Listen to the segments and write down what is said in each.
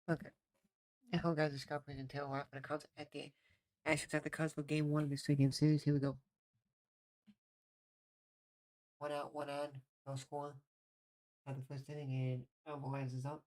Okay. I hope guys just got present tail off for the Cubs at the Astros at the Cubs for game one of this three-game series. Here we go. One out, one on, no score. At the first inning, and Alvarez is up.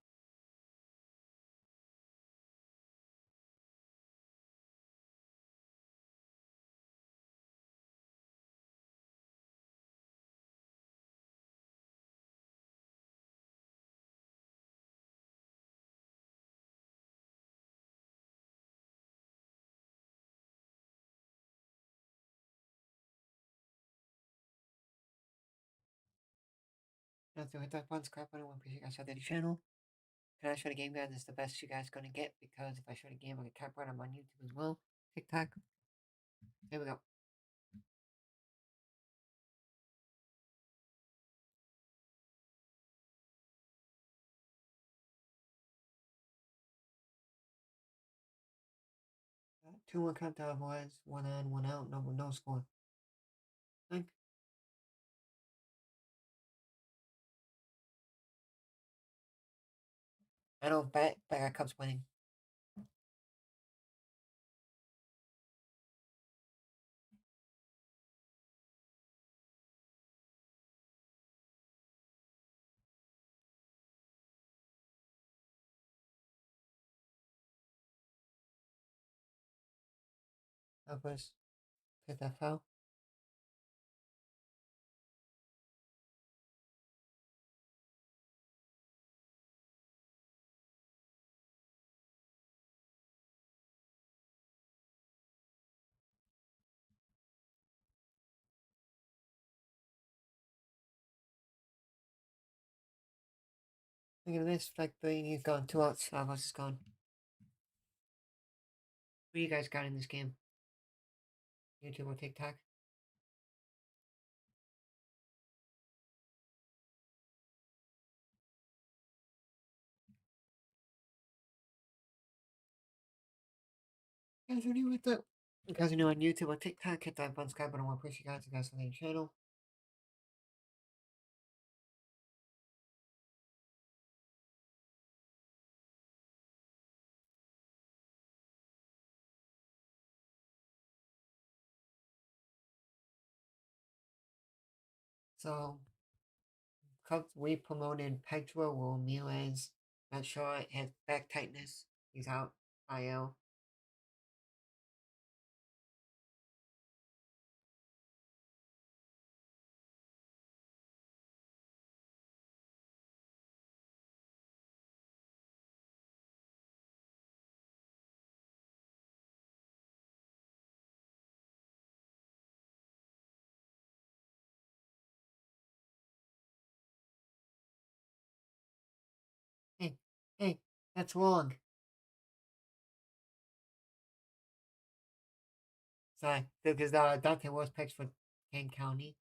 Now, to hit that fun scrap button, one appreciate you guys out there the channel. Can I show the game, guys? It's the best you guys gonna get because if I show the game, I get copyright. I'm on YouTube as well. TikTok. Here we go. 2-1 count to Alvarez. One on, one out. No score. Think. I don't bet, but I got Cubs winning. Alvarez hit that foul. Look at this. Strike three. He's gone. 2 outs. Alvarez is gone. Who you guys got in this game? YouTube or TikTok? Guys, are new with that? You guys are new on YouTube or TikTok? Hit that fun subscribe button. I want to appreciate you guys on the channel. So, Cubs, we promoted Pedro Ramirez. Not sure. Has back tightness. He's out. IL. Hey, hey, that's wrong. Sorry, because Dante was picked for Kane County.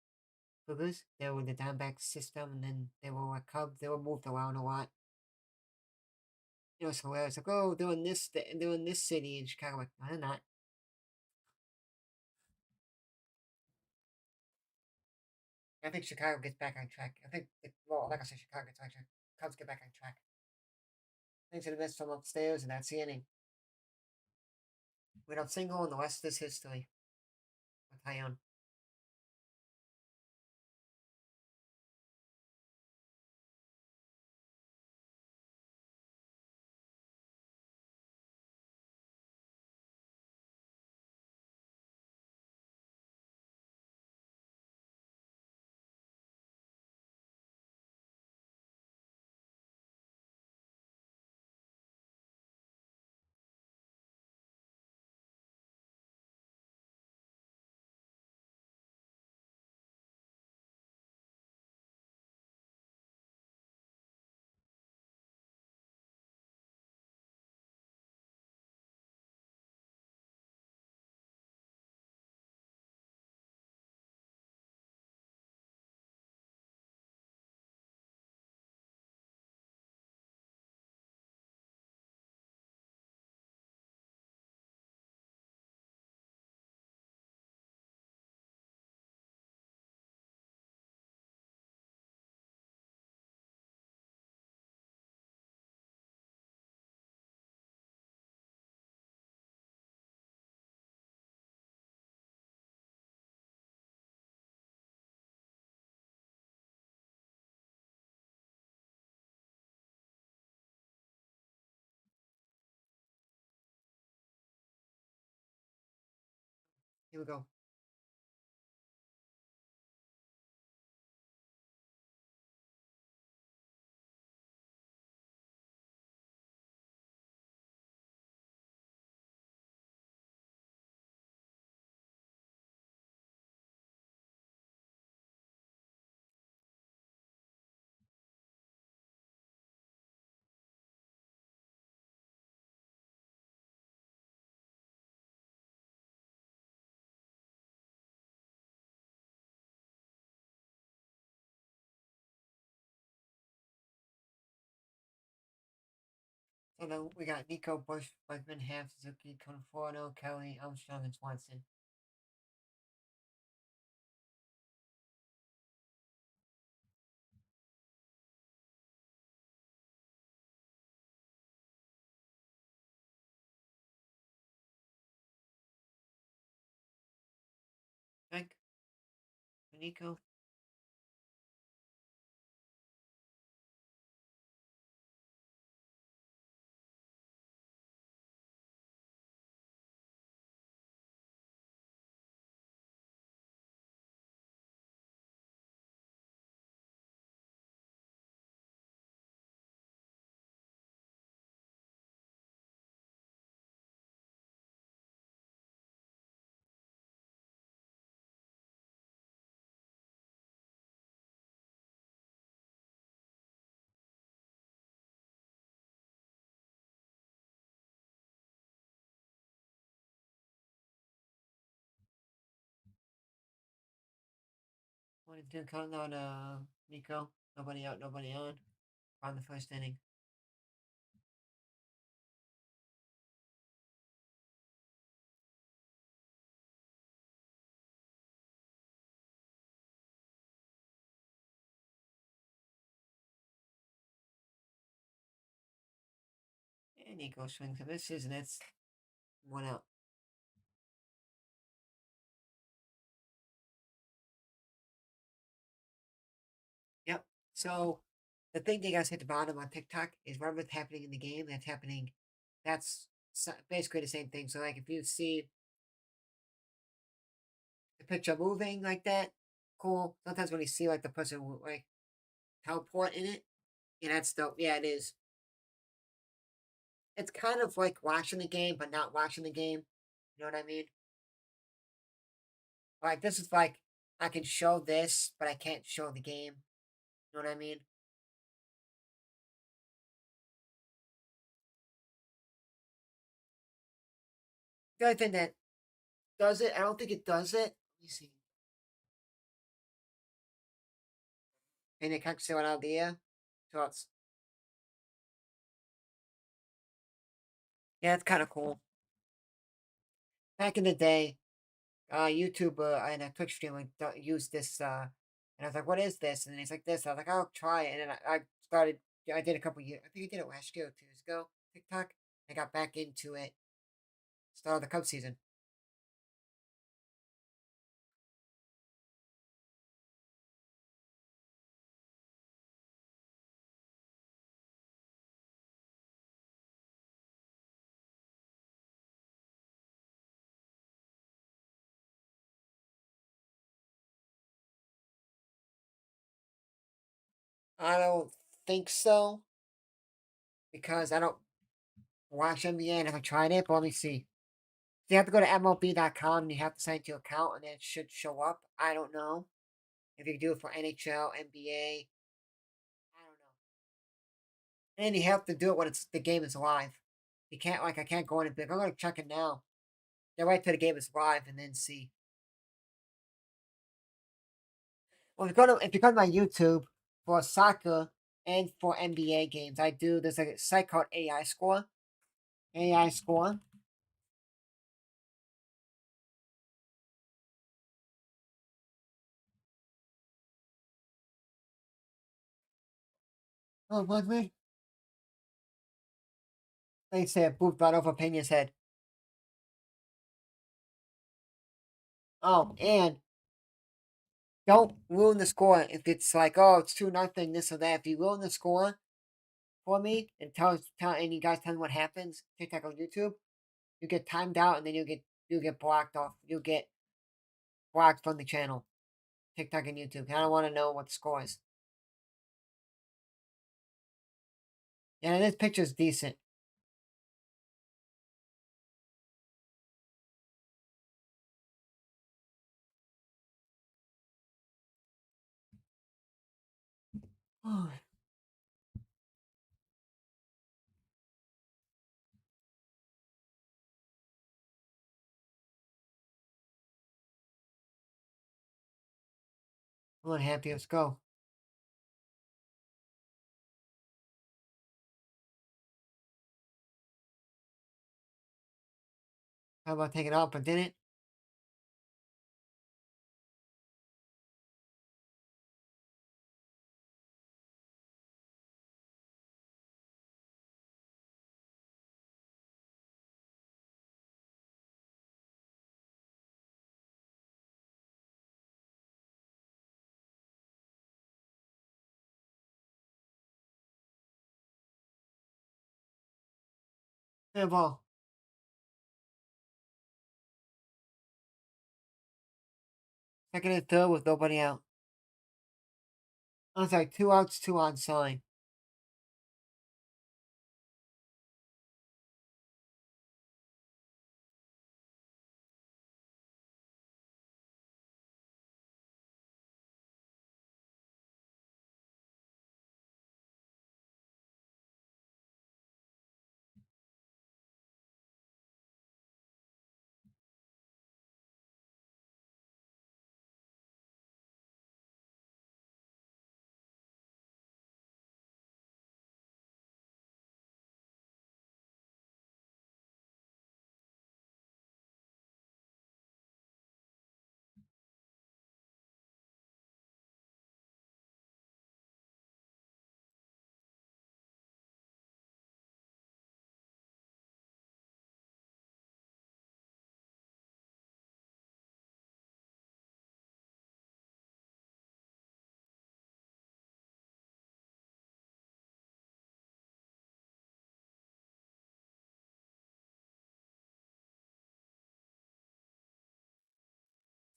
Because they were the Diamondback system, and then they were a Cubs. They were moved around a lot. You know, so I was like, oh, they're in this city in Chicago. Like, no, they're not. I think Chicago gets back on track. I think, well, like I said, Chicago gets back on track. Cubs get back on track. Thanks to the miss from upstairs, and that's the inning. Without single, and the rest is history. With Tyone. Here we go. So now we got Nico Bush, Bugman, Ham, Suzuki, Conforto, Kelly, Armstrong, and Swanson. Thank Nico. One and two counting on Nico. Nobody out, nobody on. On the first inning. And Nico swings and misses, and it's one out. Yep. So the thing they guys hit the bottom on TikTok is whatever's happening in the game that's happening. That's basically the same thing. So like if you see the picture moving like that, cool. Sometimes when you see like the person like teleport in it, yeah, that's dope. Yeah, it is. It's kind of like watching the game, but not watching the game. You know what I mean? Like this is like I can show this, but I can't show the game. You know what I mean? The only thing that does it, I don't think it does it. Let me see. And it can't see one idea. So it's yeah, it's kind of cool. Back in the day, YouTube and a Twitch stream like used this, and I was like, "What is this?" And he's like, "This." I was like, "I'll try it." And then I started. I did a couple years. I think I did it last year or 2 years ago. TikTok. I got back into it. Started the Cubs season. I don't think so because I don't watch NBA and I haven't tried it. But let me see. You have to go to MLB.com and you have to sign into your account and it should show up. I don't know if you can do it for NHL, NBA. I don't know. And you have to do it when it's the game is live. You can't like I can't go in and be like, I'm gonna check it now. Go right to the game is live and then see. Well, if you go to my YouTube for soccer and for NBA games, I do. There's a site called AI Score. AI Score. Oh, what me? They say a booth right over Pena's head. Oh, and don't ruin the score if it's like, oh, it's 2-0, this or that. If you ruin the score for me and and you guys tell me what happens, TikTok on YouTube, you get timed out and then you get blocked off. You get blocked from the channel. TikTok and YouTube. I don't want to know what the score is. Yeah, this picture's decent. I'm not happy. Let's go. How about taking it off, but didn't? Yeah, ball. Second and third with nobody out. I was like 2 outs, 2 on sign.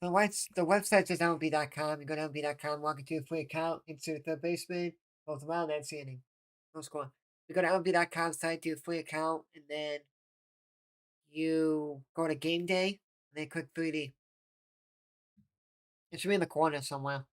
The website is MLB.com. You go to MLB.com, log into your free account, insert third baseman, both around, that's the inning. No score. You go to MLB.com site, do a free account, and then you go to game day, and then click 3D. It should be in the corner somewhere.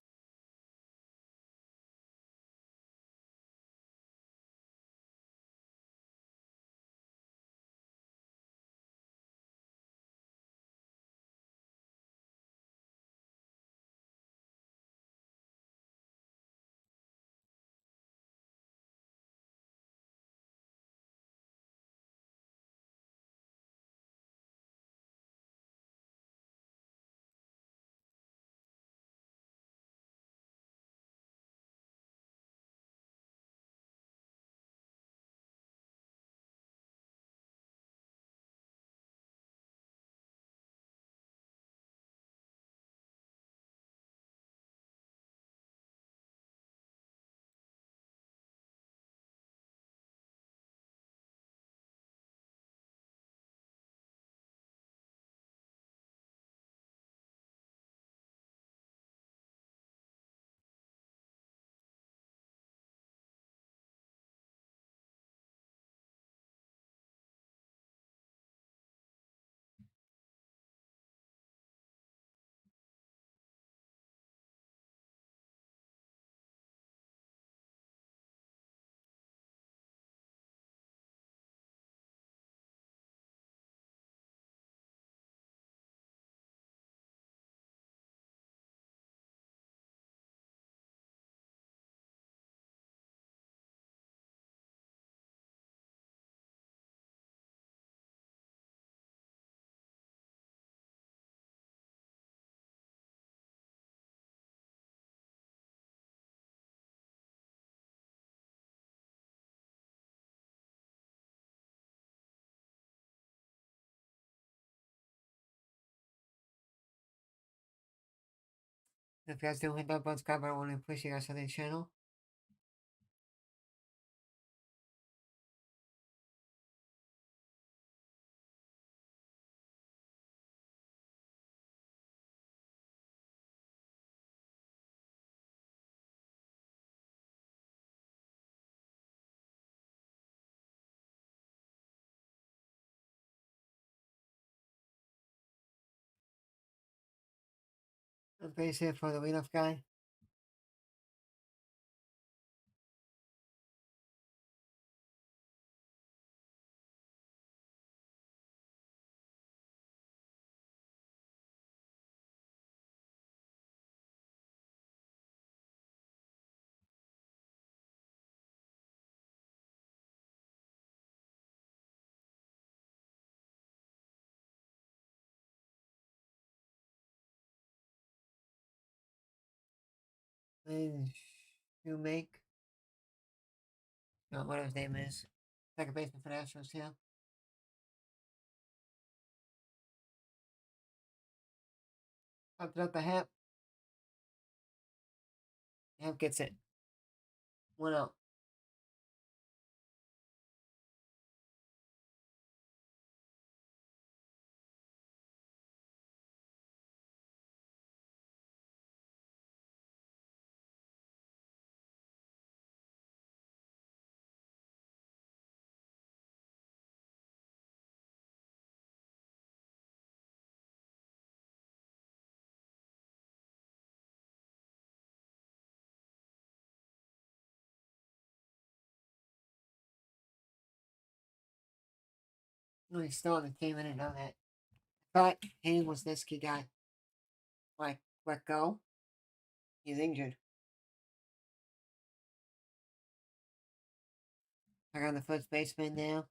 If you guys don't hit that button, subscribe, I want to push you guys on the channel. I'm base here for the leadoff guy. And you make whatever his name is. Second baseman for the Astros here. Up it up the Hap. Hap gets it. 1 out. No, he's still on the team. I didn't know that. But Hayden was this key guy. Like, let go. He's injured. I got the first baseman now.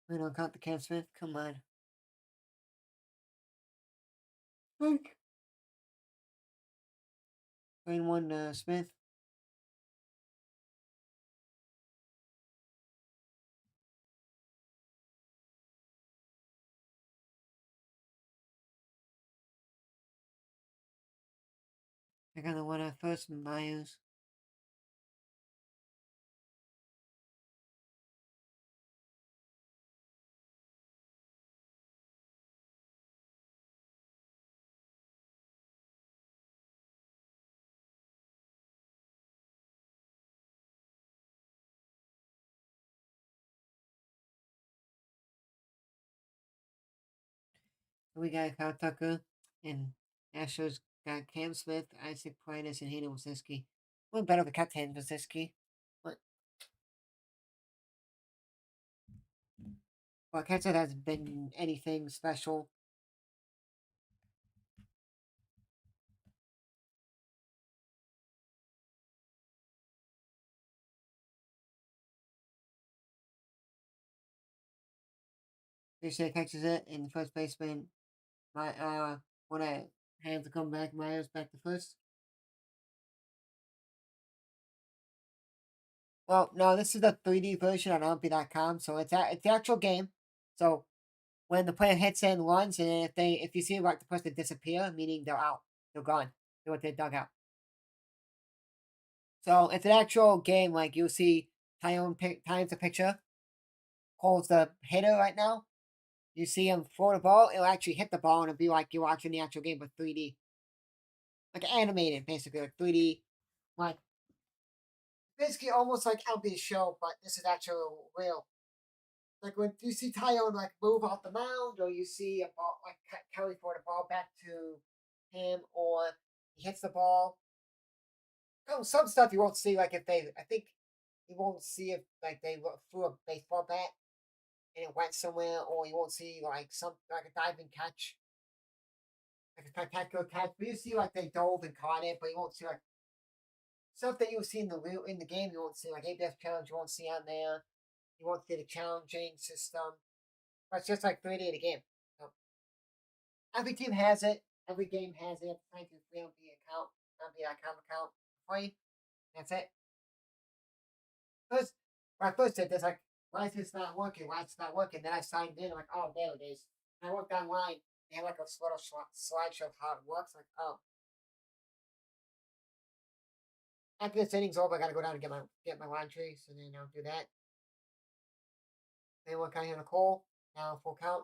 We don't count the Cam Smith. Come on. Like, 1 Smith. I got the 1 first Myers. We got Kyle Tucker and Astros got Cam Smith, Isaac Primus, and Hayden Wasinski. One better with Captain Wasinski. But well, can't say that's been anything special. Fisher catches it, and the first baseman, when I have to come back, Myers back to first. Well, no, this is the 3D version on MLB.com, so it's the actual game. So when the player hits and runs, and if you see like the person disappear, meaning they're out, they're gone, they're with their dugout. So it's an actual game. Like you'll see Tyon's a picture, holds the hitter right now. You see him throw the ball, it'll actually hit the ball, and it'll be like you're watching the actual game, but 3D, like animated, basically, like 3D, like basically almost like MLB show, but this is actual real. Like when you see Tyon like move off the mound, or you see a ball like Kelly for the ball back to him, or he hits the ball. Oh, some stuff you won't see. Like if they, I think you won't see if like they threw a baseball bat and it went somewhere, or you won't see like some like a diving catch, like a spectacular catch. But you see like they dove and caught it, but you won't see like stuff that you'll see in the game. You won't see like ABS challenge. You won't see on there. You won't see the challenging system. But it's just like 3D the game. So every team has it. Every game has it. Sign to free MLB account, MLB.com account free. That's it. First, when I first did this, like, why is this not working? Why it's not working? Then I signed in. I'm like, oh, there it is. And I looked online. They had like a little slideshow of how it works. Like, oh, after this inning's over, I gotta go down and get my laundry. So then I'll do that. Then work on here Nicole. Now full count.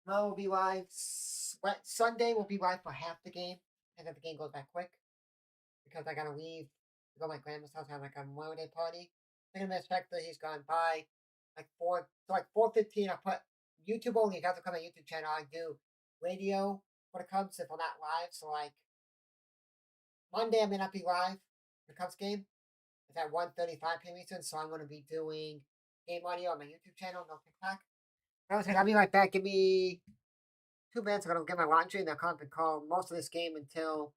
No, will be live. Sunday will be live for half the game, and then the game goes back quick because I gotta leave to go to my grandma's house. Have like a Memorial Day party. I'm gonna expect that he's gone by like 4:15. I put YouTube only. You have to come on YouTube channel. I do radio for the Cubs if I'm not live. So like Monday I may not be live for the Cubs game. It's at 1:35 p.m. Eastern, so I'm gonna be doing game audio on my YouTube channel. No TikTok. I was like, I'll be right back. Give me 2 minutes. I'm gonna get my laundry and they'll come and call most of this game until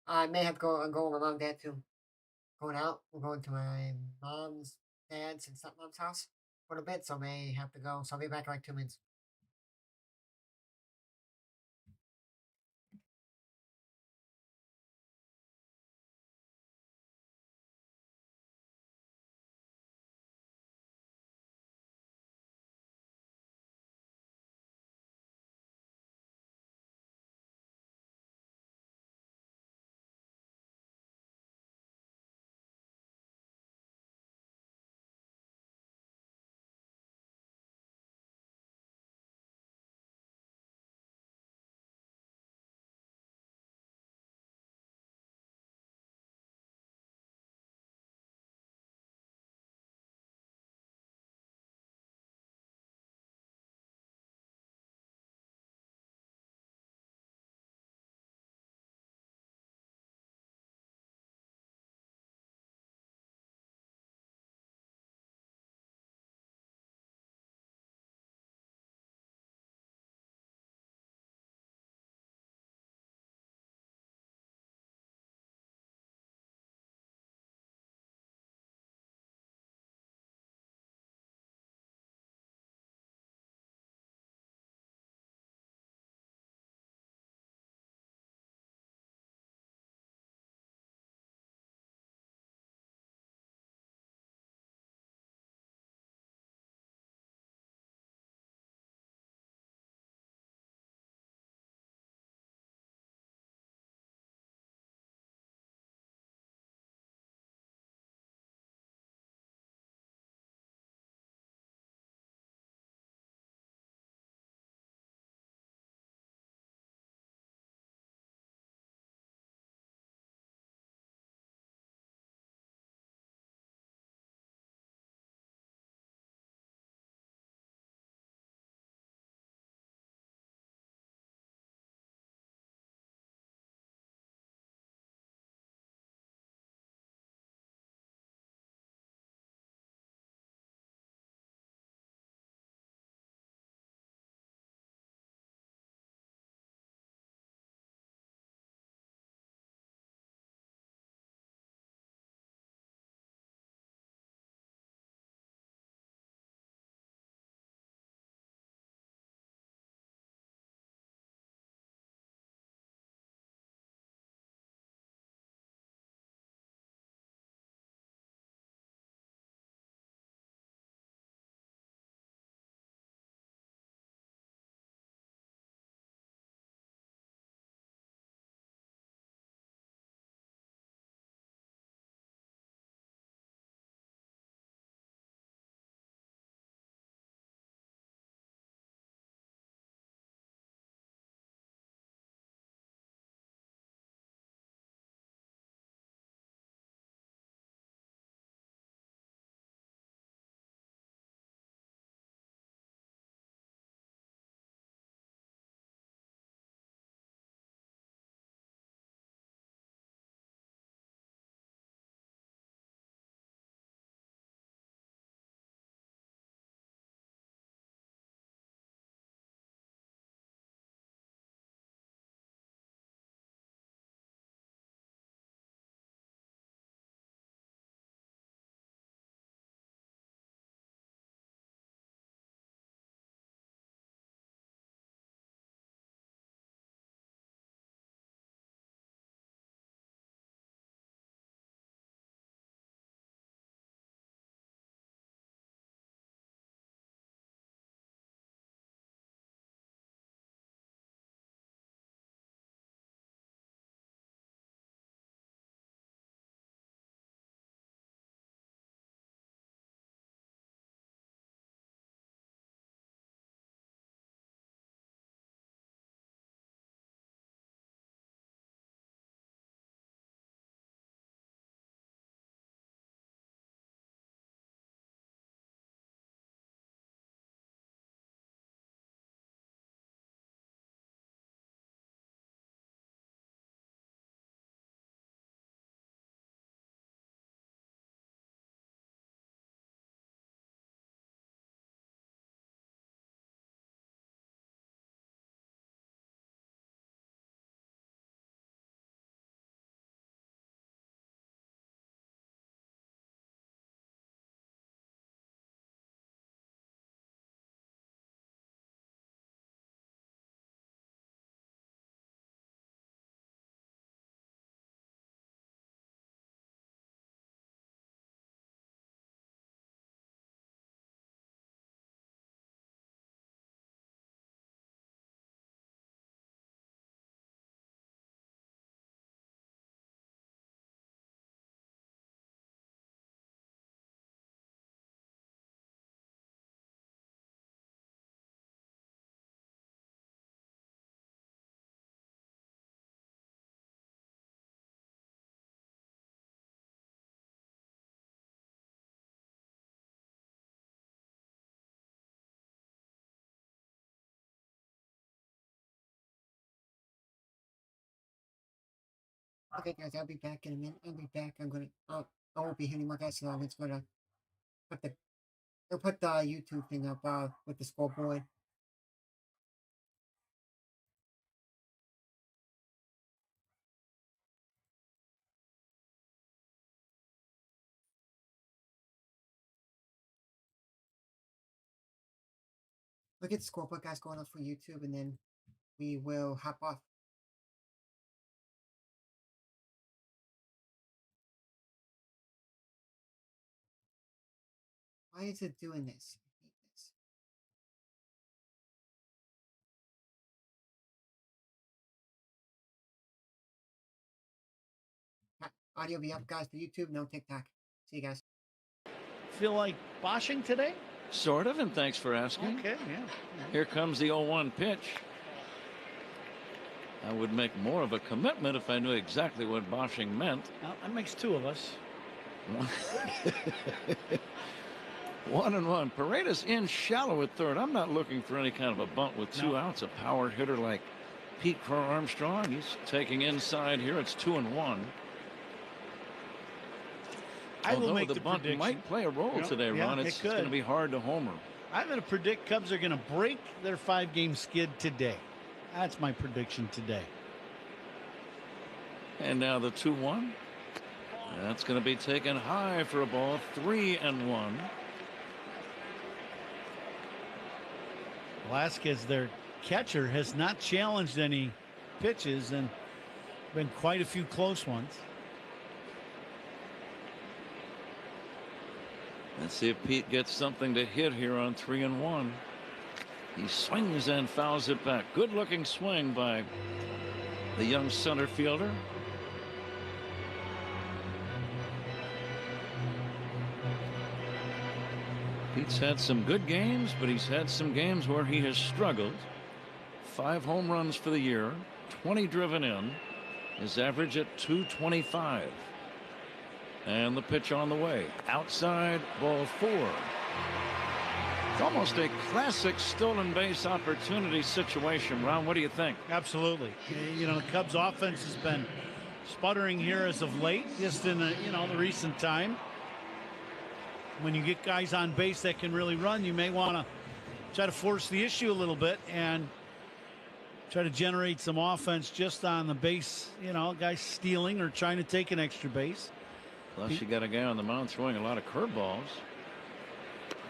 I may have to go with my mom and dad too. Going out. We're going to my mom's, dad's, and stepmom's house for a bit, so I may have to go. So I'll be back in like 2 minutes. Okay, guys, I'll be back in a minute. I'll be back. I won't be hitting my guys, so it's gonna put the, they'll put the YouTube thing up, with the scoreboard. Look at the scoreboard, guys, going up for YouTube, and then we will hop off. Why is it doing this? I hate this. Audio be up, guys, for YouTube, no TikTok. See you guys. Feel like boshing today? Sort of, and thanks for asking. Okay, yeah. Here comes the 0-1 pitch. I would make more of a commitment if I knew exactly what boshing meant. Well, that makes two of us. 1-1. Paredes in shallow at third. I'm not looking for any kind of a bunt with two outs. A power hitter like Pete Crow Armstrong. He's taking inside here. It's 2-1. Although the bunt might play a role today, Ron. It's going to be hard to homer. I'm going to predict Cubs are going to break their 5-game skid today. That's my prediction today. And now the 2-1. That's going to be taken high for a ball. 3-1. Velasquez, their catcher, has not challenged any pitches and been quite a few close ones. Let's see if Pete gets something to hit here on 3-1. He swings and fouls it back. Good looking swing by the young center fielder. Pete's had some good games, but he's had some games where he has struggled. 5 home runs for the year, 20 driven in. His average at .225. And the pitch on the way. Outside, ball 4. It's almost a classic stolen base opportunity situation. Ron, what do you think? Absolutely. You know, the Cubs offense has been sputtering here as of late, just in the, the recent time. When you get guys on base that can really run, you may want to try to force the issue a little bit and try to generate some offense just on the base, guys stealing or trying to take an extra base. Plus, you got a guy on the mound throwing a lot of curveballs.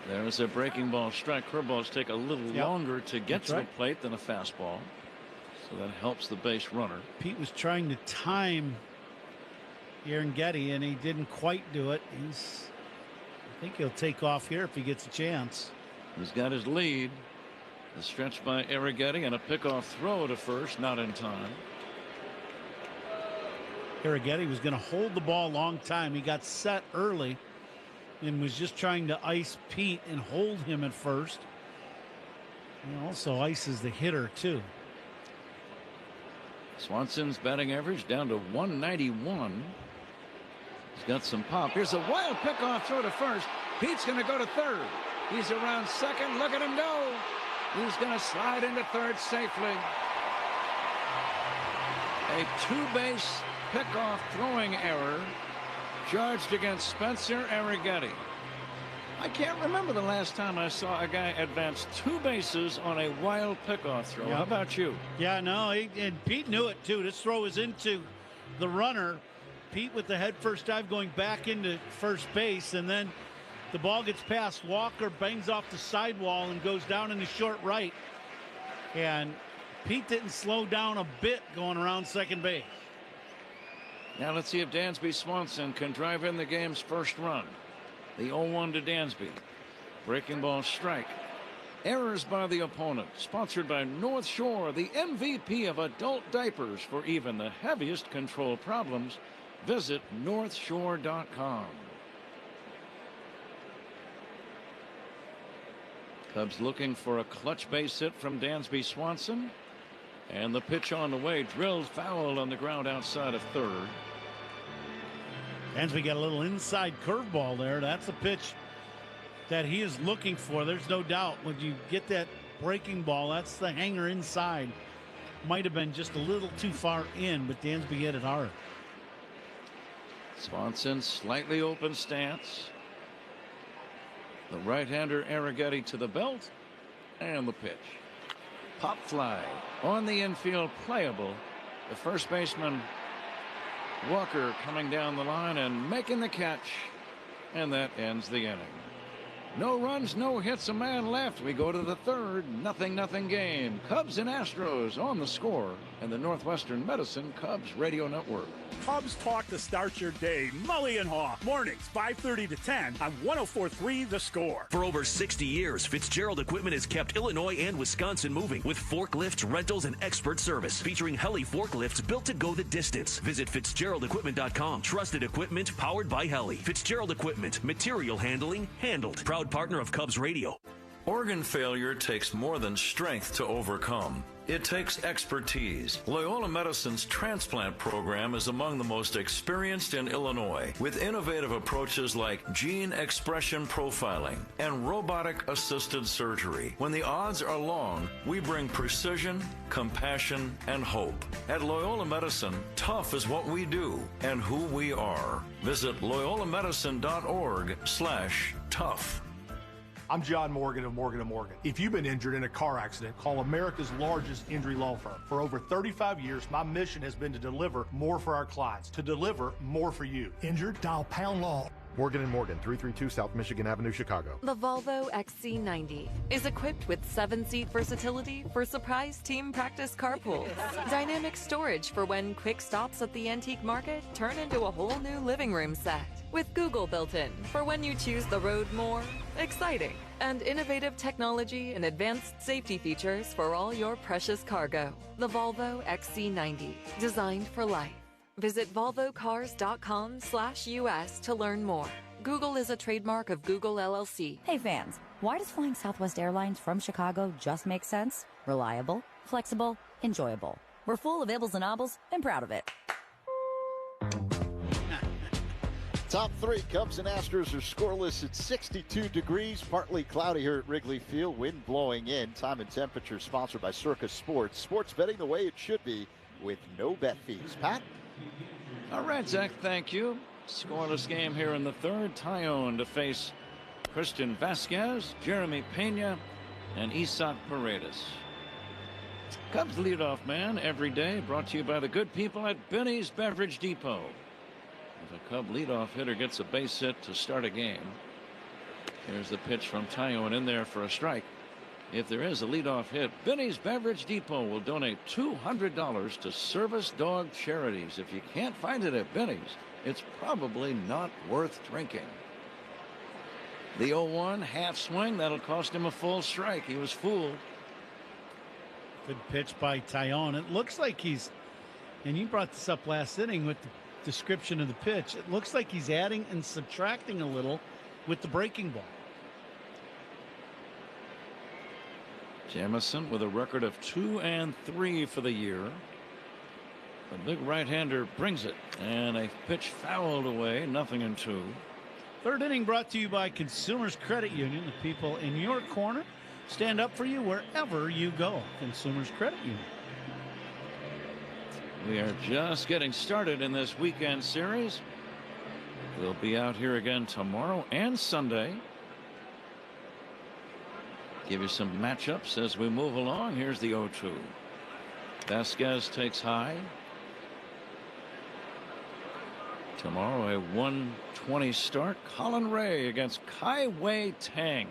There's a breaking ball strike. Curveballs take a little longer to get to the plate than a fastball. So that helps the base runner. Pete was trying to time Arrighetti, and he didn't quite do it. I think he'll take off here if he gets a chance. He's got his lead. The stretch by Arrighetti and a pickoff throw to first, not in time. Arrighetti was going to hold the ball a long time. He got set early and was just trying to ice Pete and hold him at first. He also ices the hitter too. Swanson's batting average down to 191. He's got some pop. Here's a wild pickoff throw to first. Pete's going to go to third. He's around second. Look at him go. He's going to slide into third safely. A two-base pickoff throwing error charged against Spencer Arrighetti. I can't remember the last time I saw a guy advance 2 bases on a wild pickoff throw. How about you? Yeah, no, and Pete knew it too. This throw was into the runner. Pete with the head first dive going back into first base, and then the ball gets past Walker, bangs off the sidewall and goes down in the short right. And Pete didn't slow down a bit going around second base. Now let's see if Dansby Swanson can drive in the game's first run. The 0-1 to Dansby. Breaking ball strike. Errors by the opponent. Sponsored by North Shore, the MVP of adult diapers. For even the heaviest control problems, visit northshore.com. Cubs looking for a clutch base hit from Dansby Swanson. And the pitch on the way, drilled foul on the ground outside of third. Dansby got a little inside curveball there. That's a pitch that he is looking for. There's no doubt when you get that breaking ball, that's the hanger inside. Might have been just a little too far in, but Dansby hit it hard. Swanson slightly open stance. The right-hander Arrighetti to the belt, and the pitch. Pop fly on the infield, playable. The first baseman Walker coming down the line and making the catch, and that ends the inning. No runs, no hits, a man left. We go to the third. 0-0 game. Cubs and Astros on the score, and the Northwestern Medicine Cubs Radio Network. Cubs talk to start your day. Mully and Haw. Mornings, 5:30 to 10 on 104.3 The Score. For over 60 years, Fitzgerald Equipment has kept Illinois and Wisconsin moving with forklifts, rentals, and expert service. Featuring heli forklifts built to go the distance. Visit FitzgeraldEquipment.com. Trusted equipment powered by Heli. Fitzgerald Equipment. Material handling handled. Proud partner of Cubs Radio. Organ failure takes more than strength to overcome. It takes expertise. Loyola Medicine's transplant program is among the most experienced in Illinois, with innovative approaches like gene expression profiling and robotic-assisted surgery. When the odds are long, we bring precision, compassion, and hope. At Loyola Medicine, tough is what we do and who we are. Visit loyolamedicine.org/tough. I'm John Morgan of Morgan & Morgan. If you've been injured in a car accident, call America's largest injury law firm. For over 35 years, my mission has been to deliver more for our clients, to deliver more for you. Injured? Dial pound law. Morgan & Morgan, 332 South Michigan Avenue, Chicago. The Volvo XC90 is equipped with 7-seat versatility for surprise team practice carpools. Dynamic storage for when quick stops at the antique market turn into a whole new living room set. With Google built in for when you choose the road more exciting. And innovative technology and advanced safety features for all your precious cargo. The Volvo XC90, designed for life. Visit volvocars.com/US to learn more. Google is a trademark of Google LLC. Hey fans, why does flying Southwest Airlines from Chicago just make sense? Reliable, flexible, enjoyable. We're full of ibbles and obbles and proud of it. Top three, Cubs and Astros are scoreless at 62 degrees, partly cloudy here at Wrigley Field, wind blowing in. Time and temperature sponsored by Circus Sports. Sports betting the way it should be with no bet fees. Pat? All right, Zach, thank you. Scoreless game here in the third. Tyone to face Christian Vasquez, Jeremy Pena, and Isaac Paredes. Cubs leadoff man every day, brought to you by the good people at Benny's Beverage Depot. If a Cub leadoff hitter gets a base hit to start a game, here's the pitch from Tyone in there for a strike. If there is a leadoff hit, Benny's Beverage Depot will donate $200 to service dog charities. If you can't find it at Benny's, it's probably not worth drinking. The 0-1 half swing, that'll cost him a full strike. He was fooled. Good pitch by Tyone. It looks like he's, and you brought this up last inning with the description of the pitch, it looks like he's adding and subtracting a little with the breaking ball. Jamison with a record of 2-3 for the year. The big right-hander brings it, and a pitch fouled away, 0-2. Third inning brought to you by Consumers Credit Union. The people in your corner stand up for you wherever you go. Consumers Credit Union. We are just getting started in this weekend series. We'll be out here again tomorrow and Sunday. Give you some matchups as we move along. Here's the 0-2. Vasquez takes high. Tomorrow a 1:20 start. Colin Ray against Kai Wei Tang.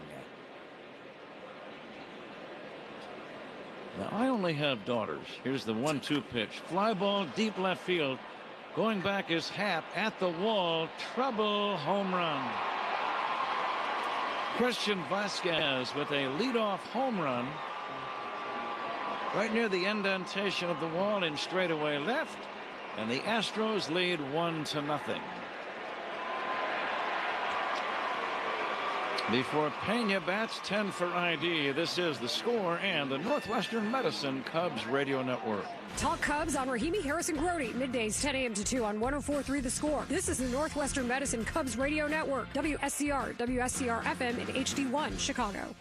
Now I only have daughters. Here's the 1-2 pitch. Fly ball deep left field. Going back is Happ at the wall. Trouble, home run. Christian Vasquez with a leadoff home run right near the indentation of the wall in straightaway left, and the Astros lead 1-0. Before Pena bats, 10 for ID. This is the score and the Northwestern Medicine Cubs Radio Network. Talk Cubs on Rahimi Harrison Grody, middays 10 a.m. to 2 on 104.3 The Score. This is the Northwestern Medicine Cubs Radio Network, WSCR, WSCR FM, and HD1, Chicago.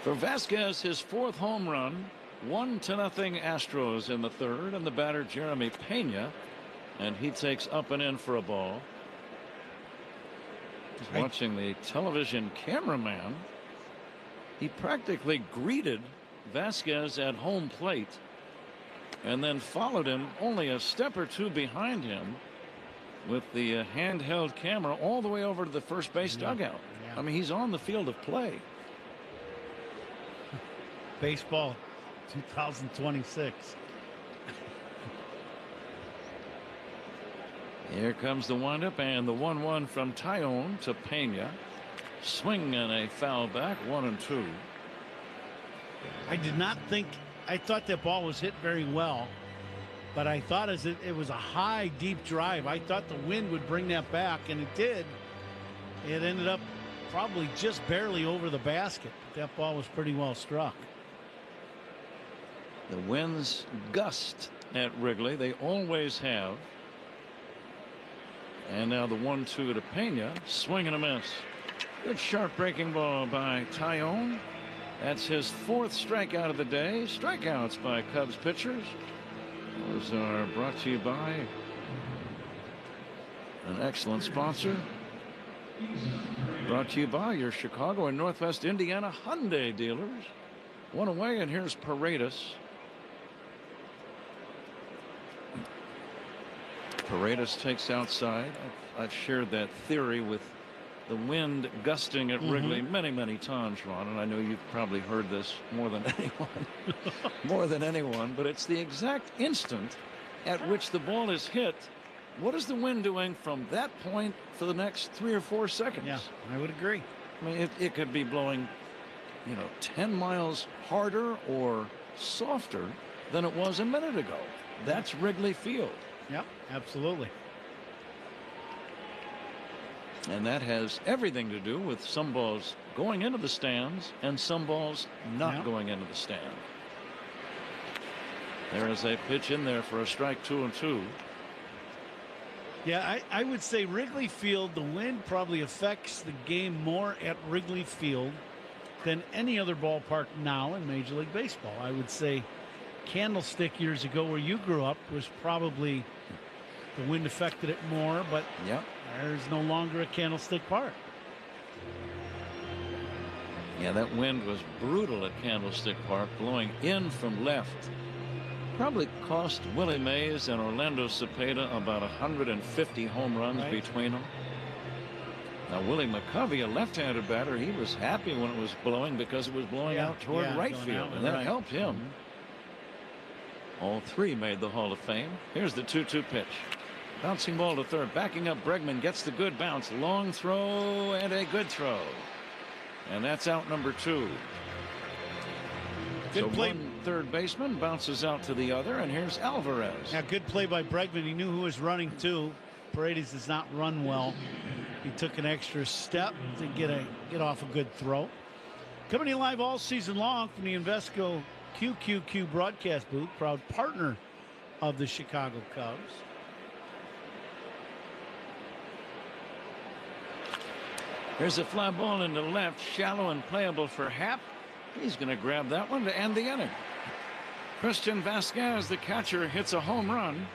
For Vasquez, his fourth home run, 1-0 Astros in the third, and the batter Jeremy Pena And he takes up and in for a ball. He's watching the television cameraman. He practically greeted Vasquez at home plate and then followed him only a step or two behind him with the handheld camera all the way over to the first base dugout. I mean, he's on the field of play. Baseball 2026. Here comes the windup and the 1-1 from Tyone to Pena. Swing and a foul back, 1-2. I did not think, I thought that ball was hit very well, but I thought as it was a high, deep drive. I thought the wind would bring that back, and it did. It ended up probably just barely over the basket. That ball was pretty well struck. The winds gust at Wrigley. They always have. And now the 1-2 to Pena. Swing and a miss. Good sharp breaking ball by Tyone. That's his 4th strikeout of the day. Strikeouts by Cubs pitchers. Those are brought to you by an excellent sponsor. Brought to you by your Chicago and Northwest Indiana Hyundai dealers. One away, and here's Paredes. Paredes takes outside. I've shared that theory with the wind gusting at Wrigley many times, Ron, and I know you've probably heard this more than anyone. But it's the exact instant at which the ball is hit. What is the wind doing from that point for the next 3 or 4 seconds? Yeah, I would agree. I mean, it could be blowing, 10 miles harder or softer than it was a minute ago. That's Wrigley Field. Yep, absolutely. And that has everything to do with some balls going into the stands and some balls not going into the stand. There is a pitch in there for a strike, 2-2. Yeah, I would say Wrigley Field, the wind probably affects the game more at Wrigley Field than any other ballpark now in Major League Baseball. I would say Candlestick years ago, where you grew up, was probably the wind affected it more, but there's no longer a Candlestick Park. Yeah, that wind was brutal at Candlestick Park, blowing in from left. Probably cost Willie Mays and Orlando Cepeda about 150 home runs between them. Now, Willie McCovey, a left-handed batter, he was happy when it was blowing because it was blowing out toward right field, and that helped him. All three made the Hall of Fame. Here's the 2-2 pitch. Bouncing ball to third. Backing up, Bregman gets the good bounce. Long throw and a good throw. And that's out number 2. Good play. One third baseman bounces out to the other, and here's Alvarez. Yeah, good play by Bregman. He knew who was running too. Paredes does not run well. He took an extra step to get off a good throw. Coming to you live all season long from the Invesco QQQ broadcast booth, proud partner of the Chicago Cubs. Here's a fly ball into left, shallow and playable for Happ. He's going to grab that one to end the inning. Christian Vasquez, the catcher, hits a home run.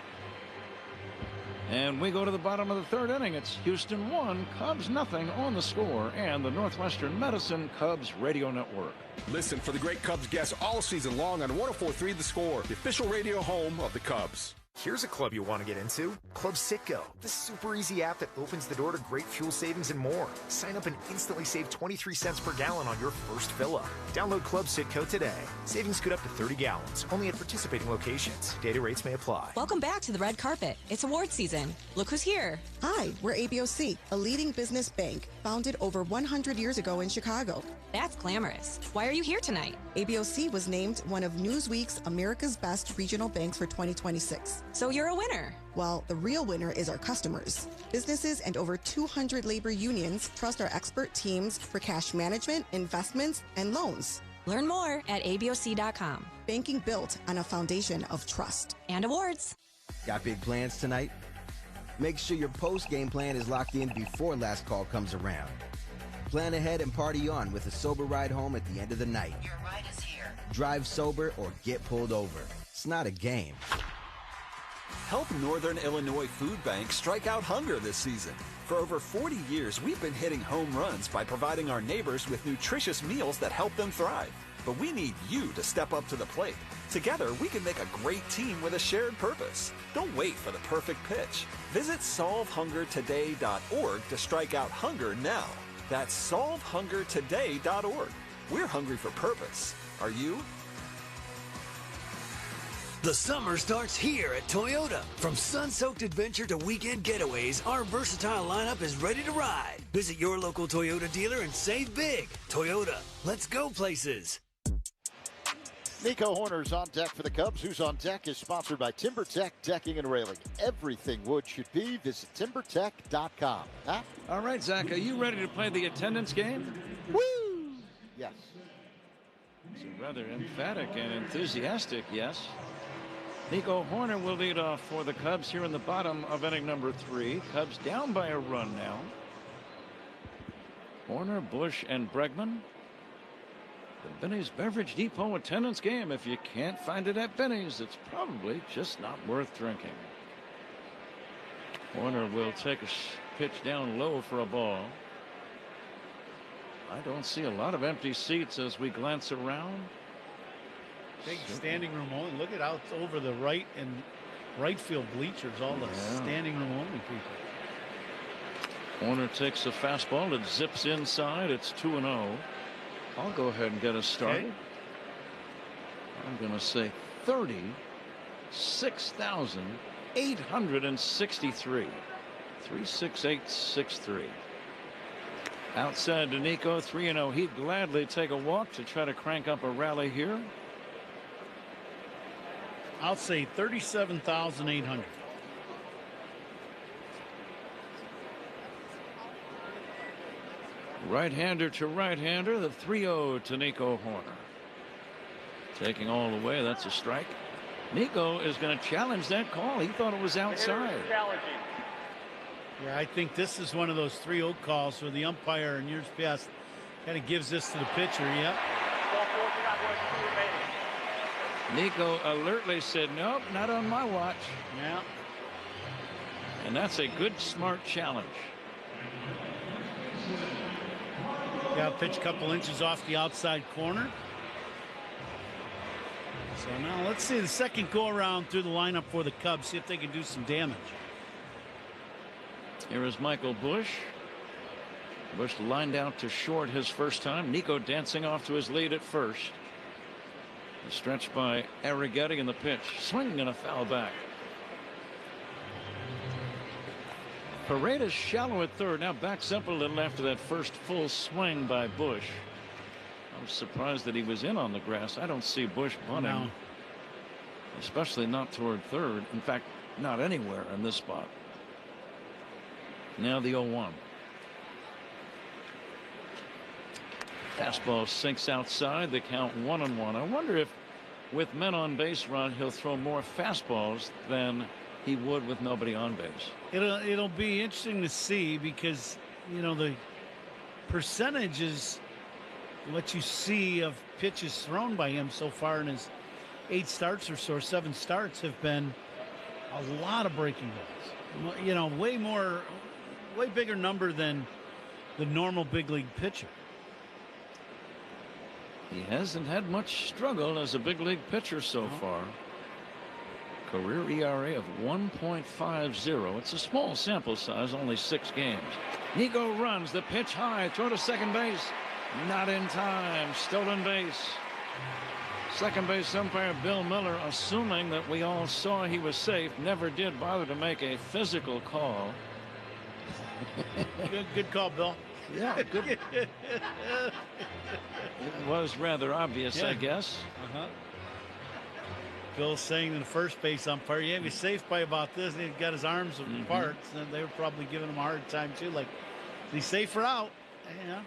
And we go to the bottom of the third inning. It's Houston 1, Cubs nothing on the score, and the Northwestern Medicine Cubs Radio Network. Listen for the great Cubs guests all season long on 104.3 The Score, the official radio home of the Cubs. Here's a club you want to get into. Club Citgo, the super easy app that opens the door to great fuel savings and more. Sign up and instantly save 23 cents per gallon on your first fill-up. Download Club Citgo today. Savings could up to 30 gallons, only at participating locations. Data rates may apply. Welcome back to the red carpet. It's award season. Look who's here. Hi, we're ABOC, a leading business bank founded over 100 years ago in Chicago. That's glamorous. Why are you here tonight? ABOC was named one of Newsweek's America's Best Regional Banks for 2026. So you're a winner. Well, the real winner is our customers. Businesses and over 200 labor unions trust our expert teams for cash management, investments, and loans. Learn more at ABOC.com. Banking built on a foundation of trust. And awards. Got big plans tonight? Make sure your post-game plan is locked in before last call comes around. Plan ahead and party on with a sober ride home at the end of the night. Your ride is here. Drive sober or get pulled over. It's not a game. Help Northern Illinois Food Bank strike out hunger this season. For over 40 years, we've been hitting home runs by providing our neighbors with nutritious meals that help them thrive. But we need you to step up to the plate. Together, we can make a great team with a shared purpose. Don't wait for the perfect pitch. Visit solvehungertoday.org to strike out hunger now. That's solvehungertoday.org. We're hungry for purpose. Are you? The summer starts here at Toyota. From sun-soaked adventure to weekend getaways, our versatile lineup is ready to ride. Visit your local Toyota dealer and save big. Toyota, let's go places. Nico Horner's on deck for the Cubs. Who's on Deck is sponsored by TimberTech Decking and Railing. Everything wood should be. Visit TimberTech.com. Huh? All right, Zach, are you ready to play the attendance game? Woo! Yes. It's a rather emphatic and enthusiastic yes. Nico Horner will lead off for the Cubs here in the bottom of inning number 3. Cubs down by a run now. Horner, Bush, and Bregman. The Benny's Beverage Depot attendance game. If you can't find it at Benny's, it's probably just not worth drinking. Horner will take a pitch down low for a ball. I don't see a lot of empty seats as we glance around. Big standing room only. Look at out over the right and right field bleachers. All the standing room only people. Horner takes a fastball. It zips inside. It's 2-0. I'll go ahead and get us started. Okay. I'm going to say 36,863. 36863. Outside to Nico, 3-0. He'd gladly take a walk to try to crank up a rally here. I'll say 37,800. Right-hander to right-hander, the 3-0 to Nico Horner. Taking all the way, that's a strike. Nico is going to challenge that call. He thought it was outside. Yeah, I think this is one of those 3-0 calls where the umpire in years past kind of gives this to the pitcher. Yep. Nico alertly said, nope, not on my watch. Yeah. And that's a good, smart challenge. Got pitch a couple inches off the outside corner. So now let's see the second go around through the lineup for the Cubs. See if they can do some damage. Here is Michael Bush. Bush lined out to short his first time. Nico dancing off to his lead at first. The stretch by Arrighetti in the pitch. Swing and a foul back. Paredes shallow at third. Now backs up a little after that first full swing by Bush. I was surprised that he was in on the grass. I don't see Bush bunting. No. Especially not toward third. In fact, not anywhere in this spot. Now the 0-1. Fastball sinks outside. The count 1-1. I wonder if with men on base, Ron, he'll throw more fastballs than he would with nobody on base. It'll be interesting to see because, you know, the percentages, what you see of pitches thrown by him so far in his 8 starts or so, or 7 starts, have been a lot of breaking balls. You know, way bigger number than the normal big league pitcher. He hasn't had much struggle as a big league pitcher so far. Career ERA of 1.50. It's a small sample size, only 6 games. Nico runs the pitch high, throw to second base. Not in time. Stolen base. Second base umpire Bill Miller, assuming that we all saw he was safe, never did bother to make a physical call. Good call, Bill. Yeah, good. It was rather obvious, I guess. Bill saying to the first base umpire, yeah, he's safe by about this. And he got his arms apart. And they were probably giving him a hard time, too. Like, is he safe or out? Yeah.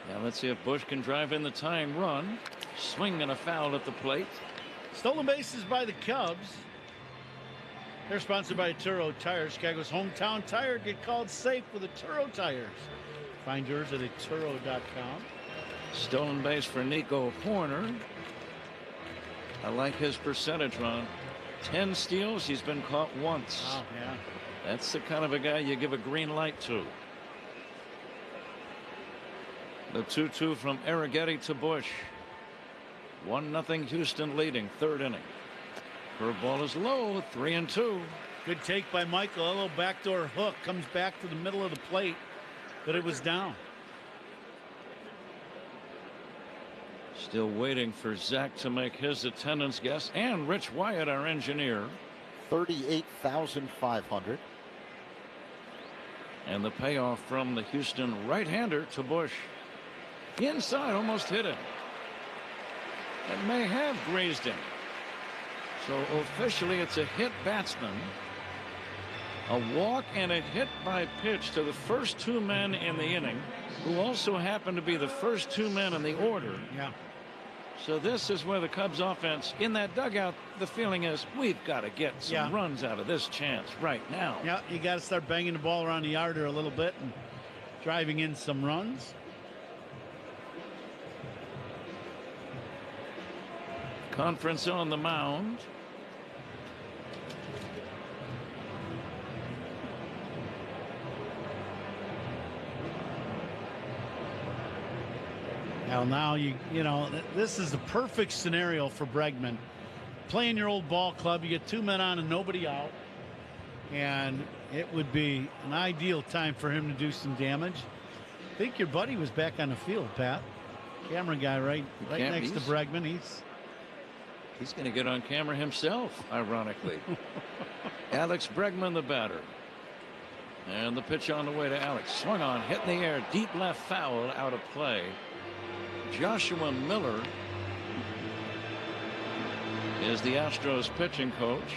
Now let's see if Bush can drive in the tying run. Swing and a foul at the plate. Stolen bases by the Cubs. They're sponsored by Turo Tires. Chicago's hometown tire. Get called safe with the Turo Tires. Find yours at Turo.com. Stolen base for Nico Horner. I like his percentage, Ron. 10 steals. He's been caught once. Oh, yeah. That's the kind of a guy you give a green light to. The 2-2 from Arrighetti to Bush. 1-0 Houston leading, third inning. Curveball is low, 3-2. Good take by Michael. A little backdoor hook comes back to the middle of the plate, but it was down. Still waiting for Zach to make his attendance guess, and Rich Wyatt, our engineer. 38,500. And the payoff from the Houston right-hander to Bush. Inside, almost hit him. It may have grazed him. So officially it's a hit batsman. A walk and a hit by pitch to the first two men in the inning, who also happen to be the first two men in the order. Yeah. So this is where the Cubs offense, in that dugout, the feeling is we've got to get some runs out of this chance right now. Yeah, you got to start banging the ball around the yard there a little bit and driving in some runs. Conference on the mound. Now you know this is the perfect scenario for Bregman. Playing your old ball club, you get two men on and nobody out, and it would be an ideal time for him to do some damage. I think your buddy was back on the field, Pat. Camera guy right next to Bregman. He's going to get on camera himself, ironically. Alex Bregman, the batter. And the pitch on the way to Alex. Swung on, hit in the air, deep left foul, out of play. Joshua Miller is the Astros pitching coach.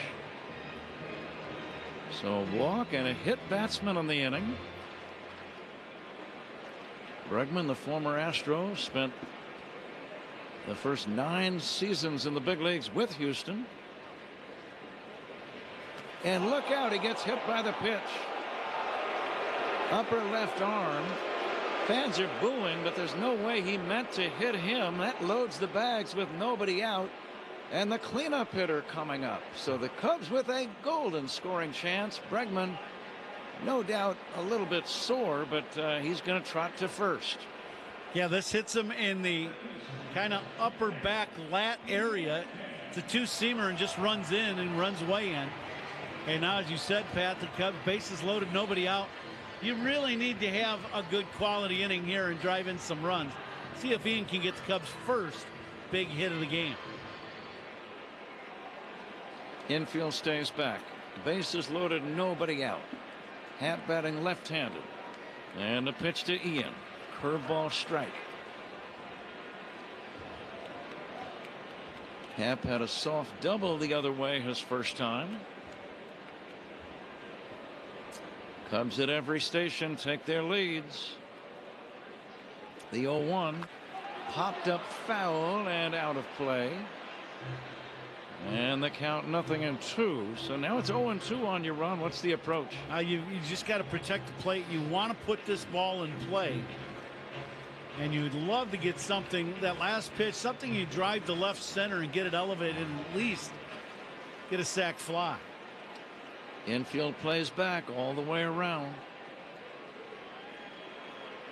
So a walk and a hit batsman in the inning. Bregman, the former Astro, spent the first 9 seasons in the big leagues with Houston. And look out, he gets hit by the pitch. Upper left arm. Fans are booing, but there's no way he meant to hit him. That loads the bags with nobody out. And the cleanup hitter coming up. So the Cubs with a golden scoring chance. Bregman, no doubt a little bit sore, but he's going to trot to first. Yeah, this hits him in the kind of upper back lat area. It's a two-seamer and just runs in and runs way in. And now, as you said, Pat, the Cubs bases loaded, nobody out. You really need to have a good quality inning here and drive in some runs. See if Ian can get the Cubs' first big hit of the game. Infield stays back. Bases loaded, nobody out. Happ batting left-handed. And the pitch to Ian. Curveball strike. Happ had a soft double the other way his first time. Cubs at every station take their leads. The 0-1 popped up foul and out of play. And the count 0-2. So now it's 0-2 on your run. What's the approach? You just got to protect the plate. You want to put this ball in play. And you'd love to get something, that last pitch, something you drive to left center and get it elevated and at least get a sac fly. Infield plays back all the way around.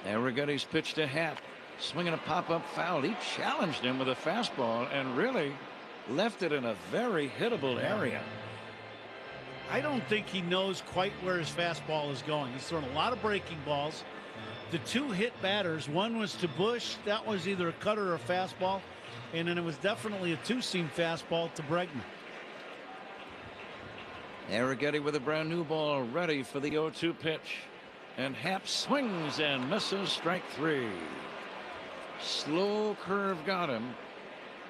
Arrighetti's pitch to Happ. Swinging a pop-up foul. He challenged him with a fastball and really left it in a very hittable area. I don't think he knows quite where his fastball is going. He's thrown a lot of breaking balls. The two hit batters, one was to Bush. That was either a cutter or a fastball. And then it was definitely a two-seam fastball to Bregman. Arrighetti with a brand new ball ready for the 0-2 pitch. And Happ swings and misses, strike 3. Slow curve got him.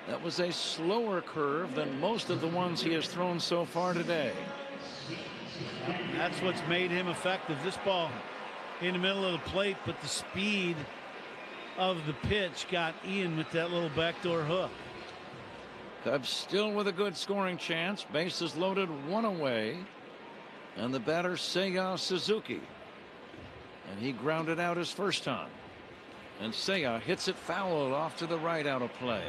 That was a slower curve than most of the ones he has thrown so far today. That's what's made him effective. This ball in the middle of the plate, but the speed of the pitch got Ian with that little backdoor hook. Cubs still with a good scoring chance. Bases loaded, one away. And the batter, Seiya Suzuki. And he grounded out his first time. And Seiya hits it foul off to the right, out of play.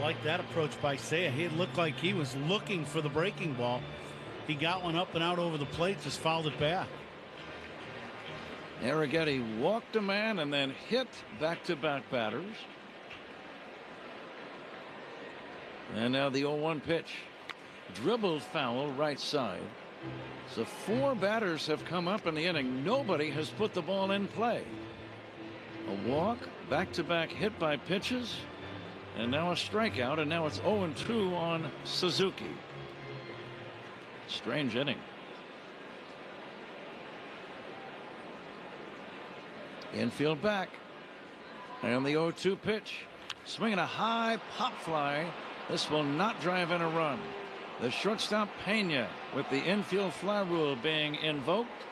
I like that approach by Seiya. He looked like he was looking for the breaking ball. He got one up and out over the plate, just fouled it back. Arrighetti walked a man and then hit back-to-back batters. And now the 0-1 pitch. Dribbled foul right side. So 4 batters have come up in the inning. Nobody has put the ball in play. A walk, back-to-back hit by pitches, and now a strikeout, and now it's 0-2 on Suzuki. Strange inning. Infield back. And the 0-2 pitch. Swinging a high pop fly. This will not drive in a run. The shortstop Pena, with the infield fly rule being invoked,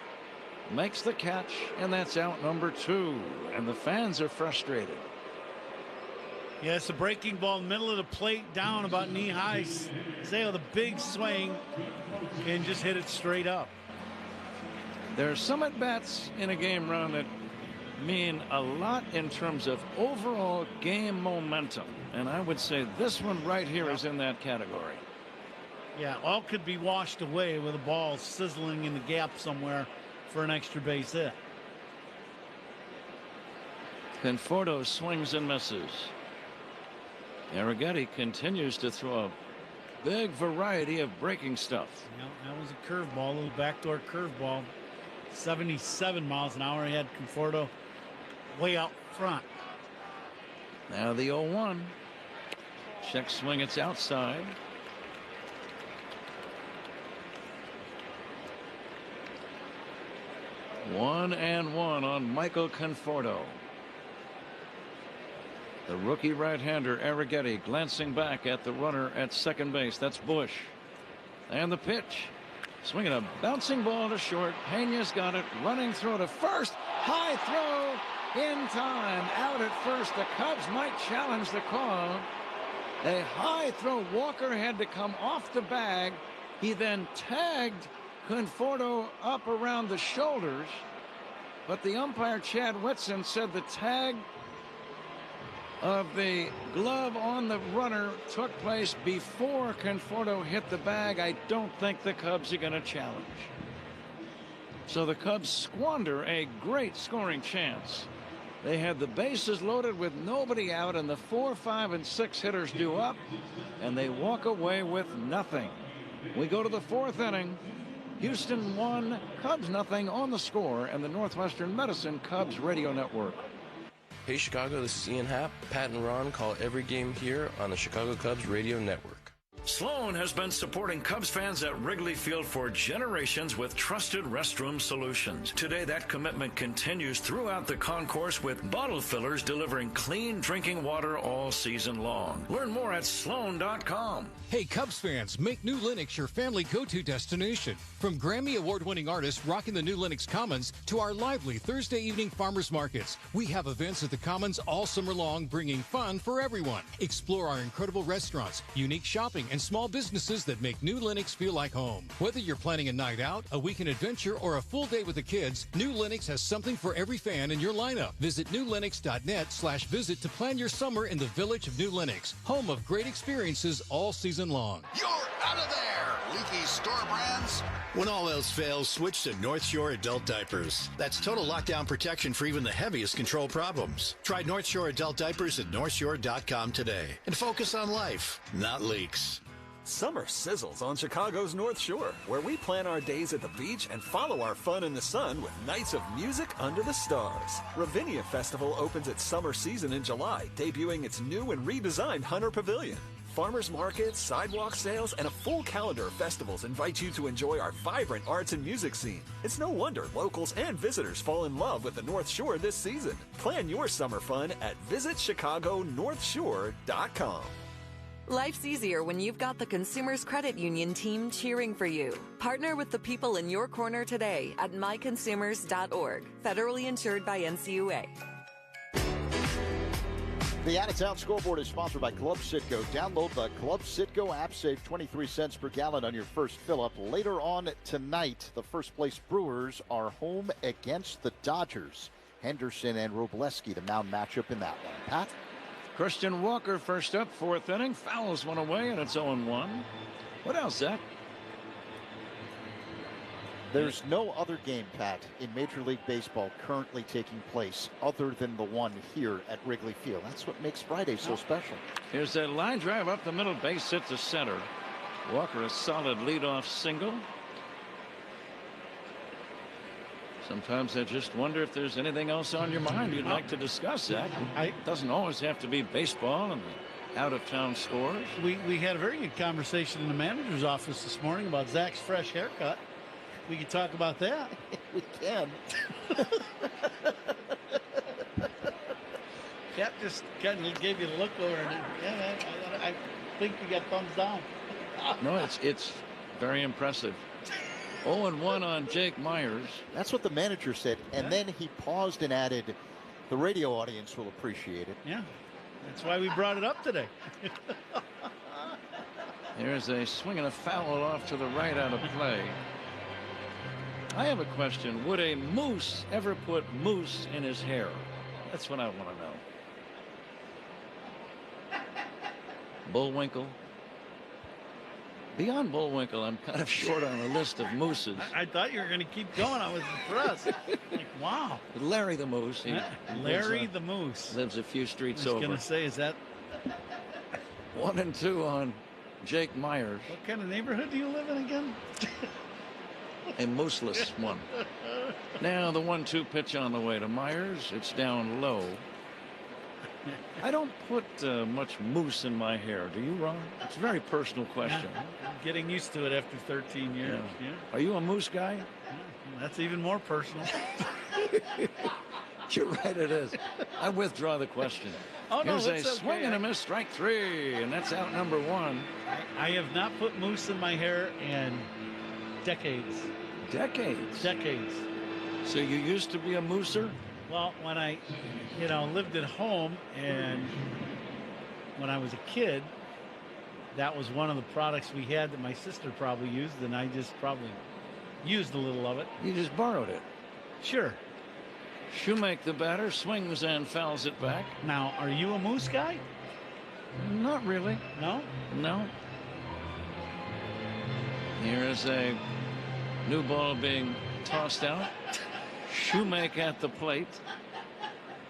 makes the catch, and that's out number 2. And the fans are frustrated. Yeah, it's a breaking ball, middle of the plate, down about knee high. Sale, the big swing, and just hit it straight up. There are some at-bats in a game run that mean a lot in terms of overall game momentum. And I would say this one right here is in that category. Yeah, all could be washed away with a ball sizzling in the gap somewhere for an extra base hit. Conforto swings and misses. Arrighetti continues to throw a big variety of breaking stuff. Yeah, that was a curveball, a little backdoor curveball. 77 miles an hour. He had Conforto way out front. Now the 0-1. Check swing, it's outside. One and one on Michael Conforto. The rookie right-hander Arrighetti glancing back at the runner at second base. That's Bush. And the pitch. Swinging a bouncing ball to short. Pena's got it. Running throw to first. High throw in time. Out at first. The Cubs might challenge the call. A high throw. Walker had to come off the bag. He then tagged Conforto up around the shoulders. But the umpire, Chad Whitson, said the tag of the glove on the runner took place before Conforto hit the bag. I don't think the Cubs are going to challenge. So the Cubs squander a great scoring chance. They had the bases loaded with nobody out, and the 4, 5, and 6 hitters due up, and they walk away with nothing. We go to the 4th inning. Houston 1, Cubs nothing on the Score, and the Northwestern Medicine Cubs Radio Network. Hey Chicago, this is Ian Happ. Pat and Ron call every game here on the Chicago Cubs Radio Network. Sloan has been supporting Cubs fans at Wrigley Field for generations with trusted restroom solutions. Today, that commitment continues throughout the concourse with bottle fillers delivering clean drinking water all season long. Learn more at sloan.com. Hey Cubs fans, make New Lenox your family go-to destination. From Grammy award-winning artists rocking the New Lenox Commons to our lively Thursday evening farmers markets, we have events at the Commons all summer long, bringing fun for everyone. Explore our incredible restaurants, unique shopping, and small businesses that make New Lenox feel like home. Whether you're planning a night out, a weekend adventure, or a full day with the kids, New Lenox has something for every fan in your lineup. Visit newlenox.net/visit to plan your summer in the village of New Lenox, home of great experiences all season long. You're out of there, leaky store brands. When all else fails, switch to North Shore Adult Diapers. That's total lockdown protection for even the heaviest control problems. Try North Shore Adult Diapers at northshore.com today and focus on life, not leaks. Summer sizzles on Chicago's North Shore, where we plan our days at the beach and follow our fun in the sun with nights of music under the stars. Ravinia Festival opens its summer season in July, debuting its new and redesigned Hunter Pavilion. Farmers markets, sidewalk sales, and a full calendar of festivals invite you to enjoy our vibrant arts and music scene. It's no wonder locals and visitors fall in love with the North Shore this season. Plan your summer fun at visitchicagonorthshore.com. Life's easier when you've got the Consumers Credit Union team cheering for you. Partner with the people in your corner today at myconsumers.org. Federally insured by NCUA. The out-of-town scoreboard is sponsored by Club Citgo. Download the Club Citgo app. Save 23 cents per gallon on your first fill-up. Later on tonight, the first-place Brewers are home against the Dodgers. Henderson and Robleski, the mound matchup in that one. Pat? Christian Walker first up, 4th inning, fouls one away, and it's 0-1. What else, Zach? There's no other game, Pat, in Major League Baseball currently taking place other than the one here at Wrigley Field. That's what makes Friday so special. Here's that line drive up the middle, base hit to center. Walker, a solid leadoff single. Sometimes I just wonder if there's anything else on your mind you'd like to discuss, Zach. It doesn't always have to be baseball and the out-of-town scores. We had a very good conversation in the manager's office this morning about Zach's fresh haircut. We could talk about that. We can. Cat just kind of gave you the look over, and yeah, I think you got thumbs down. No, it's very impressive. 0-1 on Jake Myers. That's what the manager said, and then he paused and added, the radio audience will appreciate it. Yeah, that's why we brought it up today. There's a swing and a foul off to the right out of play. I have a question. Would a moose ever put mousse in his hair? That's what I want to know. Bullwinkle. Beyond Bullwinkle, I'm kind of short on a list of mooses. I thought you were going to keep going. I was impressed. Like, wow. Larry the Moose. Larry the Moose. Lives a few streets over. I over. was going to say, is that 1-2 on Jake Myers. What kind of neighborhood do you live in again? A mooseless one. Now the 1-2 pitch on the way to Myers. It's down low. I don't put much mousse in my hair. Do you, Ron? It's a very personal question. I'm getting used to it after 13 years. Yeah. Are you a mousse guy? Yeah, that's even more personal. You're right, it is. I withdraw the question. Oh, no, Here's a swing and a miss, strike 3, and that's out number 1. I have not put mousse in my hair in decades. Decades? Decades. So you used to be a mousser? Well, when I, lived at home, and when I was a kid, that was one of the products we had that my sister probably used, and I just probably used a little of it. You just borrowed it? Sure. Shoemake, the batter, swings and fouls it back. Now, are you a moose guy? Not really. No? No. Here is a new ball being tossed out. Shoemake at the plate.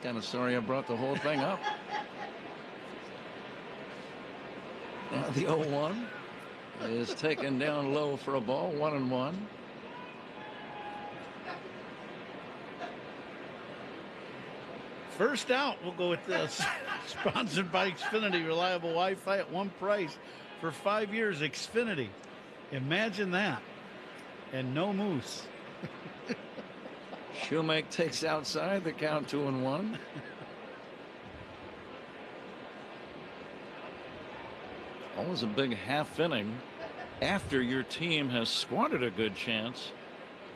Kind of sorry I brought the whole thing up. Now the 0-1 is taken down low for a ball, 1-1. First out, we'll go with this. Sponsored by Xfinity, reliable Wi-Fi at one price for 5 years. Xfinity. Imagine that. And no moose. Shoemake takes outside, the count 2-1. Always a big half inning after your team has squandered a good chance.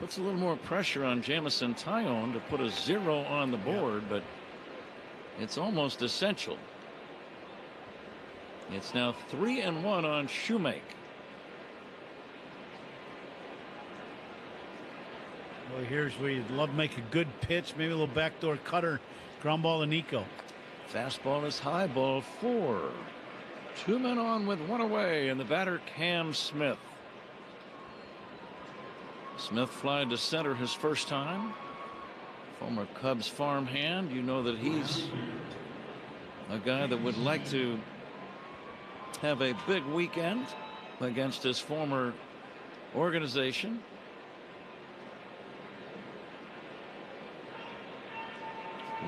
Puts a little more pressure on Jamison Tyone to put a 0 on the board, but it's almost essential. It's now 3-1 on Shoemake. Well, here's where you'd love to make a good pitch, maybe a little backdoor cutter, ground ball to Nico. Fastball is high, ball 4. 2 men on with 1 away, and the batter Cam Smith. Smith flied to center his first time. Former Cubs farmhand, you know that he's a guy that would like to have a big weekend against his former organization.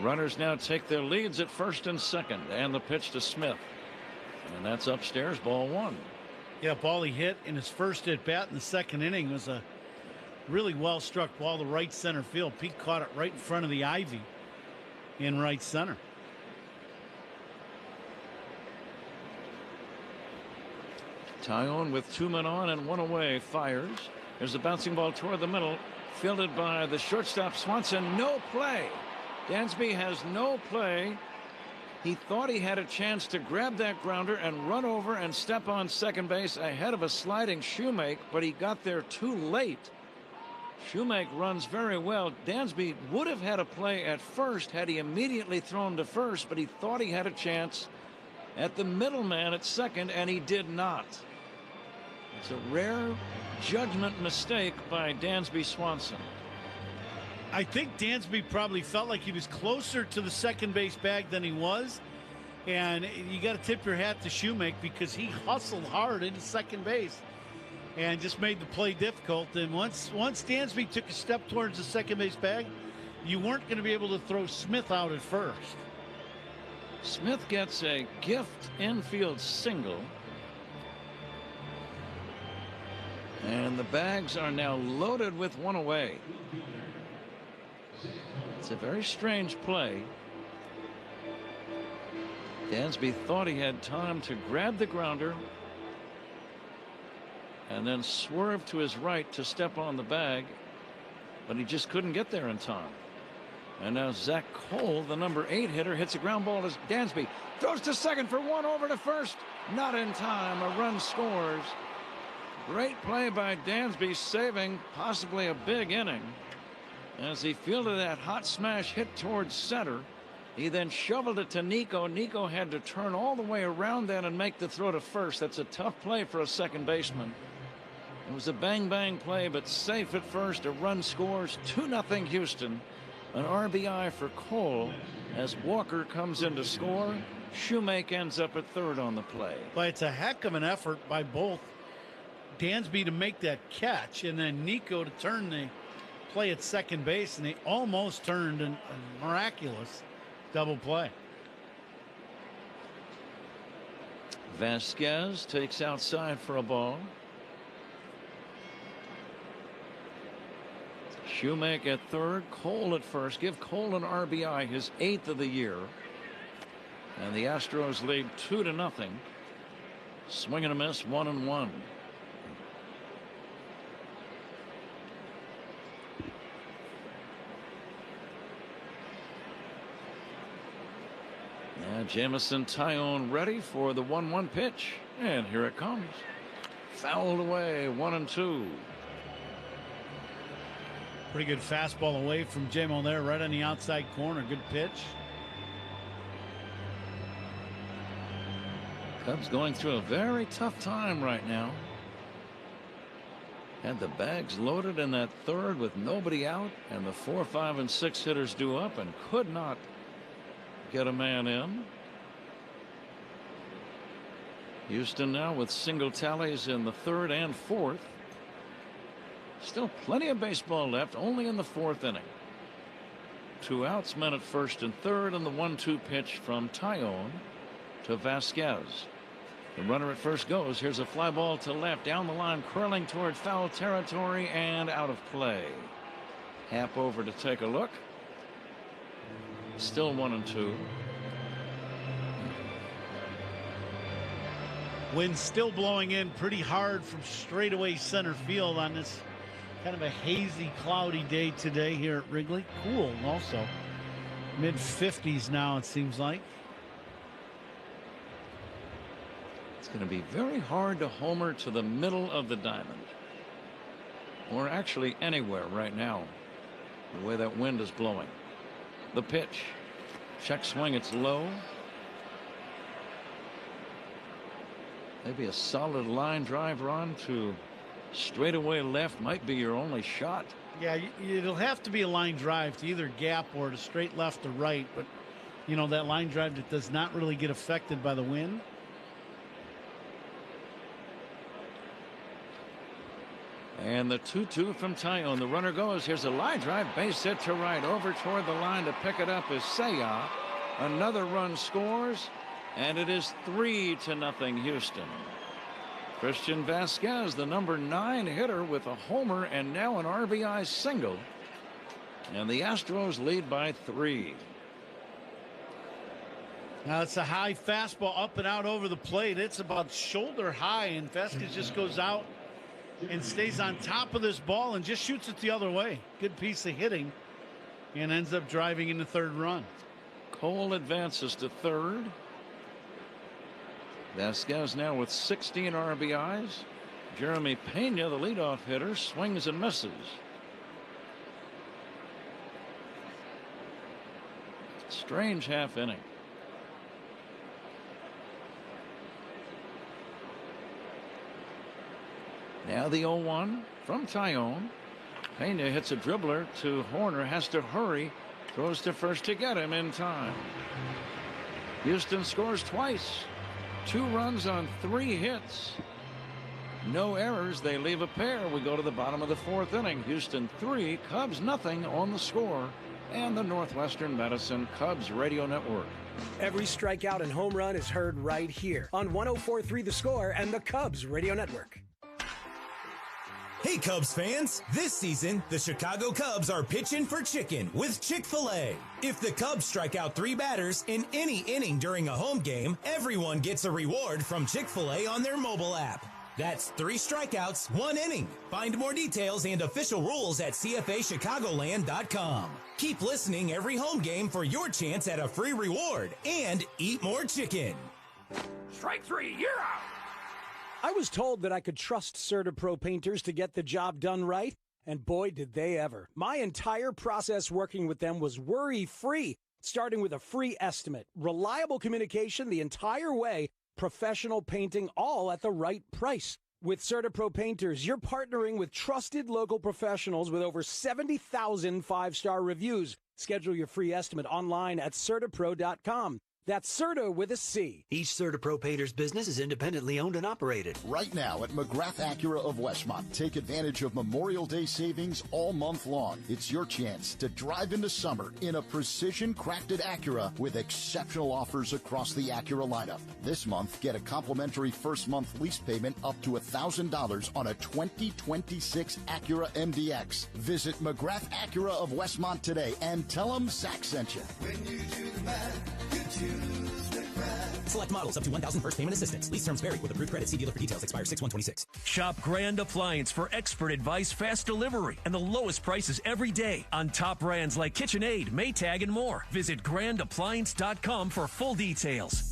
Runners now take their leads at first and second, and the pitch to Smith. And that's upstairs, ball 1. Yeah, ball he hit in his first at bat in the second inning was a really well struck ball to right center field. Pete caught it right in front of the ivy in right center. Tyone with 2 men on and 1 away fires. There's a bouncing ball toward the middle, fielded by the shortstop Swanson. No play. Dansby has no play. He thought he had a chance to grab that grounder and run over and step on second base ahead of a sliding Shoemake, but he got there too late. Shoemake runs very well. Dansby would have had a play at first had he immediately thrown to first, but he thought he had a chance at the middleman at second, and he did not. It's a rare judgment mistake by Dansby Swanson. I think Dansby probably felt like he was closer to the second base bag than he was. And you got to tip your hat to Shoemake because he hustled hard into second base and just made the play difficult. And once Dansby took a step towards the second base bag, you weren't going to be able to throw Smith out at first. Smith gets a gift infield single. And the bags are now loaded with one away. It's a very strange play. Dansby thought he had time to grab the grounder and then swerve to his right to step on the bag, but he just couldn't get there in time. And now Zach Cole, the number 8 hitter, hits a ground ball as Dansby throws to second for one, over to first. Not in time. A run scores. Great play by Dansby, saving possibly a big inning. As he fielded that hot smash hit towards center, he then shoveled it to Nico. Nico had to turn all the way around then and make the throw to first. That's a tough play for a second baseman. It was a bang-bang play, but safe at first. A run scores. 2-0 Houston. An RBI for Cole as Walker comes in to score. Shoemake ends up at third on the play. But it's a heck of an effort by both Dansby to make that catch and then Nico to turn the play at second base, and they almost turned a miraculous double play. Vasquez takes outside for a ball. Shoemake at third, Cole at first. Give Cole an RBI, his 8th of the year. And the Astros lead 2-0. Swing and a miss, 1-1. Jamison Tyone ready for the 1-1 pitch, and here it comes. Fouled away, 1-2. Pretty good fastball away from J-Mo there, right on the outside corner. Good pitch. Cubs going through a very tough time right now. Had the bags loaded in that third with nobody out, and the 4, 5, and 6 hitters due up and could not get a man in. Houston now with single tallies in the 3rd and 4th. Still plenty of baseball left, only in the 4th inning. 2 outs, men at first and third, and the 1-2 pitch from Tyone to Vasquez. The runner at first goes. Here's a fly ball to left, down the line, curling toward foul territory and out of play. Happ over to take a look. Still 1-2. Wind still blowing in pretty hard from straightaway center field on this kind of a hazy, cloudy day today here at Wrigley. Cool also. Mid-50s now, it seems like. It's going to be very hard to homer to the middle of the diamond. Or actually anywhere right now, the way that wind is blowing. The pitch. Check swing, it's low. Maybe a solid line drive run to straightaway left might be your only shot. Yeah, it'll have to be a line drive to either gap or to straight left or right. But, you know, that line drive that does not really get affected by the wind. And the 2-2 from Tyone. The runner goes. Here's a line drive. Base hit to right. Over toward the line to pick it up is Saya. Another run scores. And it is 3-0 Houston. Christian Vasquez, the number 9 hitter, with a homer and now an RBI single. And the Astros lead by 3. Now it's a high fastball up and out over the plate. It's about shoulder high, and Vasquez just goes out and stays on top of this ball and just shoots it the other way. Good piece of hitting and ends up driving in the 3rd run. Cole advances to 3rd. Vasquez now with 16 RBIs. Jeremy Pena, the leadoff hitter, swings and misses. Strange half inning. Now the 0-1 from Tyone. Pena hits a dribbler to Horner, has to hurry, throws to first to get him in time. Houston scores twice. 2 runs on 3 hits. No errors. They leave a pair. We go to the bottom of the 4th inning. Houston 3, Cubs nothing on the score. And the Northwestern Medicine Cubs Radio Network. Every strikeout and home run is heard right here on 104.3 The Score and the Cubs Radio Network. Hey Cubs fans, this season, the Chicago Cubs are pitching for chicken with Chick-fil-A. If the Cubs strike out 3 batters in any inning during a home game, everyone gets a reward from Chick-fil-A on their mobile app. That's 3 strikeouts, 1 inning. Find more details and official rules at CFAChicagoland.com. Keep listening every home game for your chance at a free reward and eat more chicken. Strike 3, you're out. I was told that I could trust CertaPro painters to get the job done right, and boy, did they ever. My entire process working with them was worry-free, starting with a free estimate, reliable communication the entire way, professional painting, all at the right price. With CertaPro painters, you're partnering with trusted local professionals with over 70,000 5-star reviews. Schedule your free estimate online at CertaPro.com. That's Certa with a C. Each CertaPro painter's business is independently owned and operated. Right now at McGrath Acura of Westmont, take advantage of Memorial Day savings all month long. It's your chance to drive into summer in a precision-crafted Acura with exceptional offers across the Acura lineup. This month, get a complimentary first month lease payment up to $1,000 on a 2026 Acura MDX. Visit McGrath Acura of Westmont today and tell them Zach sent you. When you do the math, you choose McGrath. Select models up to 1,000 first payment assistance. Lease terms vary with approved credit. See dealer for details. Expires 6/126. Shop Grand Appliance for expert advice, fast delivery, and the lowest prices every day on top brands like KitchenAid, Maytag, and more. Visit grandappliance.com for full details.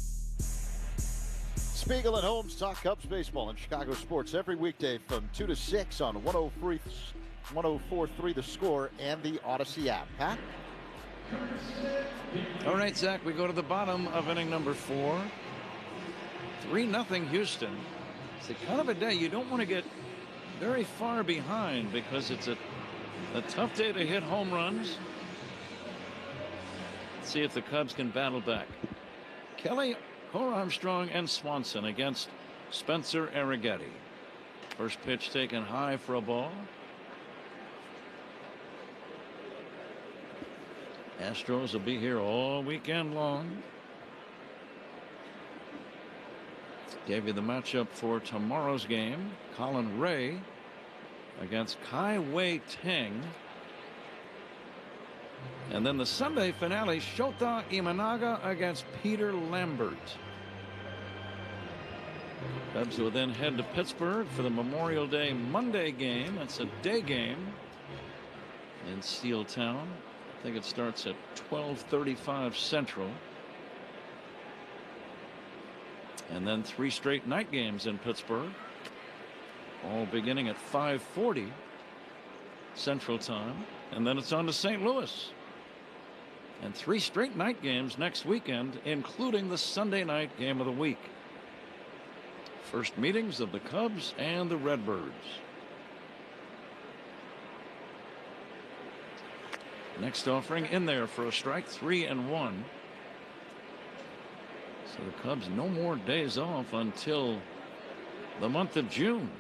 Spiegel and Holmes talk Cubs baseball in Chicago sports every weekday from 2 to 6 on 104.3 The Score and the Odyssey app. Pat? All right, Zach, we go to the bottom of inning number 4. 3-0 Houston. It's the kind of a day you don't want to get very far behind because it's a tough day to hit home runs. Let's see if the Cubs can battle back. Kelly, Armstrong, and Swanson against Spencer Arrighetti. First pitch taken high for a ball. Astros will be here all weekend long. Gave you the matchup for tomorrow's game. Colin Ray against Kai Wei Teng. And then the Sunday finale, Shota Imanaga against Peter Lambert. Cubs will then head to Pittsburgh for the Memorial Day Monday game. It's a day game in Steel Town. I think it starts at 12:35 Central. And then 3 straight night games in Pittsburgh, all beginning at 5:40 Central Time. And then it's on to St. Louis. And 3 straight night games next weekend, including the Sunday night game of the week. First meetings of the Cubs and the Redbirds. Next offering in there for a strike, 3-1. So the Cubs no more days off until the month of June.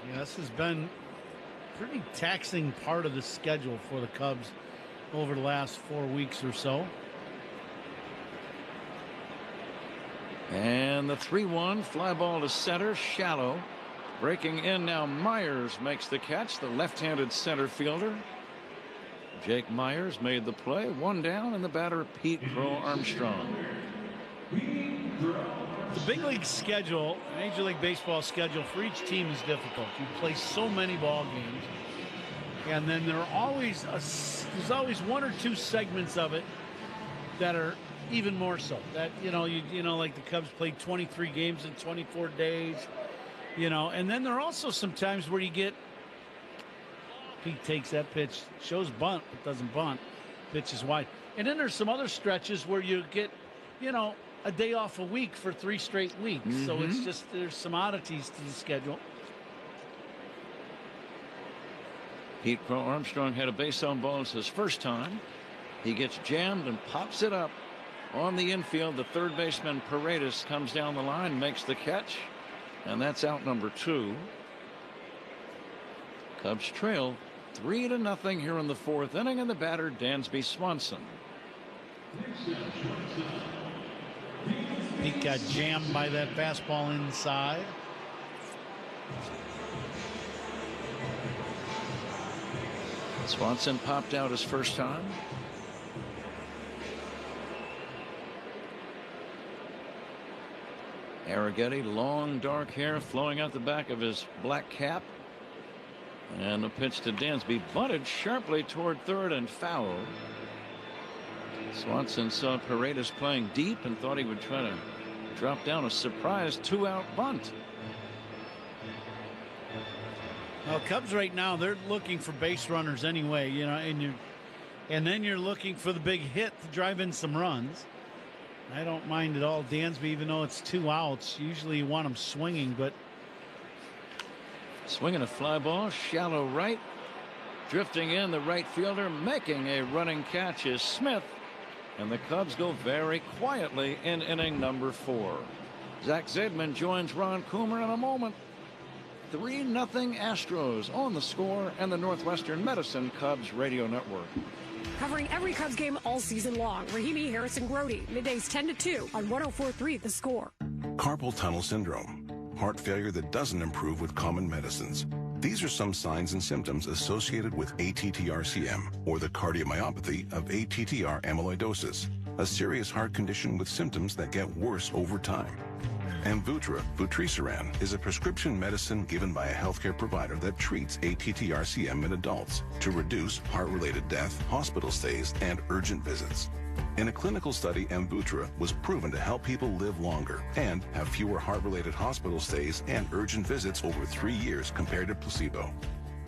Yeah, this has been a pretty taxing part of the schedule for the Cubs over the last 4 weeks or so. And the 3-1 fly ball to center, shallow. Breaking in now, Myers makes the catch, the left-handed center fielder. Jake Myers made the play, 1 down, and the batter Pete Crow Armstrong. The big league schedule, Major League Baseball schedule for each team is difficult. You play so many ball games, and then there's always 1 or 2 segments of it that are even more so. That like the Cubs played 23 games in 24 days. And then there are also some times where you get Pete takes that pitch, shows bunt, but doesn't bunt. Pitch is wide. And then there's some other stretches where you get, a day off a week for 3 straight weeks. So it's just, there's some oddities to the schedule. Pete Crow Armstrong had a base on balls his first time. He gets jammed and pops it up on the infield. The third baseman Paredes comes down the line, makes the catch, and that's out number 2. Cubs trail 3-0 here in the 4th inning, and the batter Dansby Swanson. Pete got jammed by that fastball inside. Swanson popped out his first time. Arrighetti, long dark hair flowing out the back of his black cap. And the pitch to Dansby, bunted sharply toward third and foul. Swanson saw Paredes playing deep and thought he would try to drop down a surprise 2-out bunt. Well, Cubs right now, they're looking for base runners anyway, you know, and then you're looking for the big hit to drive in some runs. I don't mind at all Dansby, even though it's 2 outs. Usually you want him swinging, but swinging a fly ball, shallow right, drifting in. The right fielder making a running catch is Smith, and the Cubs go very quietly in inning number 4. Zach Zaidman joins Ron Coomer in a moment. 3-0 Astros on the score and the Northwestern Medicine Cubs radio network. Covering every Cubs game all season long, Rahimi, Harrison, Grody, middays 10 to 2 on 104.3 The Score. Carpal tunnel syndrome, heart failure that doesn't improve with common medicines. These are some signs and symptoms associated with ATTR-CM, or the cardiomyopathy of ATTR amyloidosis, a serious heart condition with symptoms that get worse over time. Amvuttra, vutrisiran, is a prescription medicine given by a healthcare provider that treats ATTR-CM in adults to reduce heart-related death, hospital stays, and urgent visits. In a clinical study, Amvuttra was proven to help people live longer and have fewer heart-related hospital stays and urgent visits over 3 years compared to placebo.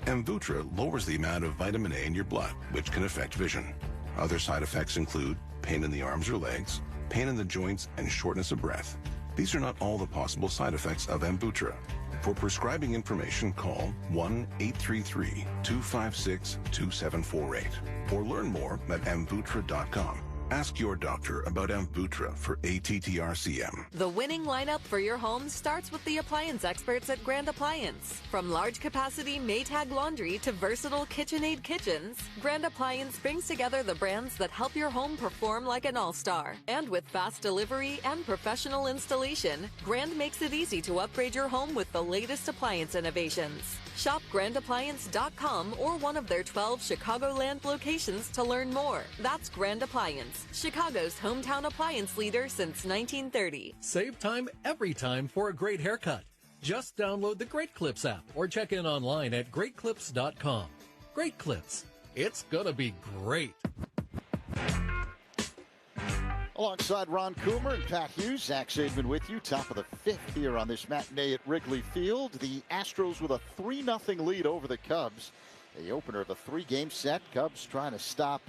Amvuttra lowers the amount of vitamin A in your blood, which can affect vision. Other side effects include pain in the arms or legs, pain in the joints, and shortness of breath. These are not all the possible side effects of Amvuttra. For prescribing information, call 1-833-256-2748 or learn more at amvuttra.com. Ask your doctor about Amvuttra for ATTR-CM. The winning lineup for your home starts with the appliance experts at Grand Appliance. From large capacity Maytag laundry to versatile KitchenAid kitchens, Grand Appliance brings together the brands that help your home perform like an all-star. And with fast delivery and professional installation, Grand makes it easy to upgrade your home with the latest appliance innovations. Shop grandappliance.com or one of their 12 Chicagoland locations to learn more. That's Grand Appliance, Chicago's hometown appliance leader since 1930. Save time every time for a great haircut. Just download the Great Clips app or check in online at greatclips.com. Great Clips. It's gonna be great. Alongside Ron Coomer and Pat Hughes, Zach Zaidman with you. Top of the 5th here on this matinee at Wrigley Field. The Astros with a 3-0 lead over the Cubs. The opener of a 3-game set. Cubs trying to stop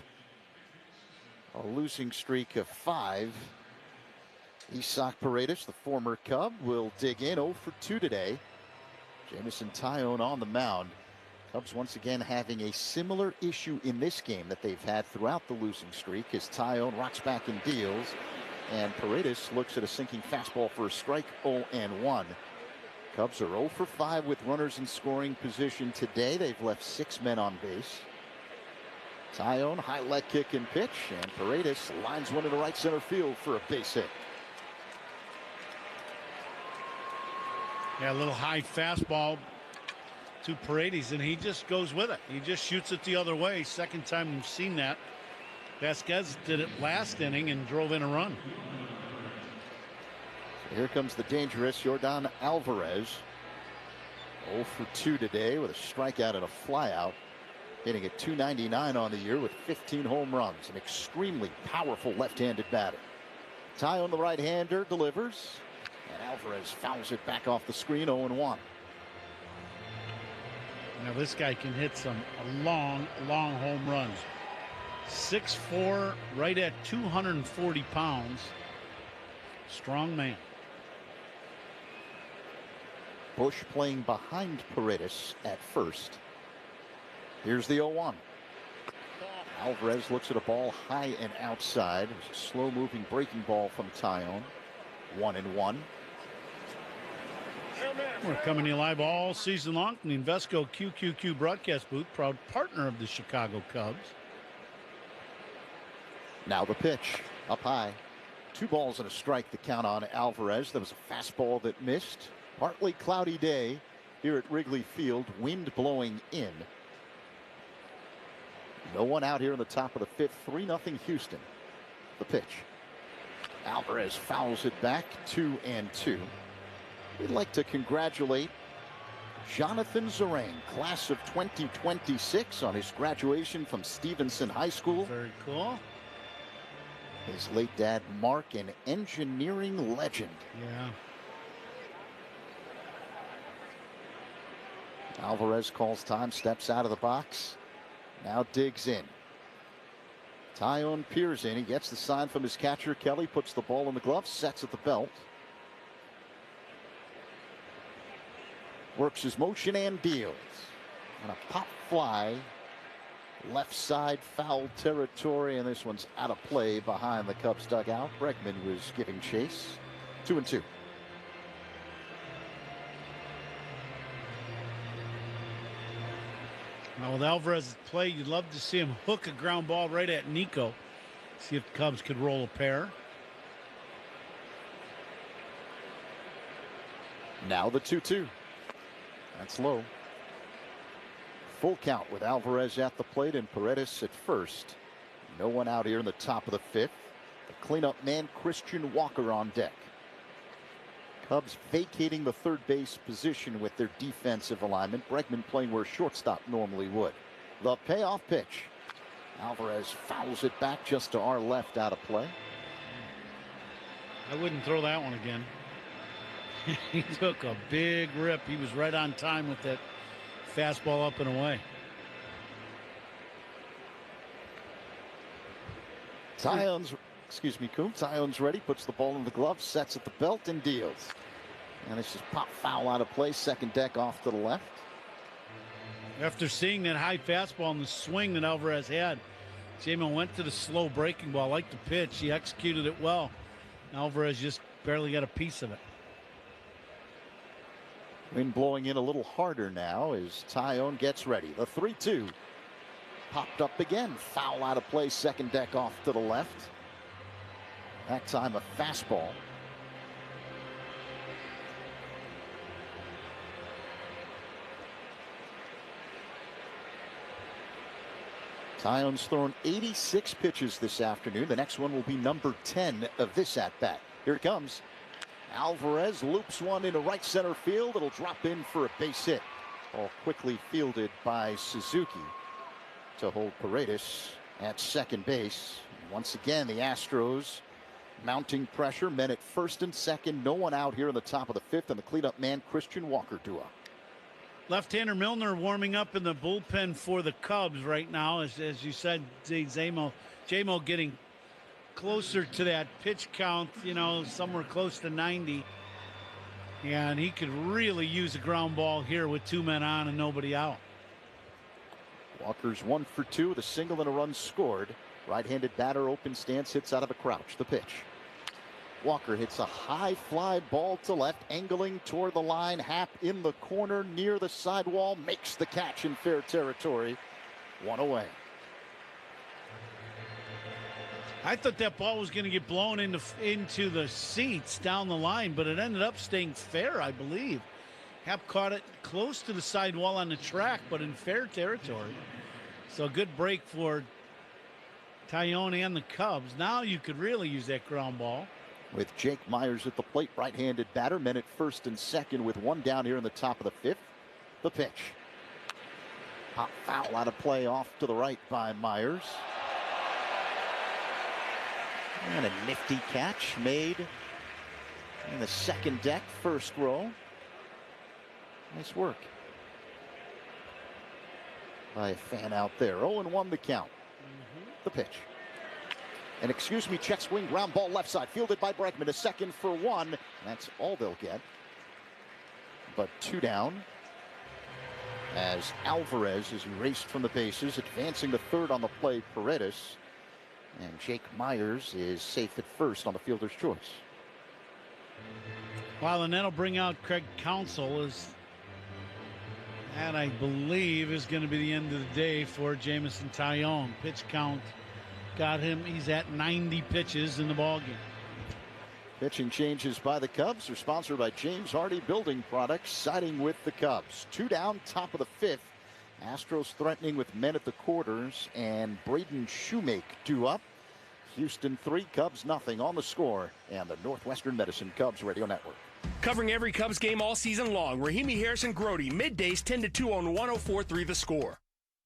a losing streak of 5. Isaac Paredes, the former Cub, will dig in 0 for 2 today. Jameson Taillon on the mound. Cubs once again having a similar issue in this game that they've had throughout the losing streak as Taillon rocks back and deals, and Paredes looks at a sinking fastball for a strike, 0-1. Cubs are 0 for 5 with runners in scoring position today. They've left 6 men on base. Taillon, high leg kick and pitch, and Paredes lines one into right center field for a base hit. Yeah, a little high fastball to Paredes, and he just goes with it. He just shoots it the other way. Second time we've seen that. Vasquez did it last inning and drove in a run. So here comes the dangerous Yordan Alvarez. 0 for 2 today with a strikeout and a flyout. Hitting at .299 on the year with 15 home runs. An extremely powerful left-handed batter. Taillon, the right-hander, delivers. And Alvarez fouls it back off the screen, 0-1. Now this guy can hit some long home runs. 6'4", right at 240 pounds. Strong man. Bush playing behind Paredes at first. Here's the 0-1. Alvarez looks at a ball high and outside. It was a slow-moving breaking ball from Taillon. 1-1. We're coming to you live all season long from the Invesco QQQ broadcast booth, proud partner of the Chicago Cubs. Now the pitch, up high. 2 balls and a strike to count on Alvarez. There was a fastball that missed. Partly cloudy day here at Wrigley Field. Wind blowing in. No one out here in the top of the 5th. 3-0 Houston. The pitch. Alvarez fouls it back. 2-2. We'd like to congratulate Jonathan Zarang, class of 2026, on his graduation from Stevenson High School. Very cool. His late dad, Mark, an engineering legend. Yeah. Alvarez calls time, steps out of the box, now digs in. Taillon peers in. He gets the sign from his catcher. Kelly puts the ball in the glove, sets at the belt. Works his motion and deals. And a pop fly. Left side foul territory, and this one's out of play behind the Cubs dugout. Bregman was giving chase. 2-2. Now with Alvarez's play, you'd love to see him hook a ground ball right at Nico. See if the Cubs could roll a pair. Now the 2-2. That's low. Full count with Alvarez at the plate and Paredes at first. No one out here in the top of the 5th. The cleanup man, Christian Walker, on deck. Cubs vacating the third base position with their defensive alignment. Bregman playing where shortstop normally would. The payoff pitch. Alvarez fouls it back just to our left, out of play. I wouldn't throw that one again. He took a big rip. He was right on time with that fastball up and away. Taillon's ready, puts the ball in the glove, sets at the belt and deals. And it's just pop foul out of play, second deck off to the left. After seeing that high fastball and the swing that Alvarez had, J-Mo went to the slow breaking ball, like the pitch. He executed it well. Alvarez just barely got a piece of it. Wind blowing in a little harder now as Taillon gets ready. The 3-2. Popped up again. Foul out of play. Second deck off to the left. That time a fastball. Taillon's thrown 86 pitches this afternoon. The next one will be number 10 of this at-bat. Here it comes. Alvarez loops one into right center field. It'll drop in for a base hit. All quickly fielded by Suzuki to hold Paredes at second base. Once again, the Astros mounting pressure. Men at first and second. No one out here in the top of the 5th, and the cleanup man, Christian Walker, duo. Left-hander Milner warming up in the bullpen for the Cubs right now. As you said, J-Mo getting closer to that pitch count, somewhere close to 90. And he could really use a ground ball here with 2 men on and nobody out. Walker's 1 for 2 with a single and a run scored. Right-handed batter, open stance, hits out of a crouch. The pitch. Walker hits a high fly ball to left, angling toward the line. Happ in the corner near the sidewall, makes the catch in fair territory. 1 away. I thought that ball was going to get blown into the seats down the line, but it ended up staying fair, I believe. Happ caught it close to the sidewall on the track, but in fair territory. So a good break for Taillon and the Cubs. Now you could really use that ground ball. With Jake Myers at the plate, right-handed batter, men at first and second with 1 down here in the top of the 5th. The pitch. Pop foul out of play off to the right by Myers. And a nifty catch made in the second deck, first row. Nice work by a fan out there. 0-1 the count. The pitch. Check swing, ground ball left side, fielded by Bregman, a second for one. That's all they'll get. But 2 down as Alvarez is erased from the bases, advancing to third on the play, Paredes. And Jake Myers is safe at first on the fielder's choice. Well, and that'll bring out Craig Counsell, that I believe is going to be the end of the day for Jameson Taillon. Pitch count got him. He's at 90 pitches in the ballgame. Pitching changes by the Cubs are sponsored by James Hardy Building Products, siding with the Cubs. 2 down, top of the 5th. Astros threatening with men at the quarters, and Braden Shoemake due up. Houston 3, Cubs nothing on the score, and the Northwestern Medicine Cubs Radio Network. Covering every Cubs game all season long, Rahimi Harrison Grody, middays 10 to 2 on 104.3 The Score.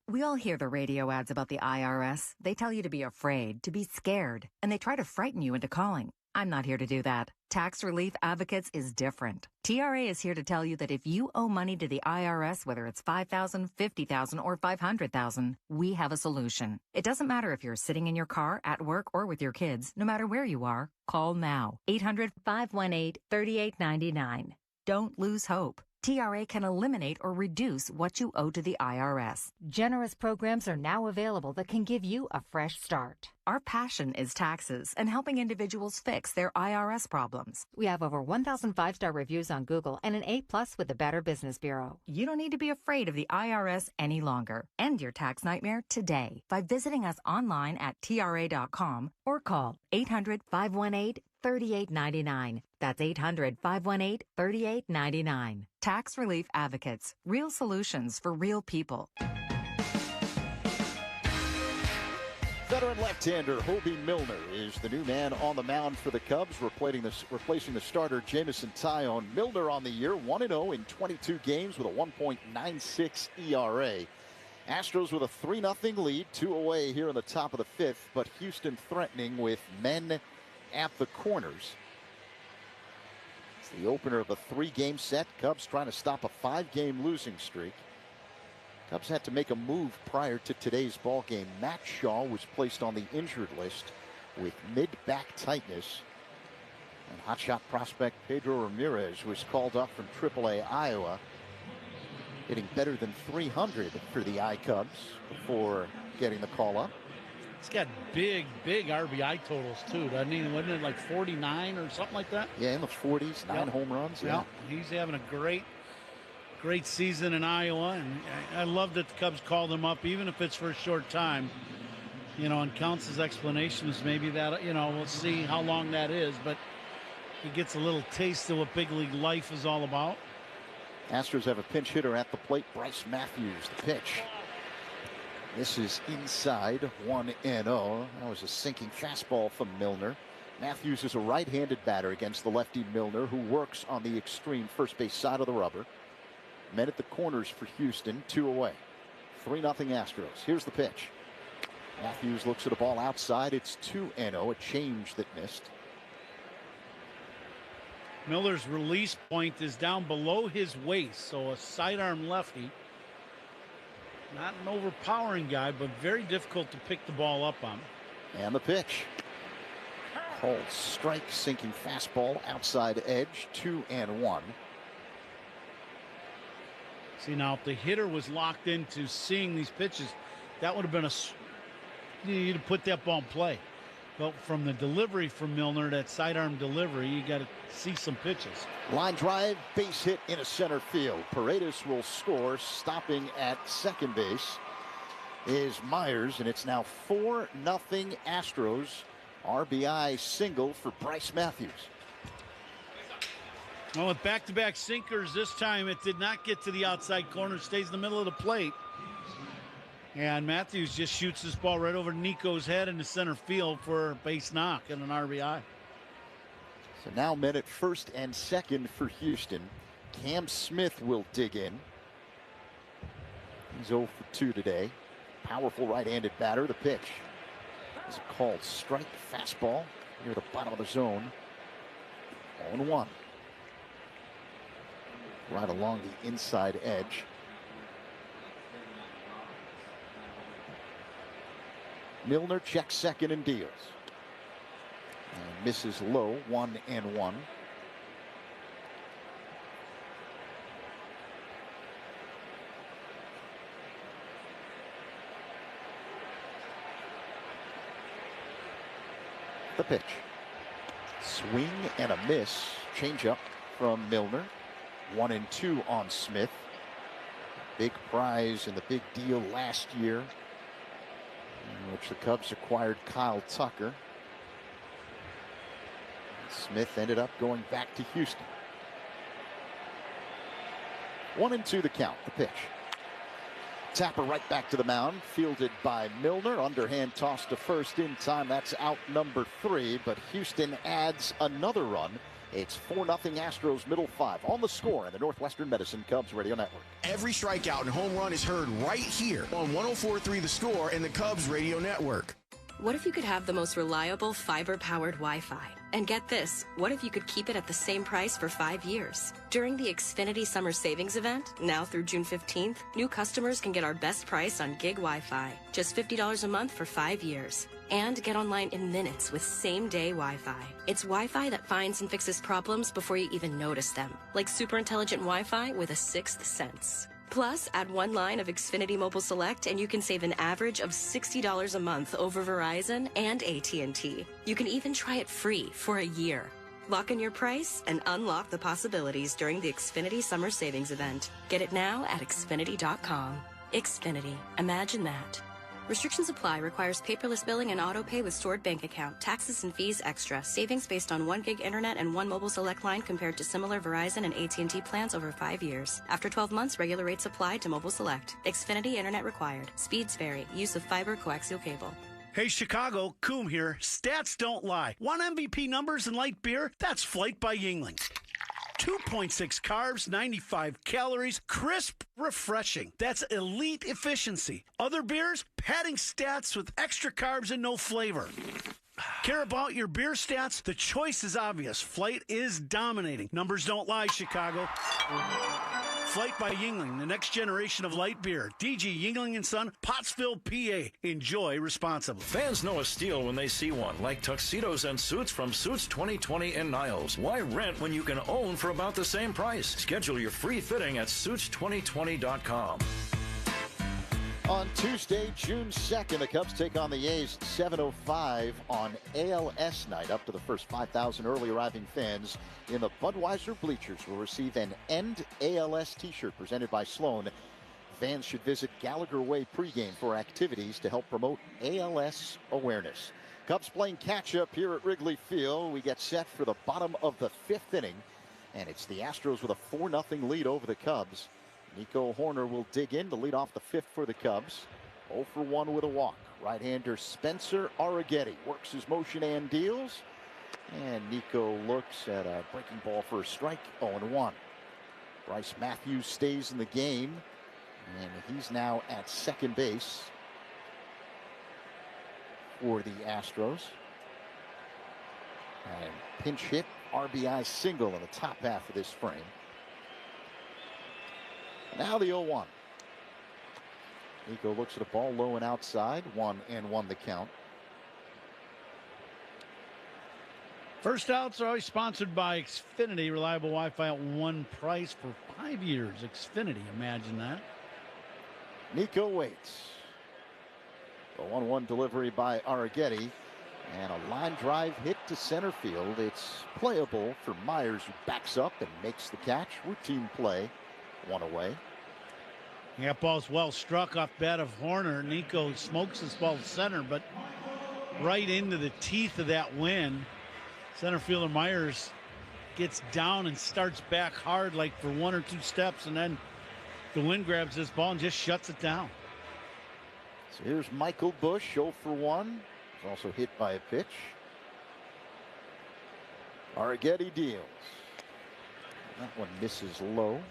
We all hear the radio ads about the IRS. They tell you to be afraid, to be scared, and they try to frighten you into calling. I'm not here to do that. Tax Relief Advocates is different. TRA is here to tell you that if you owe money to the IRS, whether it's $5,000, $50,000, or $500,000, we have a solution. It doesn't matter if you're sitting in your car, at work, or with your kids. No matter where you are, call now. 800-518-3899. Don't lose hope. TRA can eliminate or reduce what you owe to the IRS. Generous programs are now available that can give you a fresh start. Our passion is taxes and helping individuals fix their IRS problems. We have over 1,000 5-star reviews on Google and an A+ with the Better Business Bureau. You don't need to be afraid of the IRS any longer. End your tax nightmare today by visiting us online at TRA.com or call 800-518-3899. That's 800-518-3899. Tax Relief Advocates. Real solutions for real people. Veteran left-hander Hobie Milner is the new man on the mound for the Cubs, replacing the starter Jameson Taillon. Milner on the year, 1-0 in 22 games with a 1.96 ERA. Astros with a 3-0 lead, 2 away here in the top of the 5th, but Houston threatening with men at the corners. It's the opener of a 3-game set. Cubs trying to stop a 5-game losing streak. Cubs had to make a move prior to today's ball game. Matt Shaw was placed on the injured list with mid-back tightness. And hotshot prospect Pedro Ramirez was called up from AAA Iowa, hitting better than 300 for the I-Cubs before getting the call up. He's got big RBI totals, too, doesn't he? Wasn't it like 49 or something like that? Yeah, in the 40s, 9 home runs. Yeah, he's having a great season in Iowa, and I love that the Cubs called him up, even if it's for a short time. You know, and Counts' explanation is maybe that, we'll see how long that is, but he gets a little taste of what big league life is all about. Astros have a pinch hitter at the plate, Bryce Matthews, the pitch. This is inside, 1-0. That was a sinking fastball from Milner. Matthews is a right-handed batter against the lefty Milner, who works on the extreme first base side of the rubber. Men at the corners for Houston, 2 away. 3-0 Astros. Here's the pitch. Matthews looks at a ball outside. It's 2-0, a change that missed. Miller's release point is down below his waist, so a sidearm lefty. Not an overpowering guy, but very difficult to pick the ball up on. And the pitch. Called strike, sinking fastball, outside edge, 2-1. See, now if the hitter was locked into seeing these pitches, that would have been you'd have put that ball in play. But from the delivery from Milner, that sidearm delivery, you got to see some pitches. Line drive, base hit into center field. Paredes will score. Stopping at second base is Myers, and it's now 4-0 Astros. RBI single for Bryce Matthews. Well, with back-to-back sinkers this time, it did not get to the outside corner. Stays in the middle of the plate. And Matthews just shoots this ball right over Nico's head into center field for a base knock and an RBI. So now men at first and second for Houston. Cam Smith will dig in. He's 0 for 2 today. Powerful right-handed batter. The pitch is a called strike fastball near the bottom of the zone. 0-1. Right along the inside edge. Milner checks second and deals. And misses low, 1-1. The pitch. Swing and a miss. Changeup from Milner. 1-2 on Smith. Big prize in the big deal last year, in which the Cubs acquired Kyle Tucker. Smith ended up going back to Houston. 1-2 the count. The pitch. Tapper right back to the mound, fielded by Milner. Underhand toss to first in time. That's out number 3, but Houston adds another run. It's 4-0 Astros middle 5 on the score in the Northwestern Medicine Cubs Radio Network. Every strikeout and home run is heard right here on 104.3 The Score and the Cubs Radio Network. What if you could have the most reliable fiber-powered Wi-Fi? And get this, what if you could keep it at the same price for 5 years? During the Xfinity Summer Savings Event, now through June 15th, new customers can get our best price on gig Wi-Fi, just $50 a month for 5 years. And get online in minutes with same-day Wi-Fi. It's Wi-Fi that finds and fixes problems before you even notice them, like super intelligent Wi-Fi with a sixth sense. Plus, add one line of Xfinity Mobile Select and you can save an average of $60 a month over Verizon and AT&T. You can even try it free for a year. Lock in your price and unlock the possibilities during the Xfinity Summer Savings Event. Get it now at Xfinity.com. Xfinity. Imagine that. Restrictions apply. Requires paperless billing and auto pay with stored bank account. Taxes and fees extra. Savings based on 1 gig internet and 1 mobile select line compared to similar Verizon and AT&T plans over 5 years. After 12 months, regular rates apply to mobile select. Xfinity internet required. Speeds vary. Use of fiber coaxial cable. Hey, Chicago, Coom here. Stats don't lie. Want MVP numbers and light beer? That's Flight by Yuengling. 2.6 carbs, 95 calories, crisp, refreshing. That's elite efficiency. Other beers, padding stats with extra carbs and no flavor. Care about your beer stats? The choice is obvious. Flight is dominating. Numbers don't lie, Chicago. Flight by Yuengling, the next generation of light beer. DG Yuengling & Son, Pottsville, PA. Enjoy responsibly. Fans know a steal when they see one, like tuxedos and suits from Suits 2020 in Niles. Why rent when you can own for about the same price? Schedule your free fitting at Suits2020.com. On Tuesday, June 2nd, the Cubs take on the A's at 7:05 on ALS night. Up to the first 5,000 early arriving fans in the Budweiser bleachers will receive an End ALS t-shirt presented by Sloan. Fans should visit Gallagher Way pregame for activities to help promote ALS awareness. Cubs playing catch-up here at Wrigley Field. We get set for the bottom of the 5th inning, and it's the Astros with a 4-0 lead over the Cubs. Nico Horner will dig in to lead off the 5th for the Cubs. 0 for 1 with a walk. Right-hander Spencer Arrighetti works his motion and deals. And Nico looks at a breaking ball for a strike, 0-1. Bryce Matthews stays in the game, and he's now at second base for the Astros. And pinch hit, RBI single in the top half of this frame. Now the 0-1. Nico looks at a ball low and outside. 1-1 the count. First outs are always sponsored by Xfinity. Reliable Wi-Fi at one price for 5 years. Xfinity, imagine that. Nico waits. A 1-1 delivery by Arrighetti. And a line drive hit to center field. It's playable for Myers, who backs up and makes the catch. Routine play. 1 away. That ball's well struck off bat of Horner. Nico smokes this ball to center, but right into the teeth of that wind. Center fielder Myers gets down and starts back hard, like for 1 or 2 steps, and then the wind grabs this ball and just shuts it down. So here's Michael Busch, 0 for 1. He's also hit by a pitch. Arrighetti deals. That one misses low.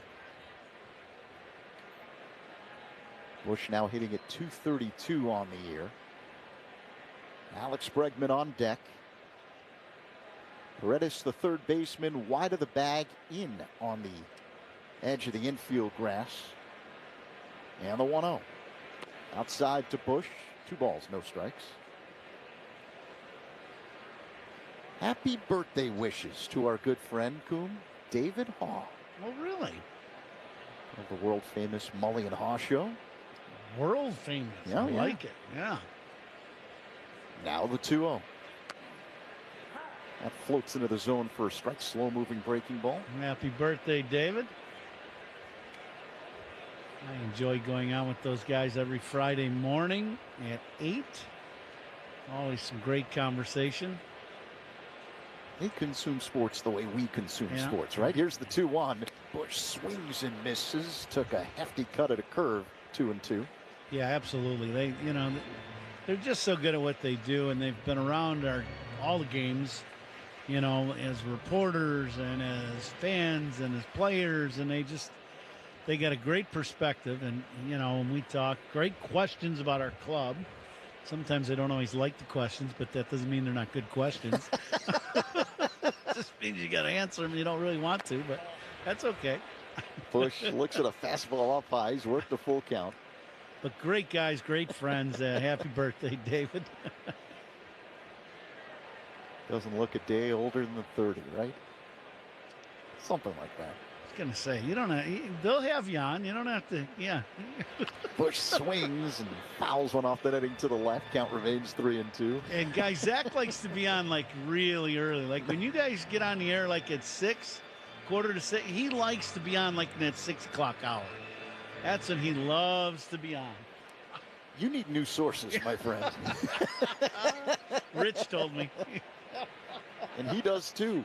Busch now hitting at .232 on the year. Alex Bregman on deck. Paredes, the third baseman, wide of the bag, in on the edge of the infield grass. And the 1-0. Outside to Busch. 2 balls, no strikes. Happy birthday wishes to our good friend, Coom, David Haw. Oh, really? Of the world famous Mully and Haw show. World famous. Yeah, I like it. Yeah. Now the 2-0. That floats into the zone for a strike. Slow moving breaking ball. Happy birthday, David. I enjoy going on with those guys every Friday morning at 8. Always some great conversation. They consume sports the way we consume sports, right? Here's the 2-1. Bush swings and misses. Took a hefty cut at a curve. 2-2. Yeah, absolutely. They're just so good at what they do, and they've been around all the games, as reporters and as fans and as players, and they got a great perspective. And when we talk, great questions about our club. Sometimes I don't always like the questions, but that doesn't mean they're not good questions. Just means you got to answer them. You don't really want to, but that's okay. Bush looks at a fastball up high. He's worked the full count. But great guys, great friends. Happy birthday, David. Doesn't look a day older than the 30, right? Something like that. I was going to say, you don't have, they'll have you on. You don't have to, yeah. Bush swings and fouls one off the netting to the left. Count remains 3-2. And guys, Zach likes to be on like really early. Like when you guys get on the air like at 6, 5:45, he likes to be on like in that 6 o'clock hour. That's when he loves to be on. You need new sources, my friend. Rich told me. And he does too.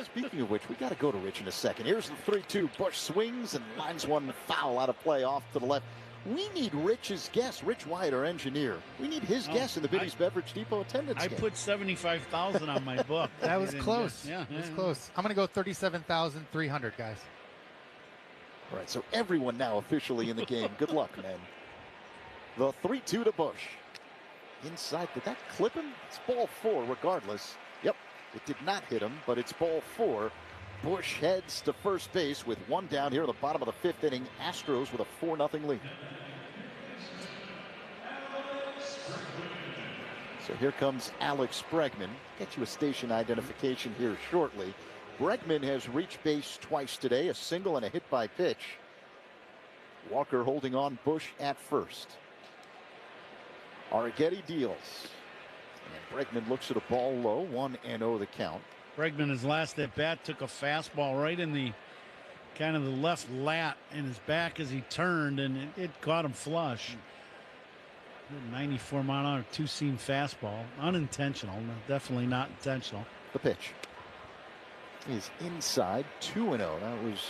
Speaking of which, we got to go to Rich in a second. Here's the 3-2. Bush swings and lines one foul out of play off to the left. We need Rich's guess. Rich Wyatt, our engineer. We need his guess in the Biddy's Beverage Depot attendance I game. put 75,000 on my book. That was close. Yeah, it was close. I'm going to go 37,300, guys. All right, so everyone now officially in the game. Good luck, man. The 3-2 to Bush. Inside, did that clip him? It's ball 4 regardless. Yep, it did not hit him, but it's ball 4. Bush heads to first base with one down here in the bottom of the 5th inning. Astros with a 4-0 lead. So here comes Alex Bregman. Get you a station identification here shortly. Bregman has reached base twice today, a single and a hit by pitch. Walker holding on, Bush at first. Arrighetti deals. And Bregman looks at a ball low, 1-0 the count. Bregman, his last at bat, took a fastball right in the kind of the left lat in his back as he turned, and it caught him flush. 94 mile an hour, 2-seam fastball. Unintentional, definitely not intentional. The pitch is inside, 2-0. That was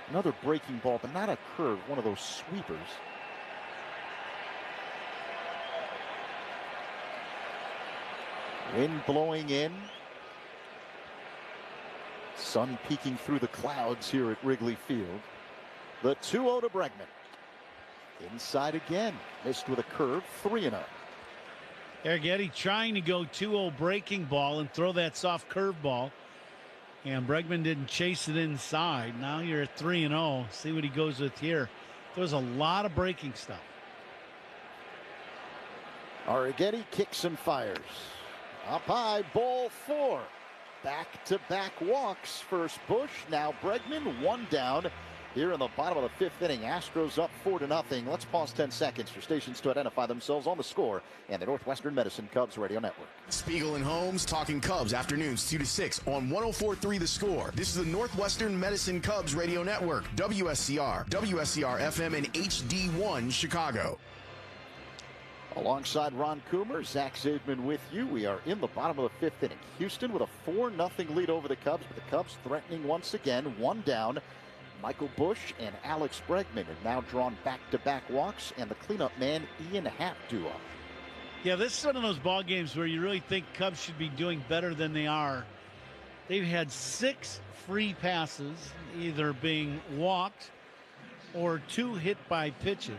another breaking ball, but not a curve, one of those sweepers. Wind blowing in. Sun peeking through the clouds here at Wrigley Field. The 2-0 to Bregman. Inside again. Missed with a curve. 3-0. Arrighetti trying to go 2-0 breaking ball and throw that soft curveball. And Bregman didn't chase it inside. Now you're at 3-0. See what he goes with here. There's a lot of breaking stuff. Arrighetti kicks and fires. Up high, ball 4. Back-to-back walks. First Bush, now Bregman, one down here in the bottom of the 5th inning. Astros up 4-0. Let's pause 10 seconds for stations to identify themselves on the score and the Northwestern Medicine Cubs Radio Network. Spiegel and Holmes talking Cubs afternoons 2 to 6 on 104.3 The Score. This is the Northwestern Medicine Cubs Radio Network, WSCR, WSCR FM, and HD1 Chicago. Alongside Ron Coomer, Zach Zaidman with you. We are in the bottom of the 5th inning. Houston with a 4-0 lead over the Cubs, but the Cubs threatening once again. One down. Michael Bush and Alex Bregman have now drawn back-to-back walks, and the cleanup man, Ian Happ, due up. Yeah, this is one of those ball games where you really think Cubs should be doing better than they are. They've had 6 free passes, either being walked or 2 hit by pitches.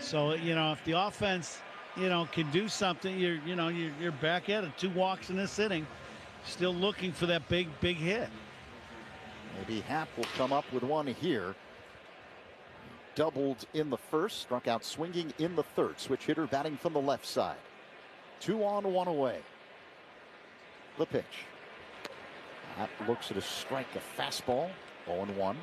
So, if the offense, can do something, you're back at it. 2 walks in this inning. Still looking for that big hit. Maybe Happ will come up with one here. Doubled in the first, struck out swinging in the third. Switch hitter batting from the left side. 2 on, 1 away. The pitch. That looks at a strike, a fastball. 0-1.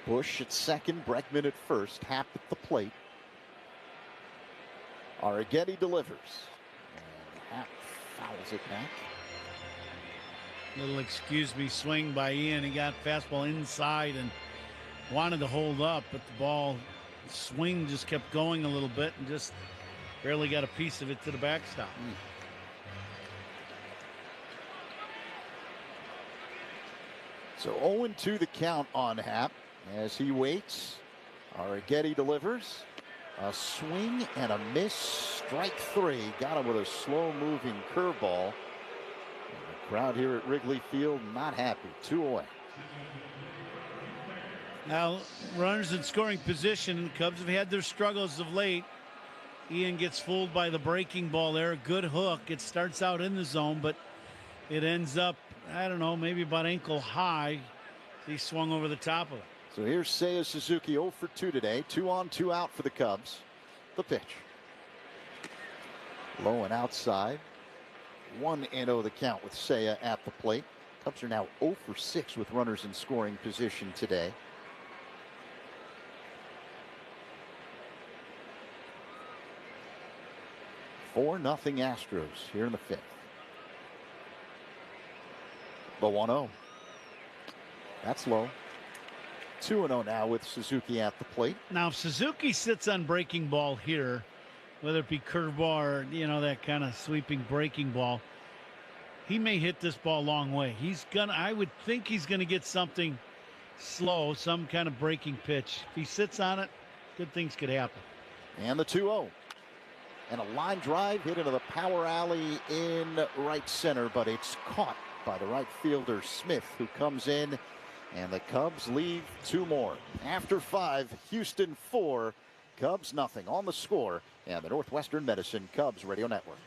Bush at second, Bregman at first, Happ at the plate. Arrighetti delivers. And Happ fouls it back. Little excuse me swing by Ian. He got fastball inside and wanted to hold up, but the ball swing just kept going a little bit and just barely got a piece of it to the backstop. So 0-2 the count on Happ as he waits. Arrighetti delivers. A swing and a miss. Strike three. Got him with a slow-moving curveball. The crowd here at Wrigley Field not happy. 2 away. Now, runners in scoring position. The Cubs have had their struggles of late. Ian gets fooled by the breaking ball there. Good hook. It starts out in the zone, but it ends up, I don't know, maybe about ankle high. He swung over the top of it. So here's Seiya Suzuki, 0 for 2 today. 2 on, 2 out for the Cubs. The pitch. Low and outside. 1-0 the count with Seiya at the plate. Cubs are now 0 for 6 with runners in scoring position today. Nothing Astros here in the fifth. The 1-0. That's low. 2-0 now with Suzuki at the plate. Now, if Suzuki sits on breaking ball here, whether it be curveball or, you know, that kind of sweeping breaking ball, he may hit this ball a long way. I would think he's gonna get something slow, some kind of breaking pitch. If he sits on it, good things could happen. And the 2-0. And a line drive hit into the power alley in right center, but it's caught by the right fielder Smith, who comes in, and the Cubs leave 2 more. After 5, Houston 4, Cubs nothing on the score, and the Northwestern Medicine Cubs Radio Network.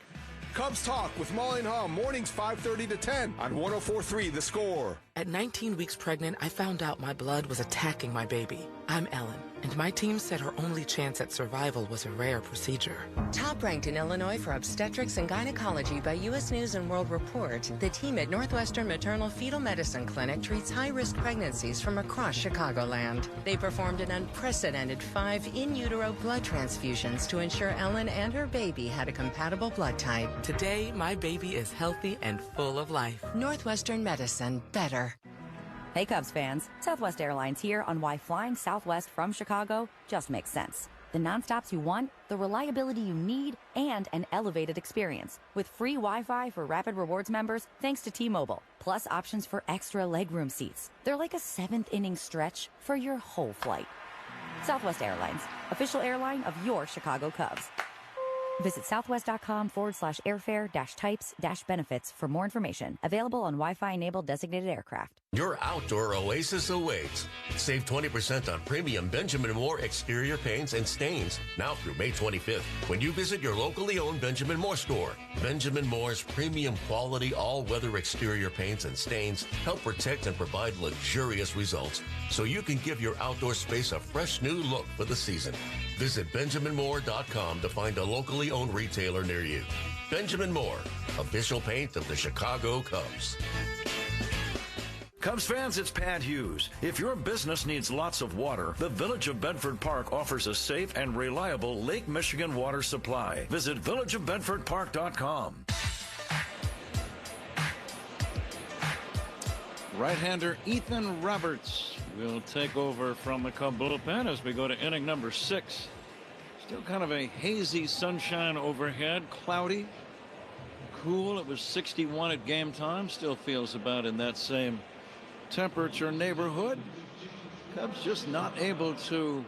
Cubs Talk with Molly and Hom, mornings 5:30 to 10 on 104.3 The Score. At 19 weeks pregnant, I found out my blood was attacking my baby. I'm Ellen, and my team said her only chance at survival was a rare procedure. Top ranked in Illinois for obstetrics and gynecology by U.S. News and World Report, the team at Northwestern Maternal Fetal Medicine Clinic treats high-risk pregnancies from across Chicagoland. They performed an unprecedented 5 in utero blood transfusions to ensure Ellen and her baby had a compatible blood type. Today, my baby is healthy and full of life. Northwestern Medicine, better. Hey Cubs fans, Southwest Airlines here on why flying Southwest from Chicago just makes sense. The nonstops you want, the reliability you need, and an elevated experience. With free Wi-Fi for Rapid Rewards members thanks to T-Mobile, plus options for extra legroom seats. They're like a 7th inning stretch for your whole flight. Southwest Airlines, official airline of your Chicago Cubs. Visit southwest.com/airfare-types-benefits for more information. Available on Wi-Fi enabled designated aircraft. Your outdoor oasis awaits. Save 20% on premium Benjamin Moore exterior paints and stains now through May 25th when you visit your locally owned Benjamin Moore store. Benjamin Moore's premium quality all-weather exterior paints and stains help protect and provide luxurious results so you can give your outdoor space a fresh new look for the season. Visit BenjaminMoore.com to find a locally owned retailer near you. Benjamin Moore, official paint of the Chicago Cubs. Cubs fans, it's Pat Hughes. If your business needs lots of water, the Village of Bedford Park offers a safe and reliable Lake Michigan water supply. Visit villageofbedfordpark.com. Right-hander Ethan Roberts will take over from the Cub bullpen as we go to inning number 6. Still kind of a hazy sunshine overhead, cloudy, cool. It was 61 at game time. Still feels about in that same temperature neighborhood. Cubs just not able to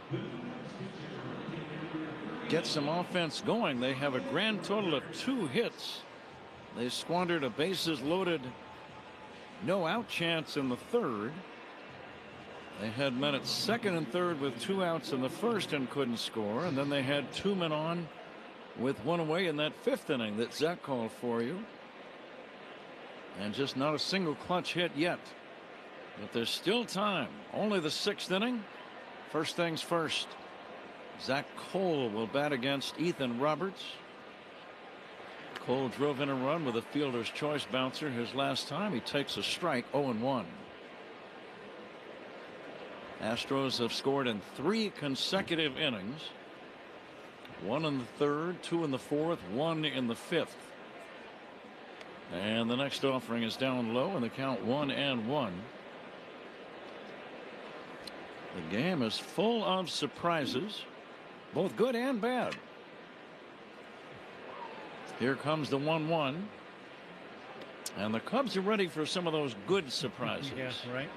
get some offense going. They have a grand total of 2 hits. They squandered a bases loaded, no out chance in the 3rd. They had men at 2nd and 3rd with 2 outs in the 1st and couldn't score. And then they had 2 men on with 1 away in that 5th inning that Zach called for you. And just not a single clutch hit yet. But there's still time. Only the 6th inning. First things first, Zach Cole will bat against Ethan Roberts. Cole drove in a run with a fielder's choice bouncer his last time. He takes a strike, 0-1. Astros have scored in 3 consecutive innings. 1 in the 3rd, 2 in the 4th, 1 in the 5th. And the next offering is down low, and the count 1-1. The game is full of surprises, both good and bad. Here comes the 1-1. And the Cubs are ready for some of those good surprises. Yeah, right.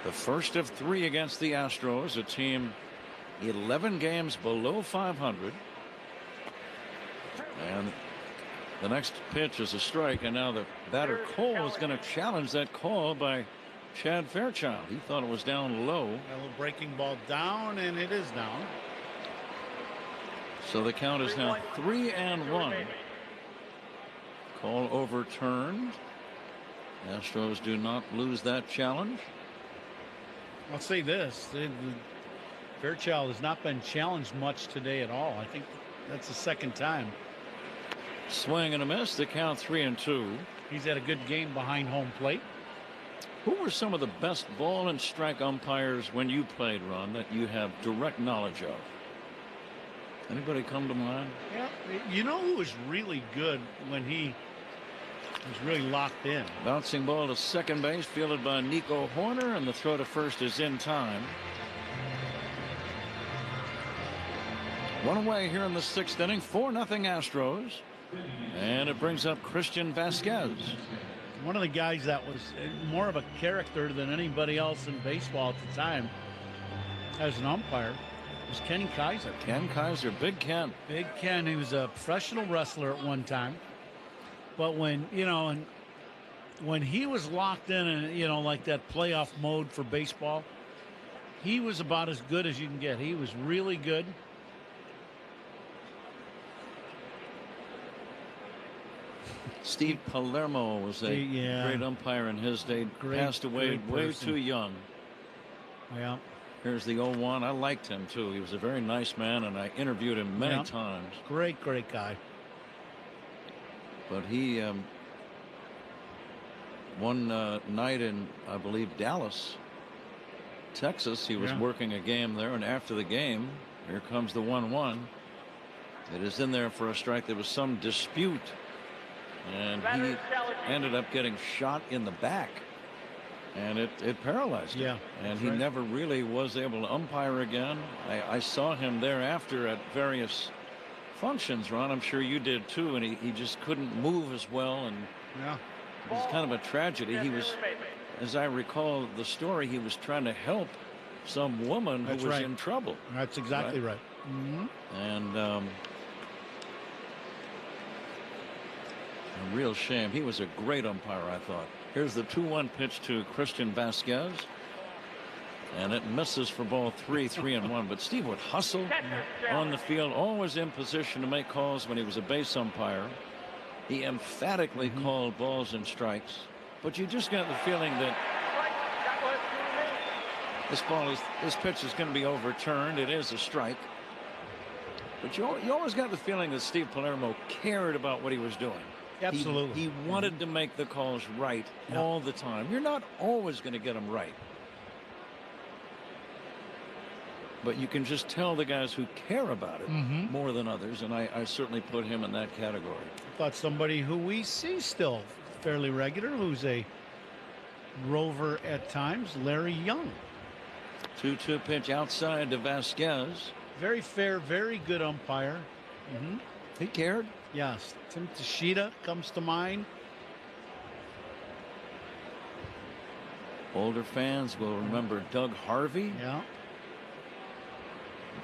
The first of 3 against the Astros, a team 11 games below 500. And the next pitch is a strike, and now the batter Cole is going to challenge that call by Chad Fairchild. He thought it was down low. A little breaking ball down, and it is down. So the count is now 3-1. Call overturned. Astros do not lose that challenge. I'll say this. Fairchild has not been challenged much today at all. I think that's the second time. Swing and a miss. The count 3-2. He's had a good game behind home plate. Who were some of the best ball and strike umpires when you played, Ron, that you have direct knowledge of? Anybody come to mind? Yeah, you know who was really good when he was really locked in? Bouncing ball to second base, fielded by Nico Horner, and the throw to first is in time. 1 away here in the 6th inning, 4-0 Astros. And it brings up Christian Vasquez. One of the guys that was more of a character than anybody else in baseball at the time as an umpire was Kenny Kaiser. Ken Kaiser, Big Ken. Big Ken. He was a professional wrestler at one time. But when, you know, and when he was locked in and, you know, like that playoff mode for baseball, he was about as good as you can get. He was really good. Steve Palermo was a great umpire in his day. Passed away way too young. Yeah. Here's the 0-1. I liked him too. He was a very nice man, and I interviewed him many times. Great guy. But he one night in, I believe, Dallas, Texas, he was working a game there, and after the game, here comes the 1-1. It is in there for a strike. There was some dispute, and he ended up getting shot in the back, and it paralyzed him. And he never really was able to umpire again. I saw him thereafter at various functions, Ron. I'm sure you did too, and he just couldn't move as well, and it was kind of a tragedy. He was, as I recall the story, he was trying to help some woman who was in trouble. That's exactly right. And a real shame. He was a great umpire, I thought. Here's the 2-1 pitch to Christian Vasquez, and it misses for ball 3-1. But Steve would hustle on the field, always in position to make calls when he was a base umpire. He emphatically called balls and strikes, but you just got the feeling that this pitch is going to be overturned. It is a strike, but you always got the feeling that Steve Palermo cared about what he was doing. Absolutely. He wanted to make the calls right all the time. You're not always going to get them right, but you can just tell the guys who care about it more than others, and I certainly put him in that category. I thought somebody who we see still fairly regular, who's a rover at times, Larry Young. 2-2 pitch outside to Vasquez. Very fair, very good umpire. He cared. Yes. Tim Tashida comes to mind. Older fans will remember Doug Harvey. Yeah.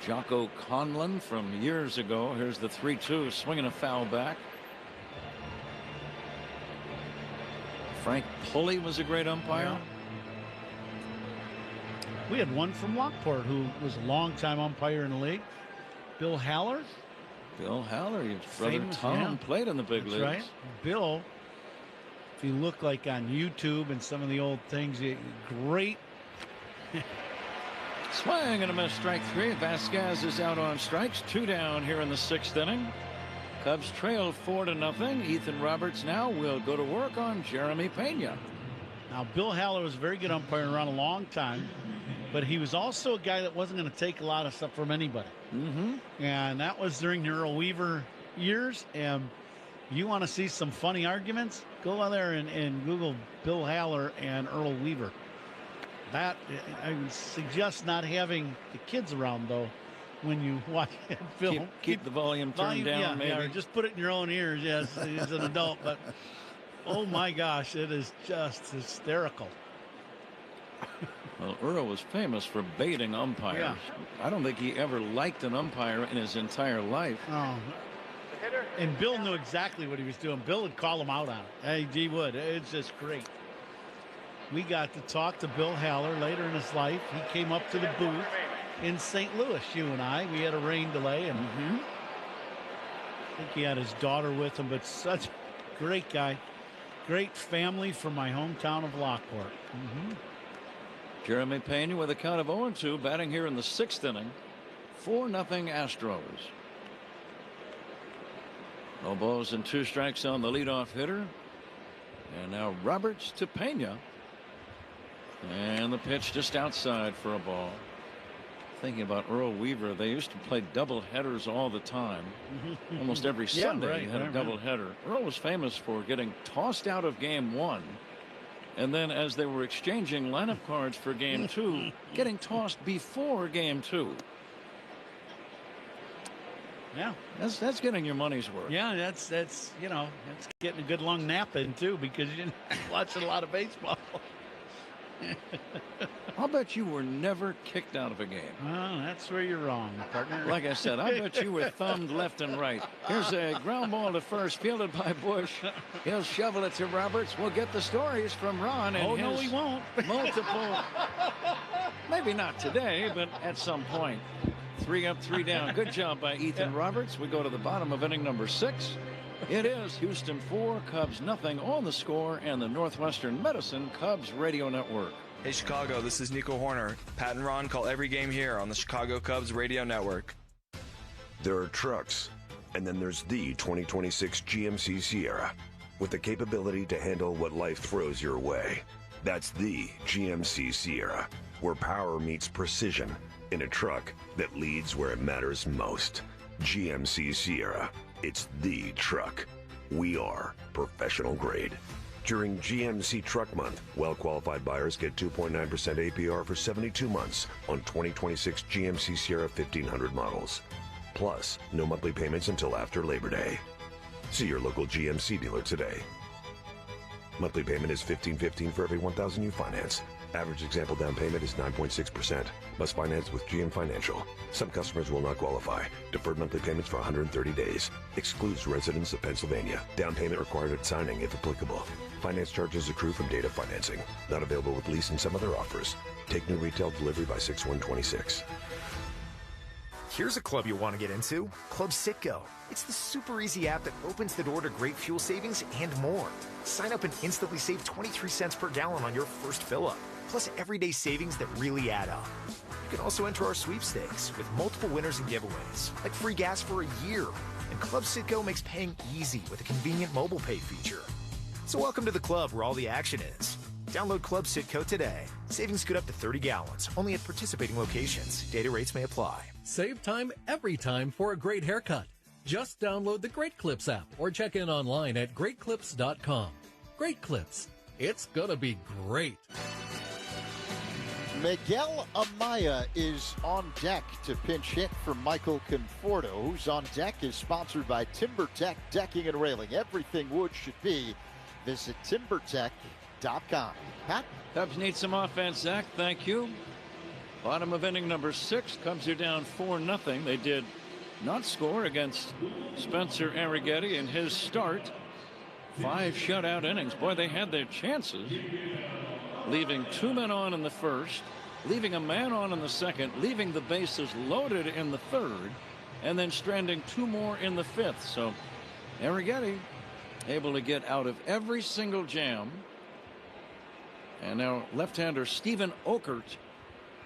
Jocko Conlon from years ago. Here's the 3-2, swinging a foul back. Frank Pulley was a great umpire. Yeah. We had one from Lockport who was a longtime umpire in the league. Bill Haller. Bill Haller, his brother Tom played in the big leagues. Right. Bill, if you look like on YouTube and some of the old things, great. Swing and a miss, strike 3. Vasquez is out on strikes. 2 down here in the 6th inning. Cubs trail 4-0. Ethan Roberts now will go to work on Jeremy Pena. Now, Bill Haller was a very good umpire around a long time, but he was also a guy that wasn't going to take a lot of stuff from anybody. And that was during the Earl Weaver years. And you want to see some funny arguments? Go out there and Google Bill Haller and Earl Weaver. That I would suggest not having the kids around, though, when you watch film. Keep the volume turned down, maybe. Yeah, or just put it in your own ears. Yes, as an adult, but oh my gosh, it is just hysterical. Well, Earl was famous for baiting umpires. Yeah. I don't think he ever liked an umpire in his entire life. Oh. And Bill knew exactly what he was doing. Bill would call him out on it. Hey, he would. It's just great. We got to talk to Bill Haller later in his life. He came up to the booth in St. Louis, you and I. We had a rain delay, and I think he had his daughter with him, but such a great guy. Great family from my hometown of Lockport. Jeremy Pena with a count of 0-2, batting here in the 6th inning. 4-0 Astros. No balls and 2 strikes on the leadoff hitter. And now Roberts to Pena. And the pitch just outside for a ball. Thinking about Earl Weaver, they used to play double headers all the time. Almost every Sunday you had a double header. Earl was famous for getting tossed out of game 1. And then as they were exchanging lineup cards for game 2, getting tossed before game 2. Yeah, that's getting your money's worth. Yeah, that's you know, that's getting a good long nap in too, because you're watching a lot of baseball. I'll bet you were never kicked out of a game. Oh, that's where you're wrong, partner. Like I said, I bet you were thumbed left and right. Here's a ground ball to first, fielded by Bush. He'll shovel it to Roberts. We'll get the stories from Ron and no, he won't. Multiple. Maybe not today, but at some point. 3 up, 3 down. Good job by Ethan Roberts. We go to the bottom of inning number 6. It is Houston 4, Cubs nothing on the score, and the Northwestern Medicine Cubs Radio Network. Hey Chicago, this is Nico Horner. Pat and Ron call every game here on the Chicago Cubs Radio Network. There are trucks, and then there's the 2026 GMC Sierra, with the capability to handle what life throws your way. That's the GMC Sierra, where power meets precision in a truck that leads where it matters most. GMC Sierra. It's the truck. We are professional grade. During GMC Truck Month, well-qualified buyers get 2.9% APR for 72 months on 2026 GMC Sierra 1500 models. Plus, no monthly payments until after Labor Day. See your local GMC dealer today. Monthly payment is $1,515 for every $1,000 you finance. Average example down payment is 9.6%. Must finance with GM Financial. Some customers will not qualify. Deferred monthly payments for 130 days. Excludes residents of Pennsylvania. Down payment required at signing if applicable. Finance charges accrue from date of financing. Not available with lease and some other offers. Take new retail delivery by 6/1/26. Here's a club you'll want to get into, Club Citgo. It's the super easy app that opens the door to great fuel savings and more. Sign up and instantly save 23 cents per gallon on your first fill-up, plus everyday savings that really add up. You can also enter our sweepstakes with multiple winners and giveaways, like free gas for a year. And Club Citgo makes paying easy with a convenient mobile pay feature. So welcome to the club where all the action is. Download Club Citgo today. Savings good up to 30 gallons, only at participating locations. Data rates may apply. Save time every time for a great haircut. Just download the Great Clips app or check in online at greatclips.com. Great Clips. It's gonna be great. Miguel Amaya is on deck to pinch hit for Michael Conforto. Who's on deck is sponsored by TimberTech Decking and Railing. Everything wood should be. Visit TimberTech.com. Pat? Cubs need some offense, Zach. Thank you. Bottom of inning number 6. Cubs are down 4-0. They did not score against Spencer Arrighetti in his start. 5 shutout innings. Boy, they had their chances. Leaving 2 men on in the first, leaving a man on in the second, leaving the bases loaded in the third, and then stranding 2 more in the 5th. So Arrighetti able to get out of every single jam. And now left-hander Stephen Okert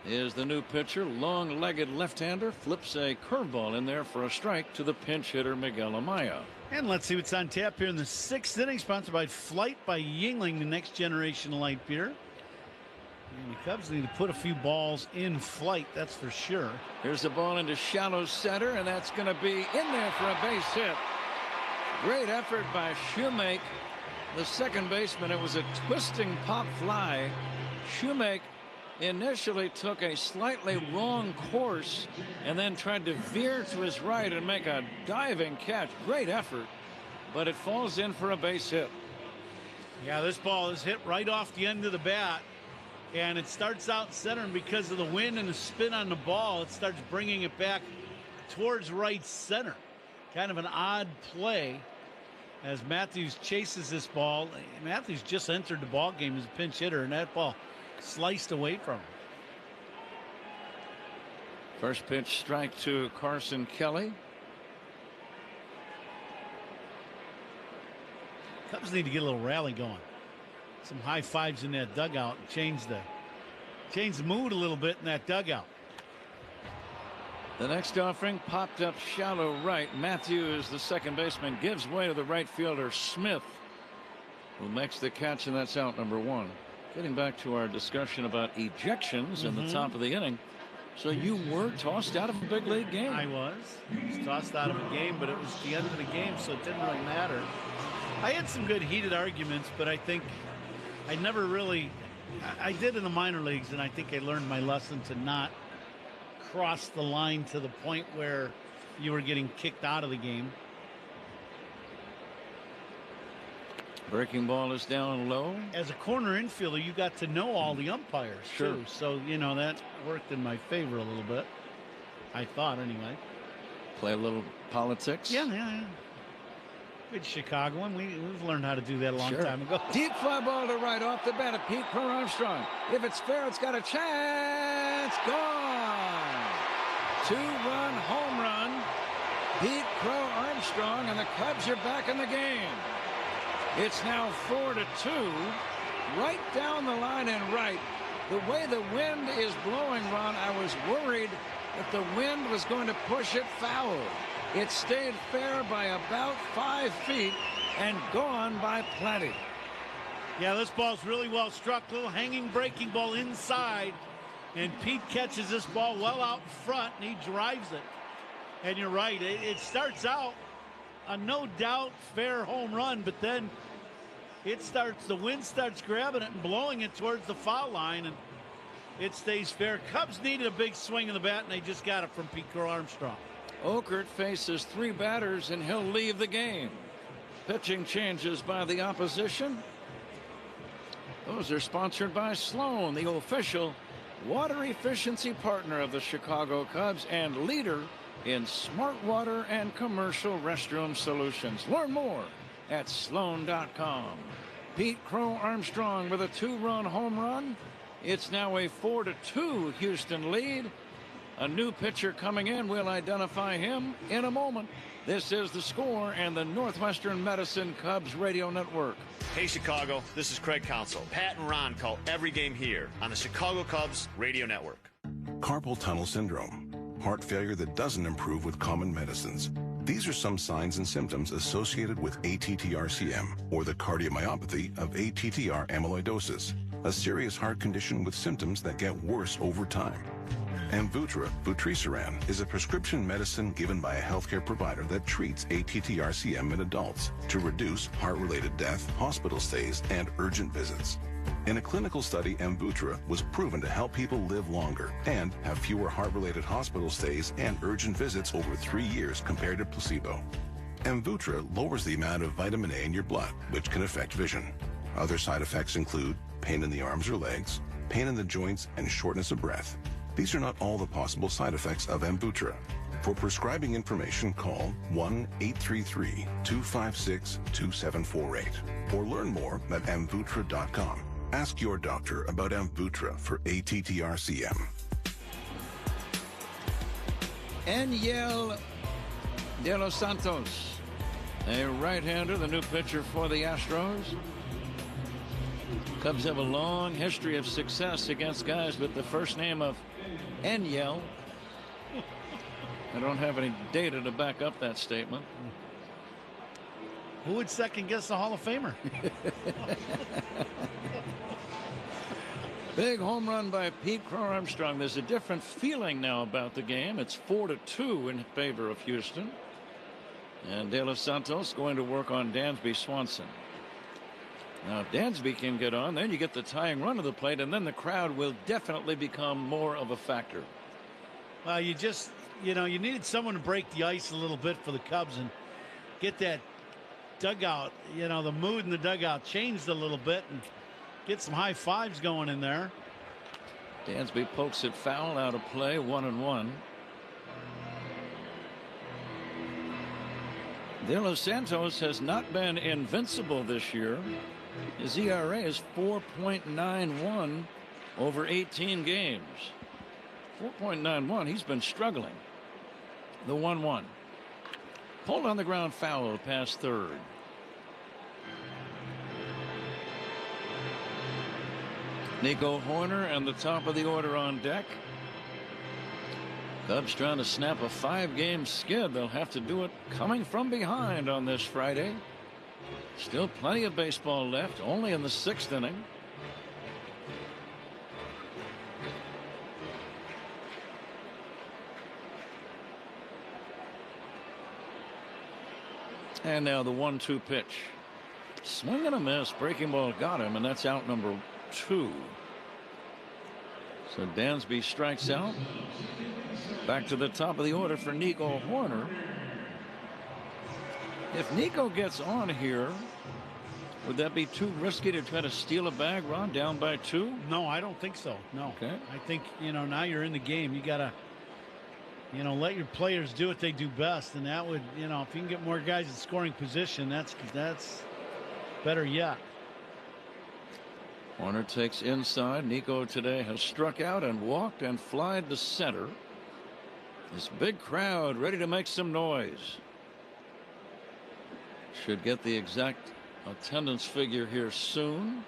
is the new pitcher. Long-legged left-hander flips a curveball in there for a strike to the pinch hitter Miguel Amaya. And let's see what's on tap here in the 6th inning, sponsored by Flight by Yingling, the next generation light beer. And the Cubs need to put a few balls in Flight, that's for sure. Here's the ball into shallow center, and that's going to be in there for a base hit. Great effort by Shoemake, the second baseman. It was a twisting pop fly. Shoemake initially took a slightly wrong course and then tried to veer to his right and make a diving catch. Great effort, but it falls in for a base hit. Yeah, this ball is hit right off the end of the bat, and it starts out center, and because of the wind and the spin on the ball, it starts bringing it back towards right center. Kind of an odd play as Matthews chases this ball. Matthews just entered the ball game as a pinch hitter, and that ball sliced away from him. First pitch strike to Carson Kelly. Cubs need to get a little rally going. Some high fives in that dugout and change the mood a little bit in that dugout. The next offering popped up shallow right. Matthews, the second baseman, gives way to the right fielder Smith, who makes the catch, and that's out number 1. Getting back to our discussion about ejections in the top of the inning. So you were tossed out of a big league game. I was tossed out of a game, but it was the end of the game, so it didn't really matter. I had some good heated arguments, but I think I never really, I did in the minor leagues, and I think I learned my lesson to not cross the line to the point where you were getting kicked out of the game. Breaking ball is down low. As a corner infielder, you got to know all the umpires, sure, too. So, you know, that worked in my favor a little bit. I thought, anyway. Play a little politics. Yeah. Good Chicagoan. We've learned how to do that a long time ago. Deep fly ball to right off the bat of Pete Crow Armstrong. If it's fair, it's got a chance. Gone. 2-run home run. Pete Crow Armstrong, and the Cubs are back in the game. It's now 4-2. Right down the line and right. The way the wind is blowing, Ron, I was worried that the wind was going to push it foul. It stayed fair by about 5 feet and gone by plenty. Yeah, this ball's really well struck. Little hanging breaking ball inside. And Pete catches this ball well out in front, and he drives it. And you're right, it starts out a no doubt fair home run, but then the wind starts grabbing it and blowing it towards the foul line, and it stays fair. Cubs needed a big swing of the bat, and they just got it from Pete Crow Armstrong. Okert faces 3 batters, and he'll leave the game. Pitching changes by the opposition. Those are sponsored by Sloan, the official water efficiency partner of the Chicago Cubs and leader in smart water and commercial restroom solutions. Learn more at Sloan.com. Pete Crow Armstrong with a 2-run home run. It's now a 4-2 Houston lead. A new pitcher coming in. We'll identify him in a moment. This is The Score and the Northwestern Medicine Cubs Radio Network. Hey, Chicago, this is Craig Counsell. Pat and Ron call every game here on the Chicago Cubs Radio Network. Carpal tunnel syndrome, heart failure that doesn't improve with common medicines. These are some signs and symptoms associated with ATTR-CM, or the cardiomyopathy of ATTR amyloidosis, a serious heart condition with symptoms that get worse over time. Amvuttra, vutrisiran, is a prescription medicine given by a healthcare provider that treats ATTR-CM in adults to reduce heart-related death, hospital stays, and urgent visits. In a clinical study, Amvuttra was proven to help people live longer and have fewer heart-related hospital stays and urgent visits over 3 years compared to placebo. Amvuttra lowers the amount of vitamin A in your blood, which can affect vision. Other side effects include pain in the arms or legs, pain in the joints, and shortness of breath. These are not all the possible side effects of Amvuttra. For prescribing information, call 1-833-256-2748 or learn more at Amvuttra.com. Ask your doctor about Amvuttra for ATTR-CM. Enyel de los Santos, A right-hander, the new pitcher for the Astros. Cubs have a long history of success against guys with the first name of Enyel. I don't have any data to back up that statement. Who would second guess the Hall of Famer? Big home run by Pete Crow Armstrong. There's a different feeling now about the game. It's 4-2 in favor of Houston. And De Los Santos going to work on Dansby Swanson. Now, if Dansby can get on, then you get the tying run of the plate, and then the crowd will definitely become more of a factor. Well, you needed someone to break the ice a little bit for the Cubs and get that dugout, the mood in the dugout changed a little bit and get some high fives going in there. Dansby pokes it foul, out of play, 1-1. De Los Santos has not been invincible this year. His ERA is 4.91 over 18 games. 4.91. He's been struggling. The 1-1. Pulled on the ground, foul past third. Nico Hoerner and the top of the order on deck. Cubs trying to snap a 5-game skid. They'll have to do it coming from behind on this Friday. Still plenty of baseball left, only in the 6th inning. And now the 1-2 pitch. Swing and a miss. Breaking ball got him, and that's out number 2. So Dansby strikes out. Back to the top of the order for Nico Hoerner. If Nico gets on here, would that be too risky to try to steal a bag, Ron, down by 2? No, I don't think so. No. Okay. I think, now you're in the game. You got to, let your players do what they do best. And that would, if you can get more guys in scoring position, that's better yet. Hoerner takes inside. Nico today has struck out and walked and flied to center. This big crowd ready to make some noise. Should get the exact attendance figure here soon.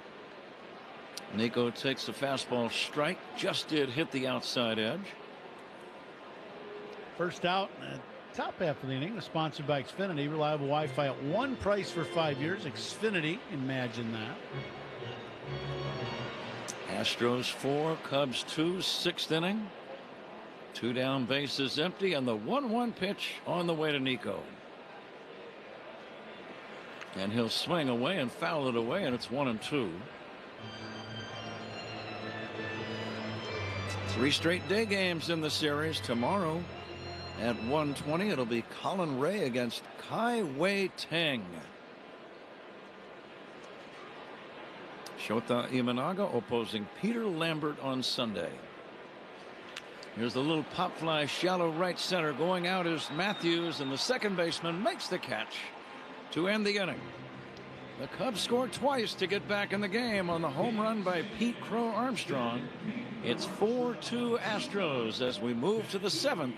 Nico takes a fastball strike. Just did hit the outside edge. First out, top half of the inning, sponsored by Xfinity. Reliable Wi-Fi at one price for 5 years. Xfinity, imagine that. Astros 4, Cubs 2, 6th inning. 2 down, bases empty, and the 1-1 pitch on the way to Nico. And he'll swing away and foul it away, and it's 1-2. 3 straight day games in the series. Tomorrow at 1:20, it'll be Colin Ray against Kai Wei Teng. Shota Imanaga opposing Peter Lambert on Sunday. Here's the little pop fly, shallow right center. Going out is Matthews, and the second baseman makes the catch to end the inning. The Cubs scored twice to get back in the game on the home run by Pete Crow Armstrong. It's 4-2 Astros as we move to the 7th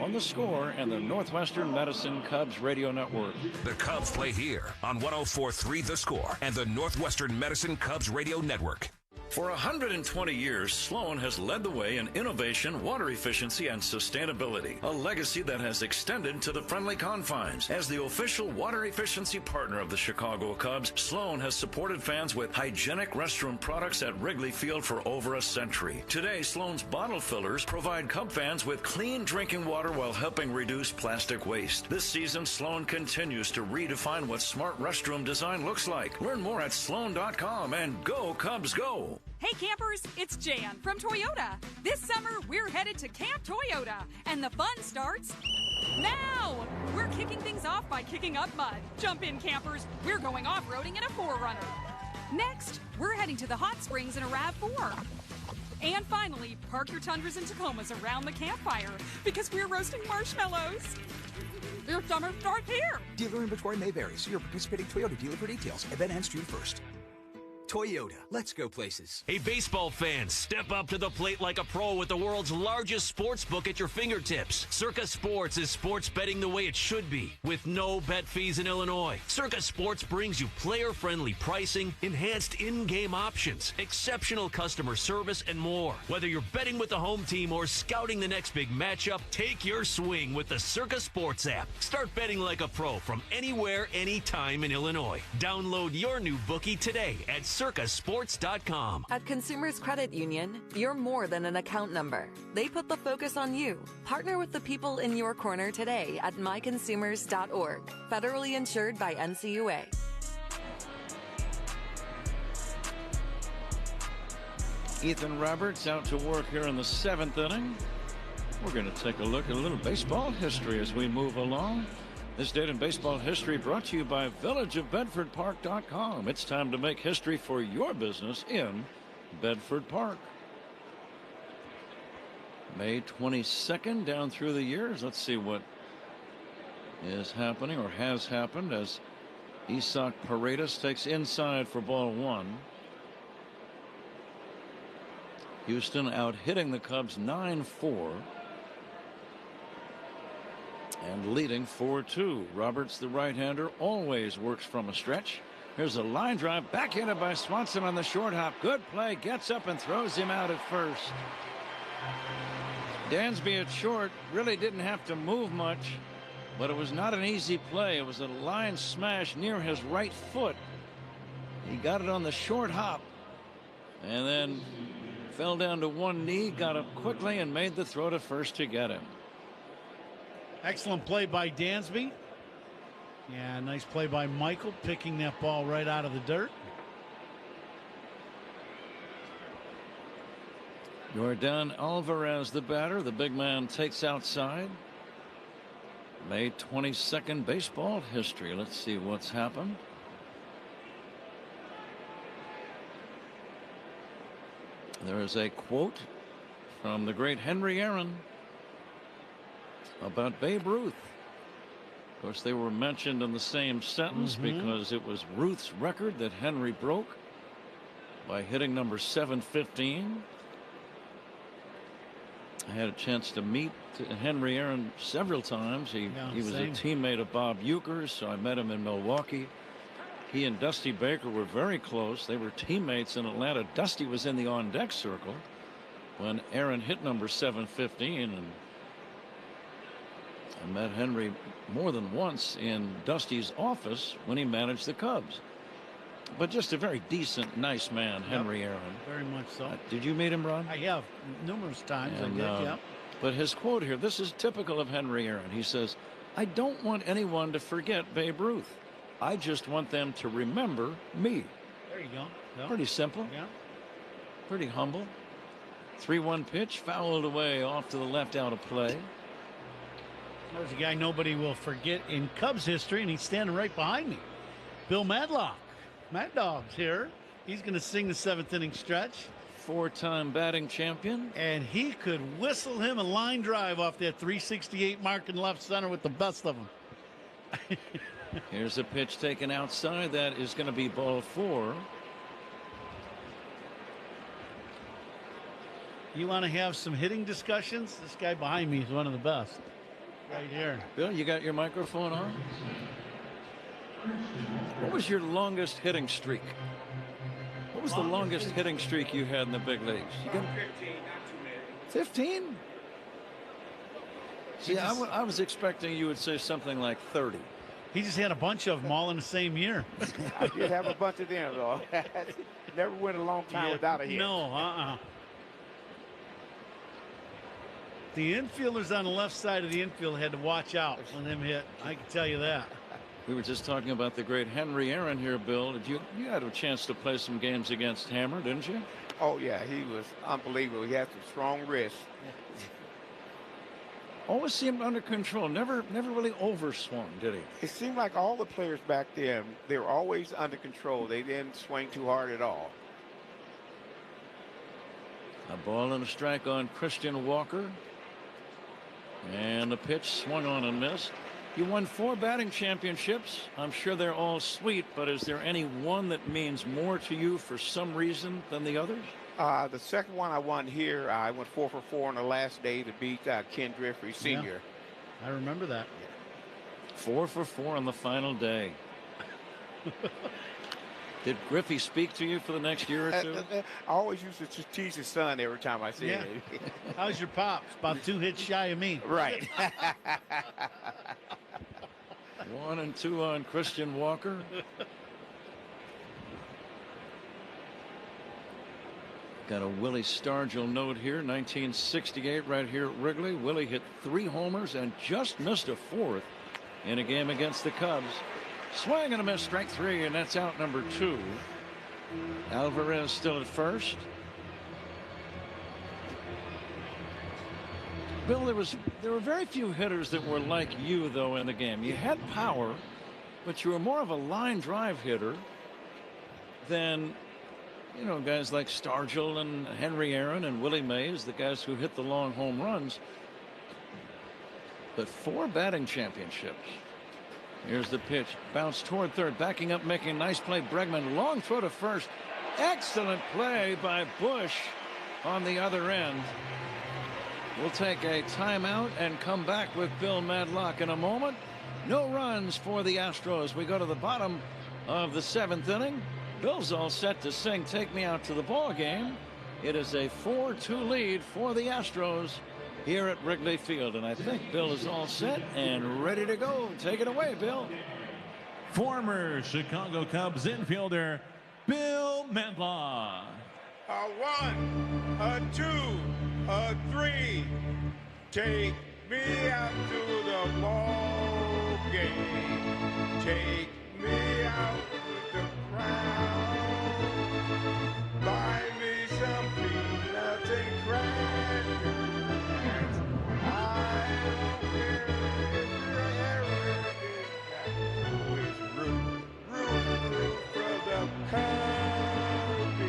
on The Score and the Northwestern Medicine Cubs radio network. The Cubs play here on 104.3 The Score and the Northwestern Medicine Cubs radio network. For 120 years, Sloan has led the way in innovation, water efficiency, and sustainability, a legacy that has extended to the friendly confines. As the official water efficiency partner of the Chicago Cubs, Sloan has supported fans with hygienic restroom products at Wrigley Field for over a century. Today, Sloan's bottle fillers provide Cub fans with clean drinking water while helping reduce plastic waste. This season, Sloan continues to redefine what smart restroom design looks like. Learn more at sloan.com and go Cubs go! Hey campers, it's Jan from Toyota. This summer, we're headed to Camp Toyota, and the fun starts now. We're kicking things off by kicking up mud. Jump in, campers. We're going off-roading in a 4Runner. Next, we're heading to the hot springs in a RAV4. And finally, park your Tundras and Tacomas around the campfire because we're roasting marshmallows. Your summer starts here. Dealer inventory may vary. See your participating Toyota dealer for details. Event ends June 1st. Toyota. Let's go places. Hey, baseball fans, step up to the plate like a pro with the world's largest sports book at your fingertips. Circa Sports is sports betting the way it should be, with no bet fees in Illinois. Circa Sports brings you player-friendly pricing, enhanced in-game options, exceptional customer service, and more. Whether you're betting with the home team or scouting the next big matchup, take your swing with the Circa Sports app. Start betting like a pro from anywhere, anytime in Illinois. Download your new bookie today at circasports.com. At Consumers Credit Union, you're more than an account number. They put the focus on you. Partner with the people in your corner today at myconsumers.org. Federally insured by NCUA. Ethan Roberts out to work here in the 7th inning. We're going to take a look at a little baseball history as we move along. This date in baseball history brought to you by villageofbedfordpark.com. It's time to make history for your business in Bedford Park. May 22nd down through the years. Let's see what is happening or has happened as Isak Paredes takes inside for ball 1. Houston out hitting the Cubs 9-4. And leading 4-2. Roberts, the right-hander, always works from a stretch. Here's a line drive backhanded by Swanson on the short hop. Good play. Gets up and throws him out at first. Dansby at short really didn't have to move much, but it was not an easy play. It was a line smash near his right foot. He got it on the short hop and then fell down to one knee, got up quickly and made the throw to first to get him. Excellent play by Dansby. Yeah, nice play by Michael, picking that ball right out of the dirt. Yordan Alvarez, the batter. The big man takes outside. May 22nd baseball history. Let's see what's happened. There is a quote from the great Henry Aaron about Babe Ruth. Of course, they were mentioned in the same sentence because it was Ruth's record that Henry broke by hitting number 715. I had a chance to meet Henry Aaron several times. He was a teammate of Bob Uecker, so I met him in Milwaukee. He and Dusty Baker were very close. They were teammates in Atlanta. Dusty was in the on-deck circle when Aaron hit number 715, and I met Henry more than once in Dusty's office when he managed the Cubs. But just a very decent, nice man, Henry Aaron. Very much so. Did you meet him, Ron? I have numerous times. And, I did, yeah. But his quote here, this is typical of Henry Aaron. He says, "I don't want anyone to forget Babe Ruth. I just want them to remember me." There you go. Yep. Pretty simple. Yeah. Pretty humble. 3-1 pitch, fouled away off to the left, out of play. There's a guy nobody will forget in Cubs history, and he's standing right behind me. Bill Madlock. Mad Dog's here. He's going to sing the 7th inning stretch. 4-time batting champion. And he could whistle him a line drive off that 368 mark in left center with the best of them. Here's a pitch taken outside. That is going to be ball 4. You want to have some hitting discussions? This guy behind me is one of the best. Right here. Bill, you got your microphone on? What was your longest hitting streak? What was the longest hitting streak you had in the big leagues? You got 15, not too many. 15? See, I was expecting you would say something like 30. He just had a bunch of them all in the same year. I did have a bunch of them, though. Never went a long time without a hit. No, The infielders on the left side of the infield had to watch out when them hit. I can tell you that. We were just talking about the great Henry Aaron here, Bill. Did you had a chance to play some games against Hammer, didn't you? Oh, yeah. He was unbelievable. He had some strong wrists. Always seemed under control. Never really overswung, did he? It seemed like all the players back then, they were always under control. They didn't swing too hard at all. A ball and a strike on Christian Walker. And the pitch swung on and missed. You won 4 batting championships. I'm sure they're all sweet, but is there any one that means more to you for some reason than the others? The second one I won here, I went 4 for 4 on the last day to beat Ken Griffey Sr. I remember that. 4 for 4 on the final day. Did Griffey speak to you for the next year or two? I always used to tease his son every time I see it. How's your pops? About 2 hits shy of me. Right. 1 and 2 on Christian Walker. Got a Willie Stargell note here. 1968 right here at Wrigley. Willie hit 3 homers and just missed a 4th in a game against the Cubs. Swing and a miss, strike 3, and that's out number 2. Alvarez still at first. Bill, there were very few hitters that were like you, though, in the game. You had power, but you were more of a line drive hitter than, you know, guys like Stargell and Henry Aaron and Willie Mays, the guys who hit the long home runs. But 4 batting championships. Here's the pitch. Bounce toward third. Backing up, making a nice play. Bregman, long throw to first. Excellent play by Bush on the other end. We'll take a timeout and come back with Bill Madlock in a moment. No runs for the Astros. We go to the bottom of the 7th inning. Bill's all set to sing "Take Me Out to the Ball Game." It is a 4-2 lead for the Astros here at Wrigley Field, and I think Bill is all set and ready to go. Take it away, Bill. Former Chicago Cubs infielder Bill Madlock. A 1, a 2, a 3. Take me out to the ball game. Take me out with the crowd. Buy me some peanuts and crackers. I don't care if you're arrogant. It's root for the Cubby.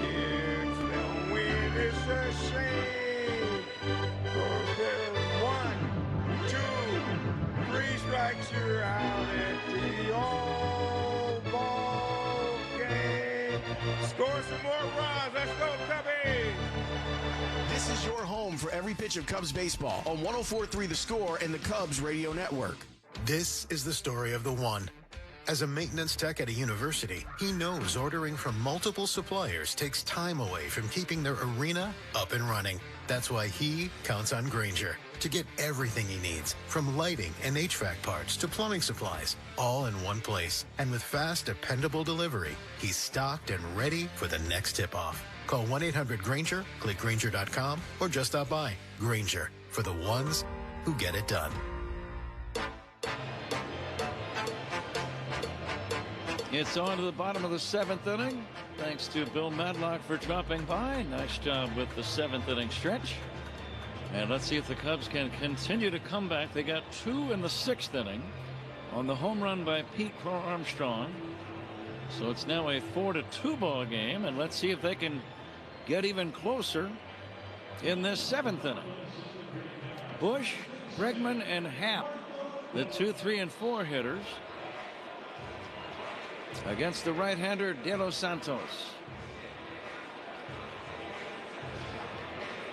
It's the win, it's a shame. 'Cause there's 1, 2, 3 strikes, you're out at the old ball game. Score some more runs. Let's go, Cubbies. This is your home for every pitch of Cubs baseball on 104.3 The Score and the Cubs Radio Network. This is the story of the one. As a maintenance tech at a university, he knows ordering from multiple suppliers takes time away from keeping their arena up and running. That's why he counts on Grainger to get everything he needs, from lighting and HVAC parts to plumbing supplies, all in one place. And with fast, dependable delivery, he's stocked and ready for the next tip-off. Call 1-800-GRAINGER, click Grainger.com, or just stop by. Grainger, for the ones who get it done. It's on to the bottom of the 7th inning. Thanks to Bill Madlock for dropping by. Nice job with the 7th inning stretch. And let's see if the Cubs can continue to come back. They got 2 in the 6th inning on the home run by Pete Crow Armstrong. So it's now a 4-2 ball game, and let's see if they can get even closer in this 7th inning. Bush, Bregman, and Happ, the 2, 3, and 4 hitters, against the right-hander De Los Santos.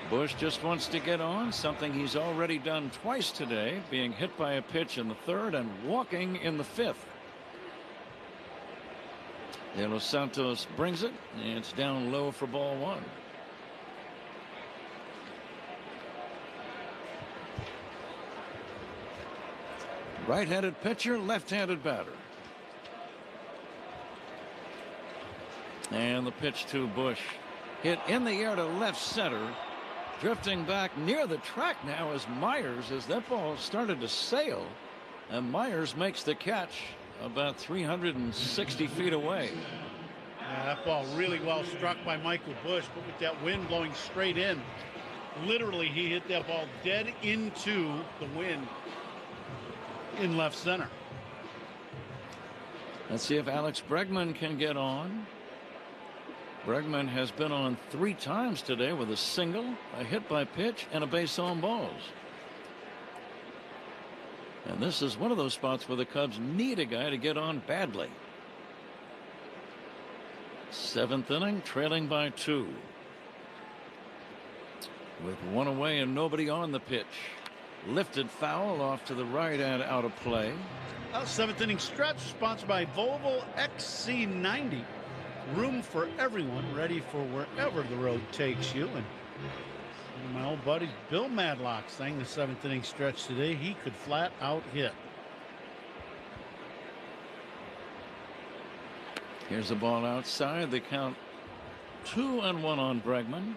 Bush just wants to get on, something he's already done twice today, being hit by a pitch in the 3rd and walking in the 5th. De Los Santos brings it, and it's down low for ball 1. Right-handed pitcher, left-handed batter. And the pitch to Bush. Hit in the air to left center. Drifting back near the track now is Myers, as that ball started to sail. And Myers makes the catch about 360 feet away. Yeah, that ball really well struck by Michael Bush, but with that wind blowing straight in, literally he hit that ball dead into the wind in left center. Let's see if Alex Bregman can get on. Bregman has been on 3 times today with a single, a hit by pitch, and a base on balls. And this is one of those spots where the Cubs need a guy to get on badly. 7th inning, trailing by 2. With 1 away and nobody on the pitch. Lifted foul off to the right and out of play. 7th inning stretch sponsored by Volvo XC90. Room for everyone, ready for wherever the road takes you. And my old buddy Bill Madlock sang the 7th inning stretch today. He could flat out hit. Here's the ball outside. The count 2-1 on Bregman.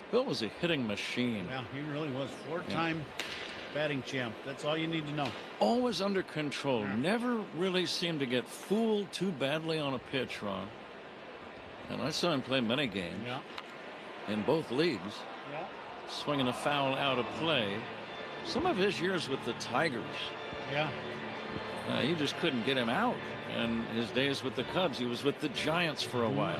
Bill was a hitting machine. Yeah, he really was. 4-time batting champ. That's all you need to know. Always under control. Never really seemed to get fooled too badly on a pitch, Ron. And I saw him play many games. Yeah. In both leagues. Yeah. Swinging a foul out of play. Some of his years with the Tigers. Yeah. You just couldn't get him out. And his days with the Cubs, he was with the Giants for a while.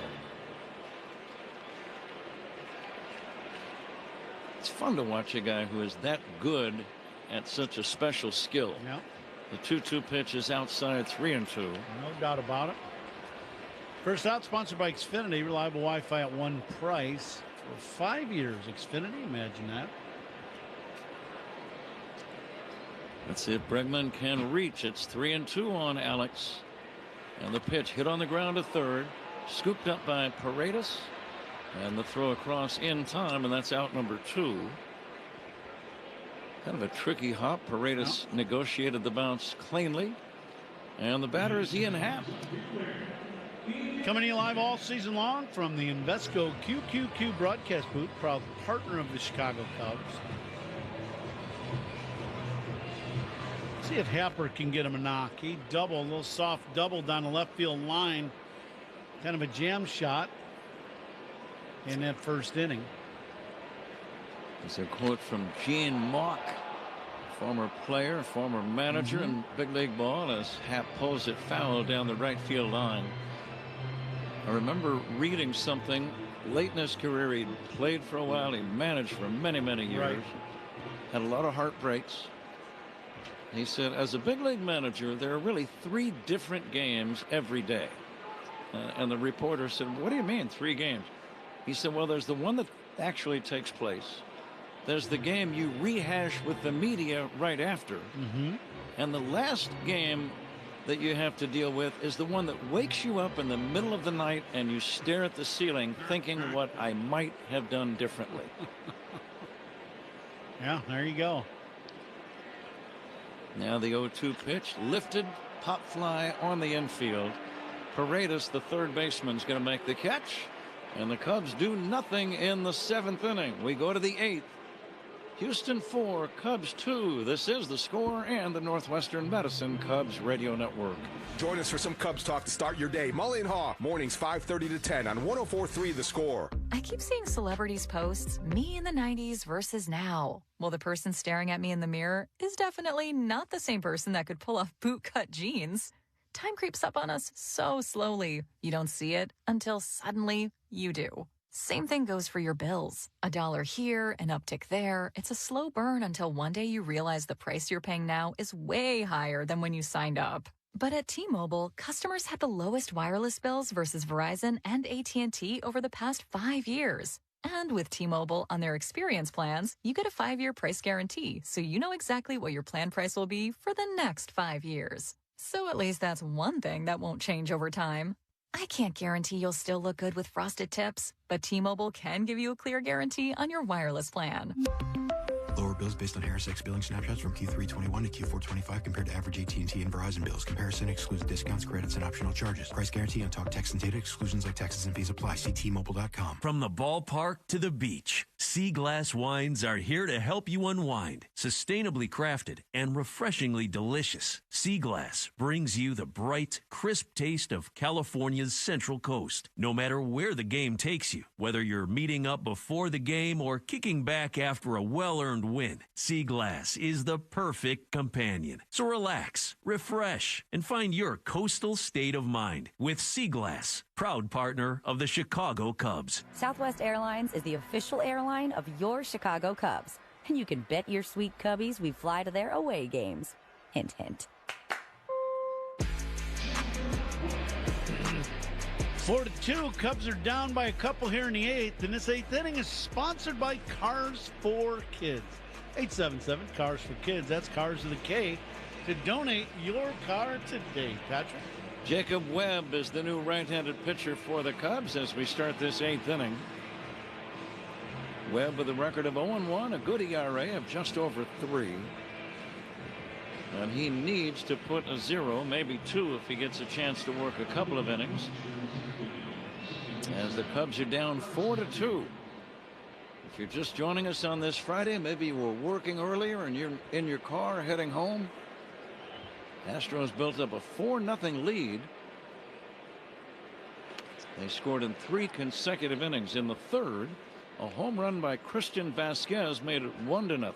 It's fun to watch a guy who is that good at such a special skill. Yeah. The 2-2 pitch is outside, 3-2. No doubt about it. First out, sponsored by Xfinity. Reliable Wi-Fi at one price for 5 years. Xfinity, imagine that. Let's see if Bregman can reach. It's 3-2 on Alex. And the pitch hit on the ground to third. Scooped up by Paredes. And the throw across in time, and that's out number 2. Kind of a tricky hop. Paredes negotiated the bounce cleanly. And the batter is Ian Happ. Coming to you live all season long from the Invesco QQQ broadcast booth, proud partner of the Chicago Cubs. See if Happer can get him a knock. He a little soft double down the left field line. Kind of a jam shot in that first inning. There's a quote from Gene Mauch, former player, former manager in big league ball, as Happ pulls it foul down the right field line. I remember reading something late in his career. He'd played for a while. He managed for many, many years. Right. Had a lot of heartbreaks. He said, as a big league manager, there are really 3 different games every day. And the reporter said, what do you mean 3 games? He said, well, there's the one that actually takes place. There's the game you rehash with the media right after. And the last game that you have to deal with is the one that wakes you up in the middle of the night and you stare at the ceiling thinking what I might have done differently. Yeah, there you go. Now the 0-2 pitch, lifted, pop fly on the infield. Paredes, the third baseman, is going to make the catch. And the Cubs do nothing in the 7th inning. We go to the 8th. Houston 4, Cubs 2. This is The Score and the Northwestern Medicine Cubs Radio Network. Join us for some Cubs talk to start your day. Mully and Haw, mornings 5:30 to 10 on 104.3 The Score. I keep seeing celebrities post me in the 90s versus now. Well, the person staring at me in the mirror is definitely not the same person that could pull off bootcut jeans. Time creeps up on us so slowly. You don't see it until suddenly you do. Same thing goes for your bills. $1 here, an uptick there. It's a slow burn until one day you realize the price you're paying now is way higher than when you signed up. But at T-Mobile, customers had the lowest wireless bills versus Verizon and AT&T over the past 5 years. And with T-Mobile on their experience plans, you get a 5-year price guarantee, so you know exactly what your plan price will be for the next 5 years. So at least that's one thing that won't change over time. I can't guarantee you'll still look good with frosted tips, but T-Mobile can give you a clear guarantee on your wireless plan. Lower bills based on Harris X billing snapshots from Q321 to Q425 compared to average AT&T and Verizon bills. Comparison excludes discounts, credits, and optional charges. Price guarantee on talk, text, and data. Exclusions like taxes and fees apply. See T-Mobile.com. From the ballpark to the beach, Sea Glass wines are here to help you unwind. Sustainably crafted and refreshingly delicious, Sea Glass brings you the bright, crisp taste of California's Central Coast. No matter where the game takes you, whether you're meeting up before the game or kicking back after a well-earned win, Sea Glass is the perfect companion. So relax, refresh, and find your coastal state of mind with Sea Glass, proud partner of the Chicago Cubs. Southwest Airlines is the official airline of your Chicago Cubs. And you can bet your sweet Cubbies we fly to their away games. Hint, hint. 4-2. Cubs are down by a couple here in the 8th. And this 8th inning is sponsored by Cars for Kids. 877 Cars for Kids. That's Cars with a K. To donate your car today, Patrick. Jacob Webb is the new right-handed pitcher for the Cubs as we start this 8th inning. Webb with a record of 0-1, a good ERA of just over 3. And he needs to put a 0, maybe 2 if he gets a chance to work a couple of innings. As the Cubs are down 4-2. If you're just joining us on this Friday, maybe you were working earlier and you're in your car heading home. Astros built up a 4-0 lead. They scored in 3 consecutive innings. In the 3rd, a home run by Christian Vasquez made it 1-0.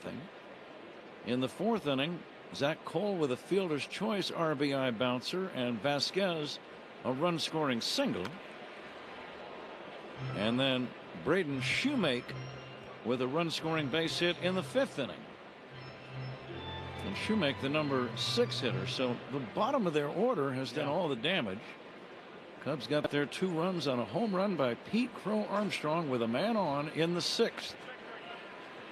In the 4th inning, Zach Cole with a fielder's choice RBI bouncer and Vasquez a run-scoring single. And then Braden Shoemake with a run-scoring base hit in the 5th inning. And Shoemake the number 6 hitter. So the bottom of their order has done all the damage. Cubs got their 2 runs on a home run by Pete Crow Armstrong with a man on in the 6th.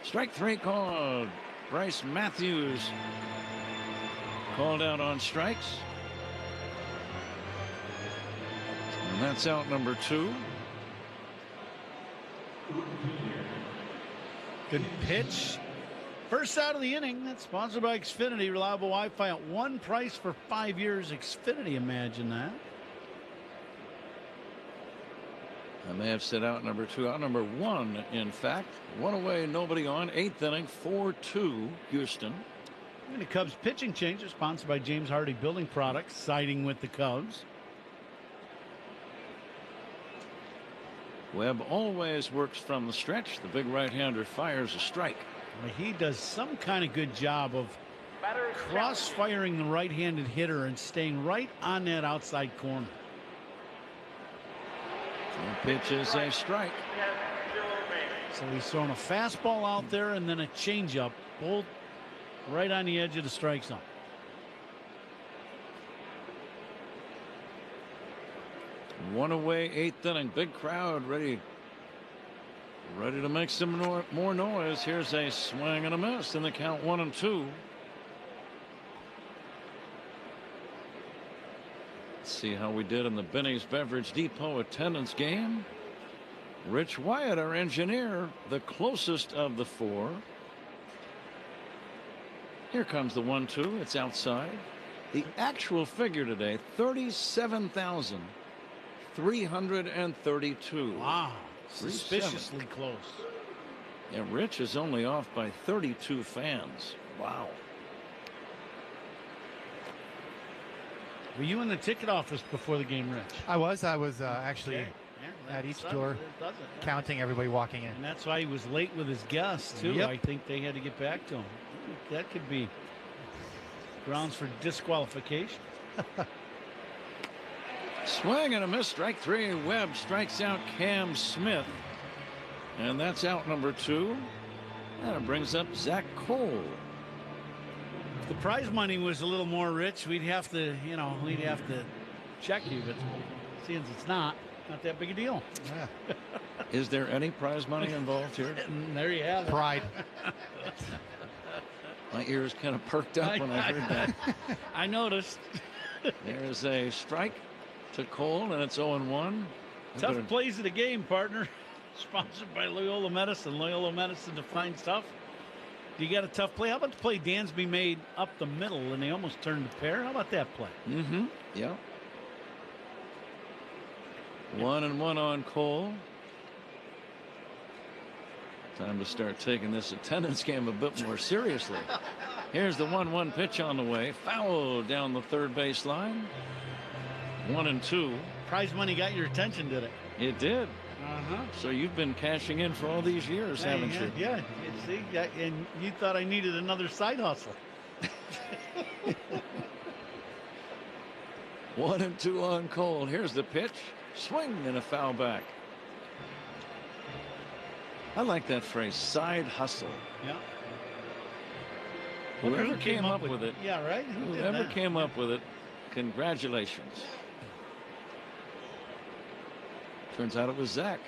Strike 3 called. Bryce Matthews called out on strikes. And that's out number 2. Good pitch. First out of the inning. That's sponsored by Xfinity. Reliable Wi-Fi at one price for 5 years. Xfinity, imagine that. I may have said out number 2. Out number 1, in fact. 1 away, nobody on. 8th inning, 4-2 Houston. And the Cubs pitching change is sponsored by James Hardy Building Products, siding with the Cubs. Webb always works from the stretch. The big right-hander fires a strike. He does some kind of good job of cross-firing the right-handed hitter and staying right on that outside corner. The pitch is a strike. So he's throwing a fastball out there and then a changeup, both right on the edge of the strike zone. One away, 8th inning. Big crowd ready to make some more noise. Here's a swing and a miss in the count 1-2. Let's see how we did in the Benny's Beverage Depot attendance game. Rich Wyatt, our engineer, the closest of the 4. Here comes the 1-2. It's outside. The actual figure today, 37,332. Wow. Suspiciously close. Yeah, Rich is only off by 32 fans. Wow. Were you in the ticket office before the game, Rich? I was actually at each door counting everybody walking in. And that's why he was late with his guests, too. Yep. I think they had to get back to him. That could be grounds for disqualification. Swing and a miss. Strike 3. Webb strikes out Cam Smith. And that's out number 2. And it brings up Zach Cole. If the prize money was a little more rich, we'd have to check you. But since it's not that big a deal. Yeah. Is there any prize money involved here? There you have it. Pride. My ears kind of perked up when I heard that. I noticed. There's a strike to Cole, and it's 0-1. Tough plays of the game, partner. Sponsored by Loyola Medicine. Loyola Medicine defines tough. You got a tough play. How about the play Dansby made up the middle, and they almost turned the pair? How about that play? Mm-hmm. Yeah. 1-1 on Cole. Time to start taking this attendance game a bit more seriously. Here's the 1-1 pitch on the way. Foul down the third base line. 1-2. Prize money got your attention, did it? It did. Uh-huh. So you've been cashing in for all these years, haven't you? Yeah. See, and you thought I needed another side hustle. 1-2 on Cole. Here's the pitch. Swing and a foul back. I like that phrase, side hustle. Yeah. Whoever came up with it. Yeah, right? Whoever came up with it, congratulations. Turns out it was Zach.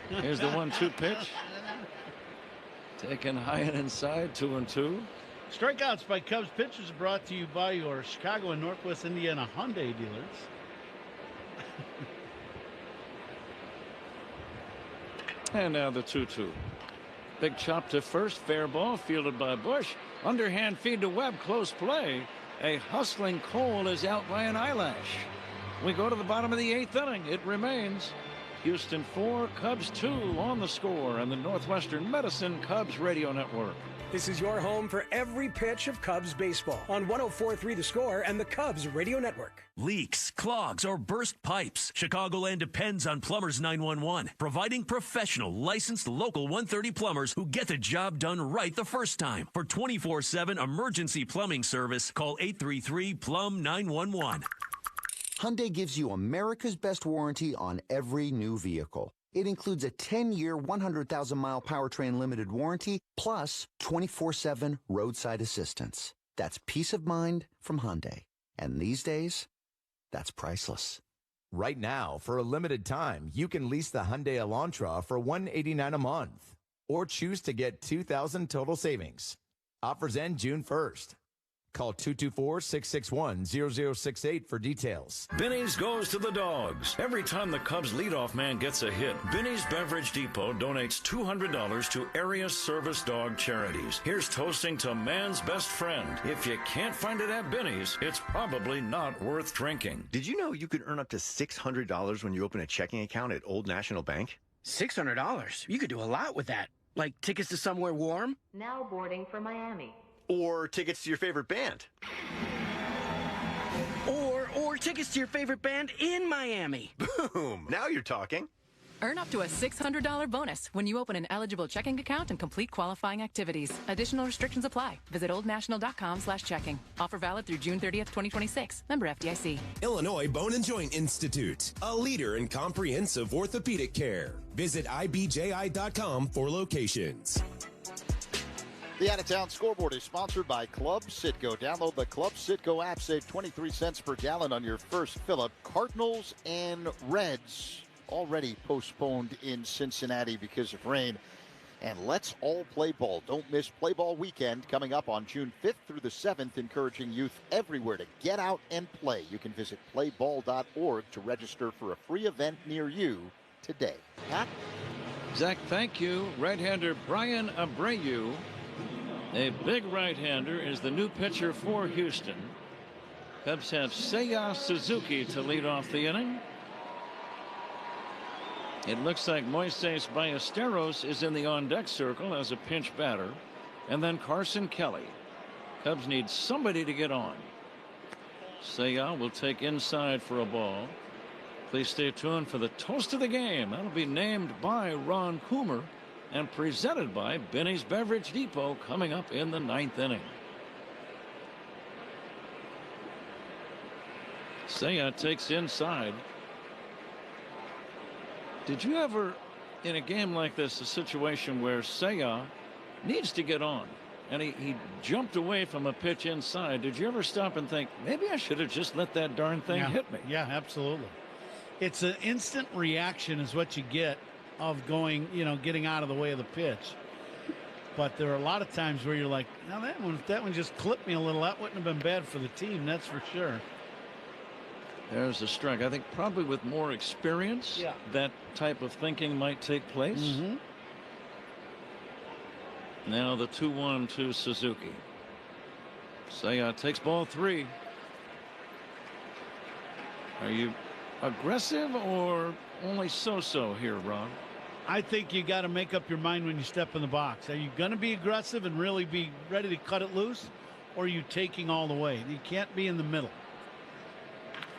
Here's the 1-2 pitch. Taken high and inside, 2-2. Strikeouts by Cubs pitchers are brought to you by your Chicago and Northwest Indiana Hyundai dealers. And now the 2-2. Big chop to first, fair ball, fielded by Bush. Underhand feed to Webb, close play. A hustling Cole is out by an eyelash. We go to the bottom of the 8th inning. It remains Houston 4, Cubs 2 on the score on the Northwestern Medicine Cubs Radio Network. This is your home for every pitch of Cubs baseball on 104.3 The Score and the Cubs Radio Network. Leaks, clogs, or burst pipes. Chicagoland depends on Plumbers 911, providing professional, licensed local 130 plumbers who get the job done right the first time. For 24/7 emergency plumbing service, call 833-PLUM-911. Hyundai gives you America's best warranty on every new vehicle. It includes a 10-year, 100,000-mile powertrain limited warranty, plus 24/7 roadside assistance. That's peace of mind from Hyundai. And these days, that's priceless. Right now, for a limited time, you can lease the Hyundai Elantra for $189 a month, or choose to get $2,000 total savings. Offers end June 1st. Call 224-661-0068 for details. Binny's goes to the dogs. Every time the Cubs leadoff man gets a hit, Binny's Beverage Depot donates $200 to area service dog charities. Here's toasting to man's best friend. If you can't find it at Binny's, it's probably not worth drinking. Did you know you could earn up to $600 when you open a checking account at Old National Bank? $600? You could do a lot with that. Like tickets to somewhere warm? Now boarding for Miami. Or tickets to your favorite band. Or tickets to your favorite band in Miami. Boom! Now you're talking. Earn up to a $600 bonus when you open an eligible checking account and complete qualifying activities. Additional restrictions apply. Visit oldnational.com/checking. Offer valid through June 30th, 2026. Member FDIC. Illinois Bone and Joint Institute, a leader in comprehensive orthopedic care. Visit ibji.com for locations. The out-of-town scoreboard is sponsored by Club Citgo. Download the Club Citgo app. Save 23 cents per gallon on your first fill-up. Cardinals and Reds already postponed in Cincinnati because of rain. And let's all play ball. Don't miss Play Ball Weekend coming up on June 5th through the 7th, encouraging youth everywhere to get out and play. You can visit playball.org to register for a free event near you today. Pat? Zach, thank you. Right-hander Brian Abreu. A big right-hander is the new pitcher for Houston. Cubs have Seiya Suzuki to lead off the inning. It looks like Moises Ballesteros is in the on-deck circle as a pinch batter. And then Carson Kelly. Cubs need somebody to get on. Seiya will take inside for a ball. Please stay tuned for the toast of the game. That'll be named by Ron Coomer and presented by Benny's Beverage Depot coming up in the 9th inning. Seiya takes inside. Did you ever, in a game like this, a situation where Seiya needs to get on and he jumped away from a pitch inside? Did you ever stop and think, maybe I should have just let that darn thing hit me? Yeah, absolutely. It's an instant reaction is what you get of going, getting out of the way of the pitch. But there are a lot of times where you're like, now if that one just clipped me a little, that wouldn't have been bad for the team, that's for sure. There's a strike. I think probably with more experience, that type of thinking might take place. Mm-hmm. Now the 2-1 to Suzuki. Seiya takes ball 3. Are you aggressive or only so-so here, Ron? I think you got to make up your mind when you step in the box. Are you going to be aggressive and really be ready to cut it loose, or are you taking all the way? You can't be in the middle.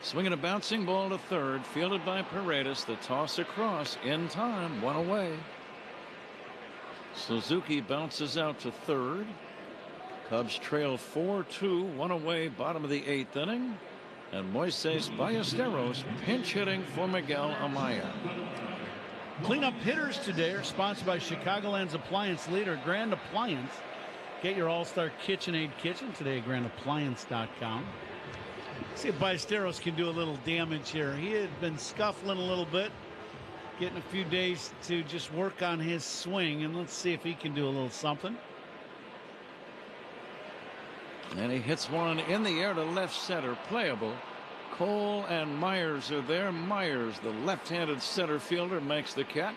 Swinging a bouncing ball to third, fielded by Paredes. The toss across in time, 1 away. Suzuki bounces out to third. Cubs trail 4-2, 1 away, bottom of the 8th inning. And Moises Ballesteros pinch hitting for Miguel Amaya. Cleanup hitters today are sponsored by Chicagoland's appliance leader, Grand Appliance. Get your All-Star KitchenAid kitchen today at grandappliance.com. See if Ballesteros can do a little damage here. He had been scuffling a little bit, getting a few days to just work on his swing, and let's see if he can do a little something. And he hits one in the air to left center, playable. Cole and Myers are there. Myers, the left-handed center fielder, makes the catch.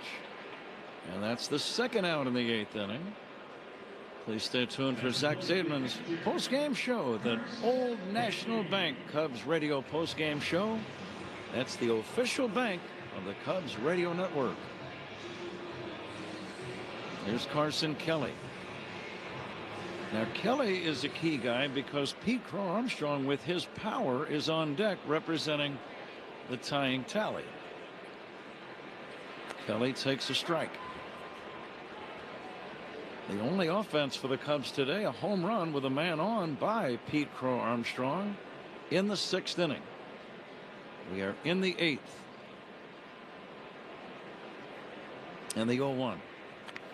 And that's the second out in the 8th inning. Please stay tuned for Zach Zaidman's post-game show, the Old National Bank Cubs radio post-game show. That's the official bank of the Cubs radio network. Here's Carson Kelly. Now, Kelly is a key guy because Pete Crow Armstrong, with his power, is on deck representing the tying tally. Kelly takes a strike. The only offense for the Cubs today, a home run with a man on by Pete Crow Armstrong in the 6th inning. We are in the 8th. And the 0-1.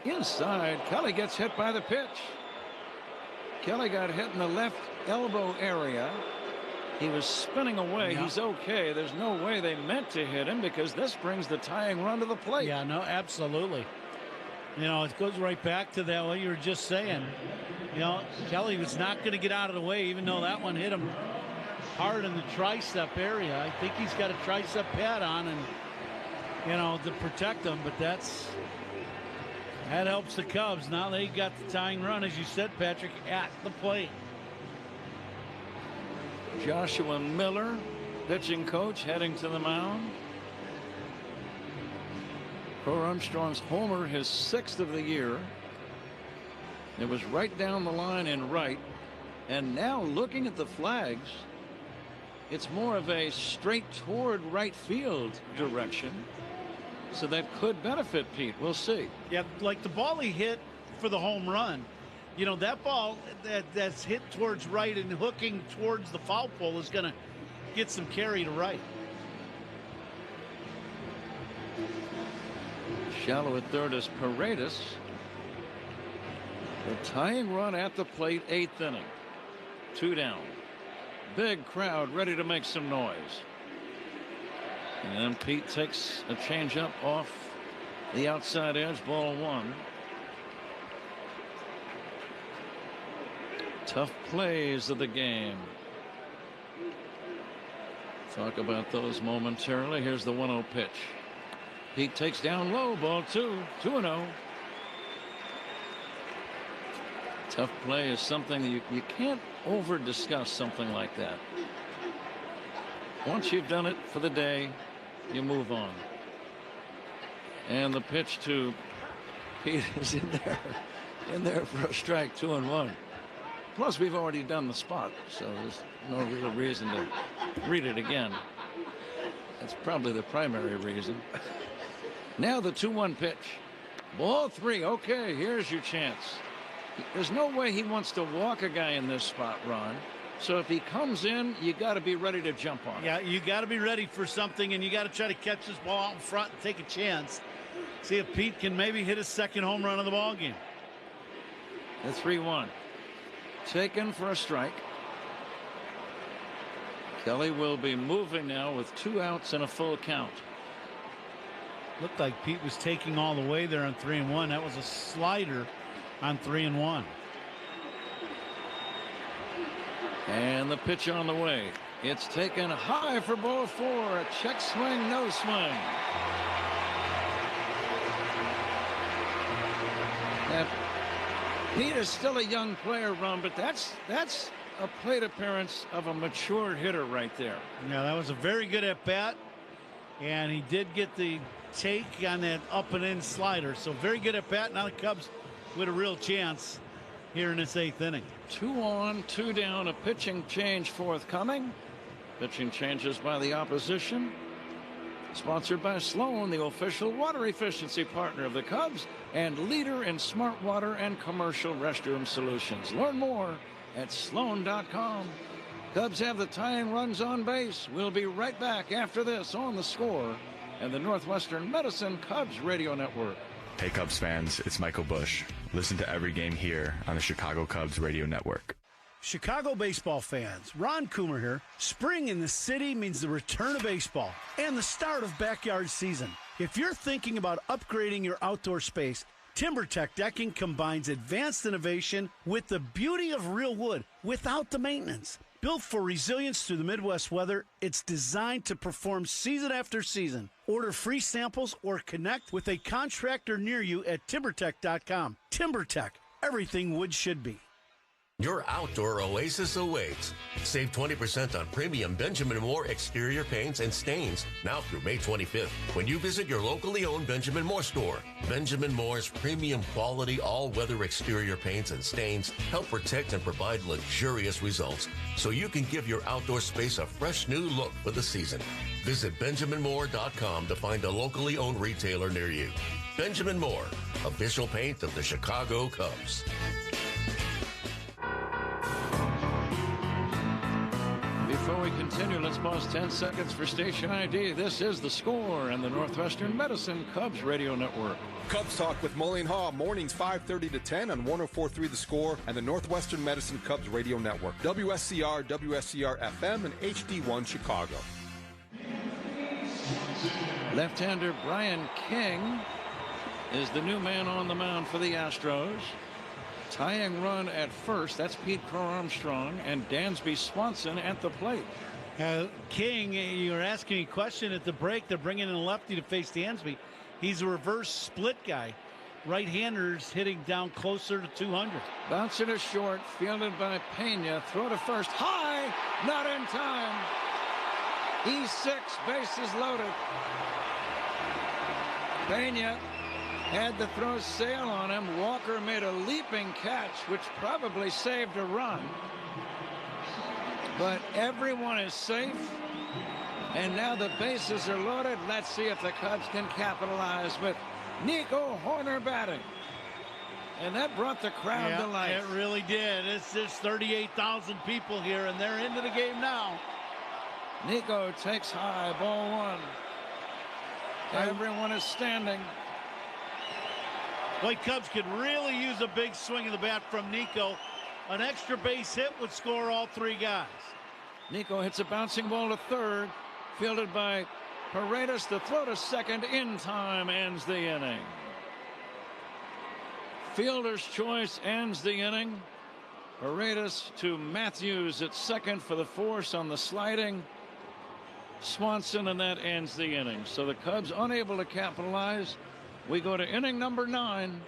Inside, Kelly gets hit by the pitch. Kelly got hit in the left elbow area. He was spinning away. Yeah. He's okay. There's no way they meant to hit him because this brings the tying run to the plate. Yeah, no, absolutely. You know, it goes right back to that what you were just saying. You know, Kelly was not going to get out of the way, even though that one hit him hard in the tricep area. I think he's got a tricep pad on, and you know, to protect him. But that helps the Cubs. Now they got the tying run, as you said, Patrick, at the plate. Joshua Miller, pitching coach, heading to the mound. Crow Armstrong's homer, his 6th of the year. It was right down the line in right. And now looking at the flags, it's more of a straight toward right field direction. So that could benefit Pete. We'll see. Yeah, like the ball he hit for the home run. You know, that ball that's hit towards right and hooking towards the foul pole is going to get some carry to right. Shallow at third is Paredes. The tying run at the plate, 8th inning. 2 down. Big crowd ready to make some noise. And then Pete takes a changeup off the outside edge, ball 1. Tough plays of the game. Talk about those momentarily. Here's the 1-0 pitch. Pete takes down low, ball 2, 2-0. Tough play is something that you can't over discuss something like that. Once you've done it for the day, you move on. And the pitch to Pete is in there for a strike, 2-1. Plus, we've already done the spot, so there's no real reason to read it again. That's probably the primary reason. Now the 2-1 pitch. Ball 3. Okay, here's your chance. There's no way he wants to walk a guy in this spot, Ron. So if he comes in, you got to be ready to jump on it. Yeah, you got to be ready for something, and you got to try to catch this ball out in front and take a chance. See if Pete can maybe hit his 2nd home run of the ball game. The 3-1. Taken for a strike. Kelly will be moving now with 2 outs and a full count. Looked like Pete was taking all the way there on 3-1. That was a slider on 3-1. And the pitch on the way. It's taken high for ball 4. A check swing, no swing. Now, Pete is still a young player, Ron, but that's a plate appearance of a mature hitter right there. Yeah, that was a very good at bat, and he did get the take on that up and in slider. So very good at bat. Now the Cubs with a real chance here in this 8th inning. 2 on, 2 down. A pitching change forthcoming. Pitching changes by the opposition. Sponsored by Sloan, the official water efficiency partner of the Cubs and leader in smart water and commercial restroom solutions. Learn more at Sloan.com. Cubs have the tying runs on base. We'll be right back after this on The Score and the Northwestern Medicine Cubs Radio Network. Hey Cubs fans, it's Michael Bush. Listen to every game here on the Chicago Cubs radio network. Chicago baseball fans, Ron Coomer here. Spring in the city means the return of baseball and the start of backyard season. If you're thinking about upgrading your outdoor space, TimberTech Decking combines advanced innovation with the beauty of real wood without the maintenance. Built for resilience through the Midwest weather, it's designed to perform season after season. Order free samples or connect with a contractor near you at TimberTech.com. TimberTech, everything wood should be. Your outdoor oasis awaits. Save 20% on premium Benjamin Moore exterior paints and stains now through May 25th when you visit your locally owned Benjamin Moore store. Benjamin Moore's premium quality all-weather exterior paints and stains help protect and provide luxurious results so you can give your outdoor space a fresh new look for the season. Visit BenjaminMoore.com to find a locally owned retailer near you. Benjamin Moore, official paint of the Chicago Cubs. Before we continue, let's pause 10 seconds for station ID. This is The Score and the Northwestern Medicine Cubs Radio Network. Cubs Talk with Mully and Haw, mornings 5:30 to 10 on 104.3 The Score and the Northwestern Medicine Cubs Radio Network. WSCR, WSCR FM, and HD1 Chicago. Left-hander Brian King is the new man on the mound for the Astros. Tying run at first, that's Pete Crow-Armstrong, and Dansby Swanson at the plate. King, you were asking a question at the break. They're bringing in a lefty to face Dansby. He's a reverse split guy. Right-handers hitting down closer to 200. Bounce it a short, fielded by Pena. Throw to first, high, not in time. E6, bases loaded. Pena had the throw sail on him. Walker made a leaping catch, which probably saved a run. But everyone is safe. And now the bases are loaded. Let's see if the Cubs can capitalize with Nico Horner batting. And that brought the crowd to life. It really did. There's 38,000 people here, and they're into the game now. Nico takes high, ball one. Everyone is standing. Boy, Cubs could really use a big swing of the bat from Nico. An extra base hit would score all three guys. Nico hits a bouncing ball to third, fielded by Paredes. The throw to second in time ends the inning. Fielder's choice ends the inning. Paredes to Matthews at second for the force on the sliding. Swanson, and that ends the inning. So the Cubs unable to capitalize. We go to inning number 9.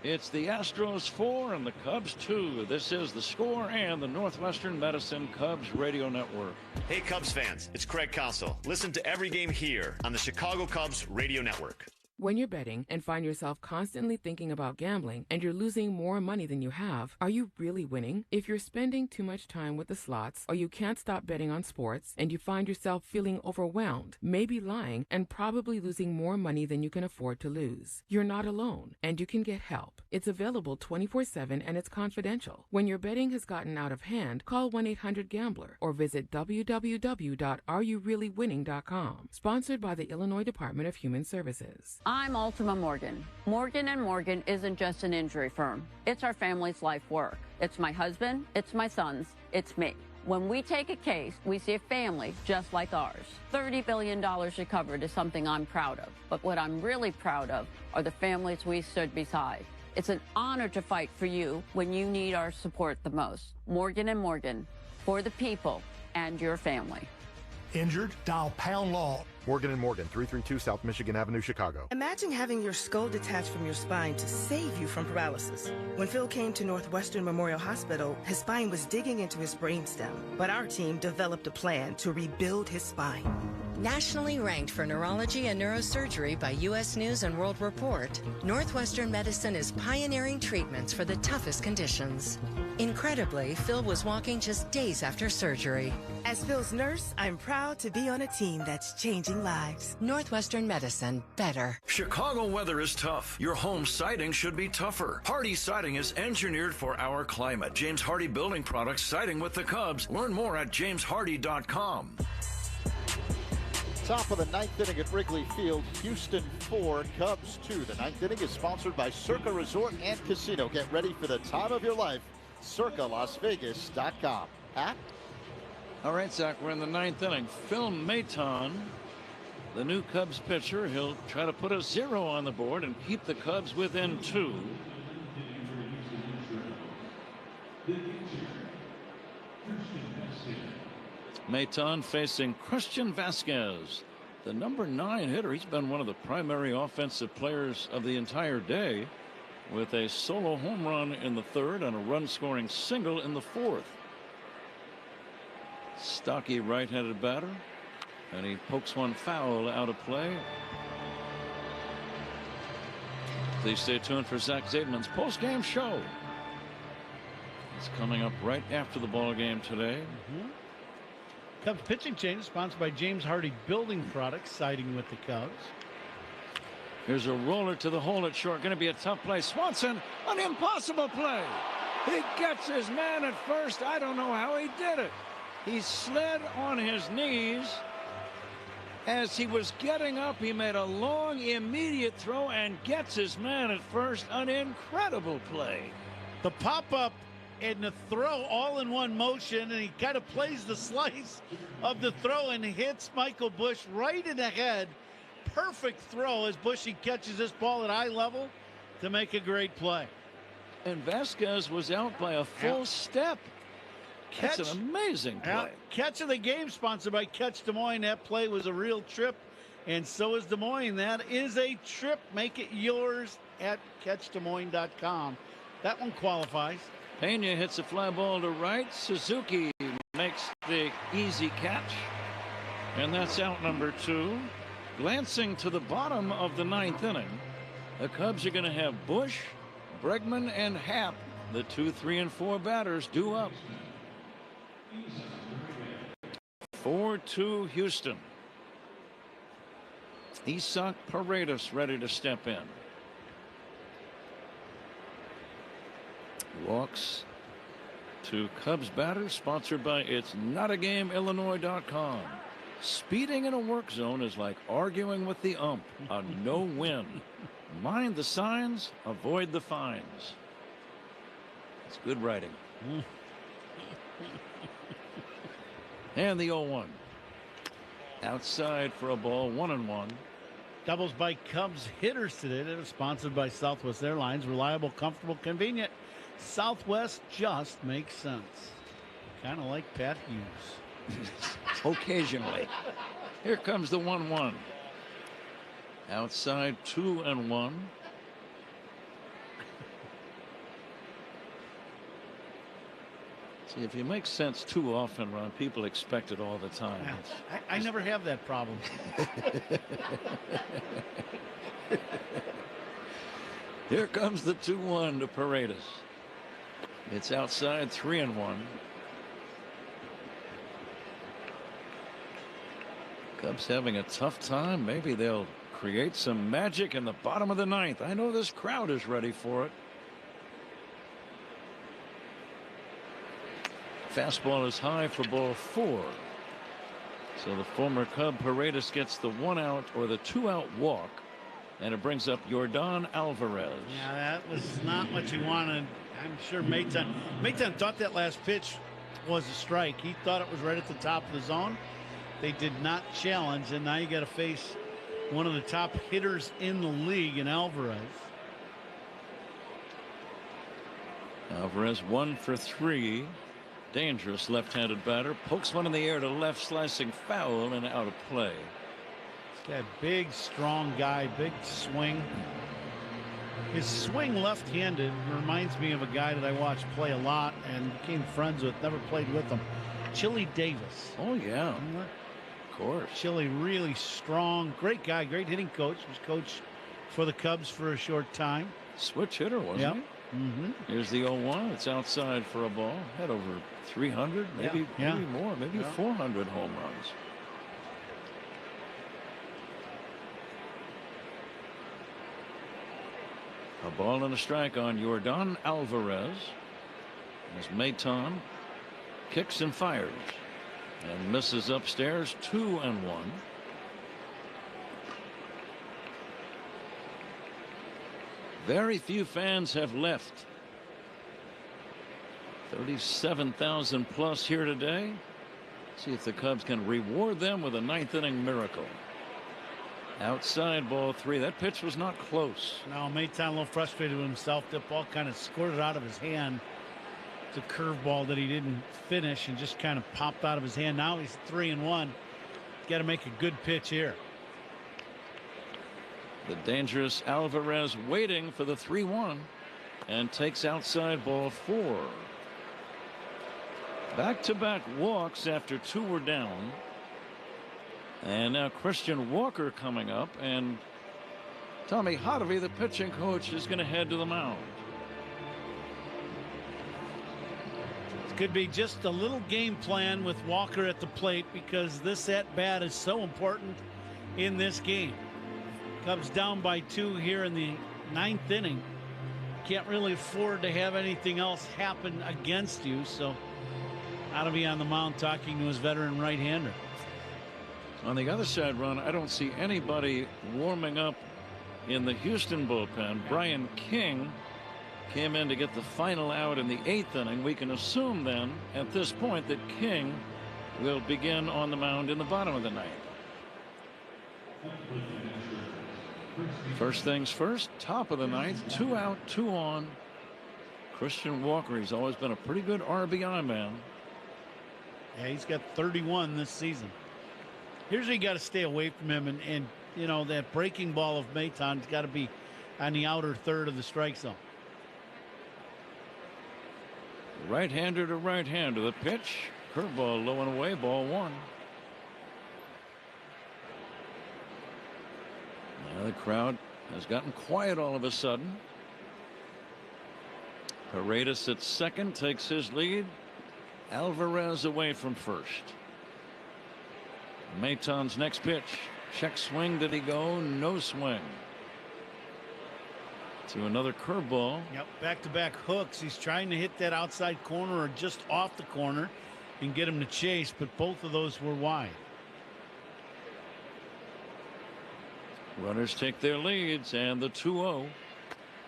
It's the Astros 4 and the Cubs 2. This is The Score and the Northwestern Medicine Cubs Radio Network. Hey Cubs fans, it's Craig Counsell. Listen to every game here on the Chicago Cubs Radio Network. When you're betting and find yourself constantly thinking about gambling and you're losing more money than you have, are you really winning? If you're spending too much time with the slots or you can't stop betting on sports and you find yourself feeling overwhelmed, maybe lying, and probably losing more money than you can afford to lose, you're not alone and you can get help. It's available 24/7 and it's confidential. When your betting has gotten out of hand, call 1-800-GAMBLER or visit www.areyoureallywinning.com. Sponsored by the Illinois Department of Human Services. I'm Ultima Morgan. Morgan & Morgan isn't just an injury firm. It's our family's life work. It's my husband, it's my sons, it's me. When we take a case, we see a family just like ours. $30 billion recovered is something I'm proud of. But what I'm really proud of are the families we stood beside. It's an honor to fight for you when you need our support the most. Morgan & Morgan, for the people and your family. Injured? Dial Pound Law. Morgan & Morgan, 332 South Michigan Avenue, Chicago. Imagine having your skull detached from your spine to save you from paralysis. When Phil came to Northwestern Memorial Hospital, his spine was digging into his brainstem. But our team developed a plan to rebuild his spine. Nationally ranked for neurology and neurosurgery by U.S. News and World Report, Northwestern Medicine is pioneering treatments for the toughest conditions. Incredibly, Phil was walking just days after surgery. As Phil's nurse, I'm proud to be on a team that's changing lives. Northwestern Medicine, better. Chicago weather is tough. Your home siding should be tougher. Hardy Siding is engineered for our climate. James Hardy Building Products, siding with the Cubs. Learn more at jameshardy.com. Top of the ninth inning at Wrigley Field. Houston 4, Cubs 2. The ninth inning is sponsored by Circa Resort and Casino. Get ready for the time of your life. CircaLasVegas.com. Pat? All right, Zach, we're in the ninth inning. Phil Maton, the new Cubs pitcher, he'll try to put a 0 on the board and keep the Cubs within 2. Maton facing Christian Vasquez, the number 9 hitter. He's been one of the primary offensive players of the entire day, with a solo home run in the 3rd and a run-scoring single in the 4th. Stocky right-handed batter, and he pokes one foul out of play. Please stay tuned for Zach Zaidman's post-game show. It's coming up right after the ball game today. Cubs pitching change sponsored by James Hardy Building Products, siding with the Cubs. Here's a roller to the hole at short. Going to be a tough play. Swanson, an impossible play. He gets his man at first. I don't know how he did it. He slid on his knees. As he was getting up, he made a long, immediate throw and gets his man at first. An incredible play. The pop-up and the throw all in one motion, and he kind of plays the slice of the throw and hits Michael Busch right in the head. Perfect throw as Bushy catches this ball at eye level to make a great play. And Vasquez was out by a full step. That's an amazing play. Catch of the game sponsored by Catch Des Moines. That play was a real trip, and so is Des Moines. That is a trip. Make it yours at CatchDesMoines.com. That one qualifies. Pena hits a fly ball to right. Suzuki makes the easy catch, and that's out number 2. Glancing to the bottom of the ninth inning, the Cubs are going to have Busch, Bregman, and Happ, the 2, 3, and 4 batters, due up. 4-2 Houston. Isak Paredes ready to step in. Walks to Cubs batters, sponsored by It'sNotAGameIllinois.com. Speeding in a work zone is like arguing with the ump. A no-win. Mind the signs, avoid the fines. It's good writing. And the 0-1. Outside for a ball, 1-1. Doubles by Cubs hitters today. That is sponsored by Southwest Airlines. Reliable, comfortable, convenient. Southwest just makes sense. Kind of like Pat Hughes. Occasionally. Here comes the 1-1. Outside, 2-1. See, if you make sense too often, Ron, people expect it all the time. I never have that problem. Here comes the 2-1 to Paredes. It's outside, 3-1. Cubs having a tough time. Maybe they'll create some magic in the bottom of the ninth. I know this crowd is ready for it. Fastball is high for ball 4. So the former Cub Paredes gets the 1-out or the 2-out walk, and it brings up Yordan Alvarez. Yeah, that was not what you wanted. I'm sure Maton thought that last pitch was a strike. He thought it was right at the top of the zone. They did not challenge, and now you got to face one of the top hitters in the league in Alvarez. Alvarez 1 for 3. Dangerous left-handed batter. Pokes one in the air to left, slicing foul and out of play. This guy, big, strong guy, big swing. His swing left-handed reminds me of a guy that I watched play a lot and became friends with, never played with him. Chili Davis. Oh, yeah. Of course. Chili, really strong, great guy, great hitting coach. Was coach for the Cubs for a short time. Switch hitter, wasn't he? Here's the 0-1. It's outside for a ball. Had over 300, maybe more, maybe 400 home runs. A ball and a strike on Yordan Alvarez as Maton kicks and fires and misses upstairs. 2-1. Very few fans have left. 37,000 plus here today. See if the Cubs can reward them with a ninth inning miracle. Outside, ball 3. That pitch was not close. Now Maton a little frustrated with himself. That ball kind of squirted out of his hand. It's a curveball that he didn't finish and just kind of popped out of his hand. Now he's 3-1. Got to make a good pitch here. The dangerous Alvarez waiting for the 3-1 and takes outside, ball 4. Back-to-back walks after 2 were down. And now Christian Walker coming up, and Tommy Harvey, the pitching coach, is going to head to the mound. It could be just a little game plan with Walker at the plate, because this at-bat is so important in this game. Cubs down by 2 here in the 9th inning. Can't really afford to have anything else happen against you, so ought to be on the mound talking to his veteran right-hander. On the other side, Ron, I don't see anybody warming up in the Houston bullpen. Brian King came in to get the final out in the 8th inning. We can assume then at this point that King will begin on the mound in the bottom of the 9th. First things first, top of the 9th, 2 out, 2 on. Christian Walker, he's always been a pretty good RBI man. Yeah, he's got 31 this season. Here's where you got to stay away from him, and you know, that breaking ball of Maton's got to be on the outer third of the strike zone. Right-hander to right-hander. The pitch, curveball low and away, ball 1. Now the crowd has gotten quiet all of a sudden. Paredes at second takes his lead. Alvarez away from first. Maton's next pitch. Check swing. Did he go? No swing. To another curveball. Yep, back-to-back hooks. He's trying to hit that outside corner or just off the corner and get him to chase, but both of those were wide. Runners take their leads, and the 2-0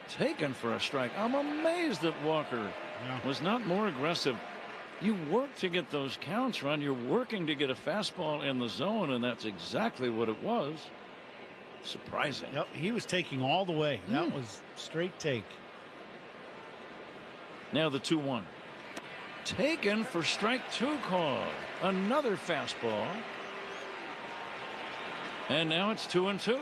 taken for a strike. I'm amazed that Walker was not more aggressive. You work to get those counts, Ron. You're working to get a fastball in the zone, and that's exactly what it was. Surprising. Yep, he was taking all the way. That was straight take. Now the 2-1. Taken for strike 2 call. Another fastball. And now it's 2-2.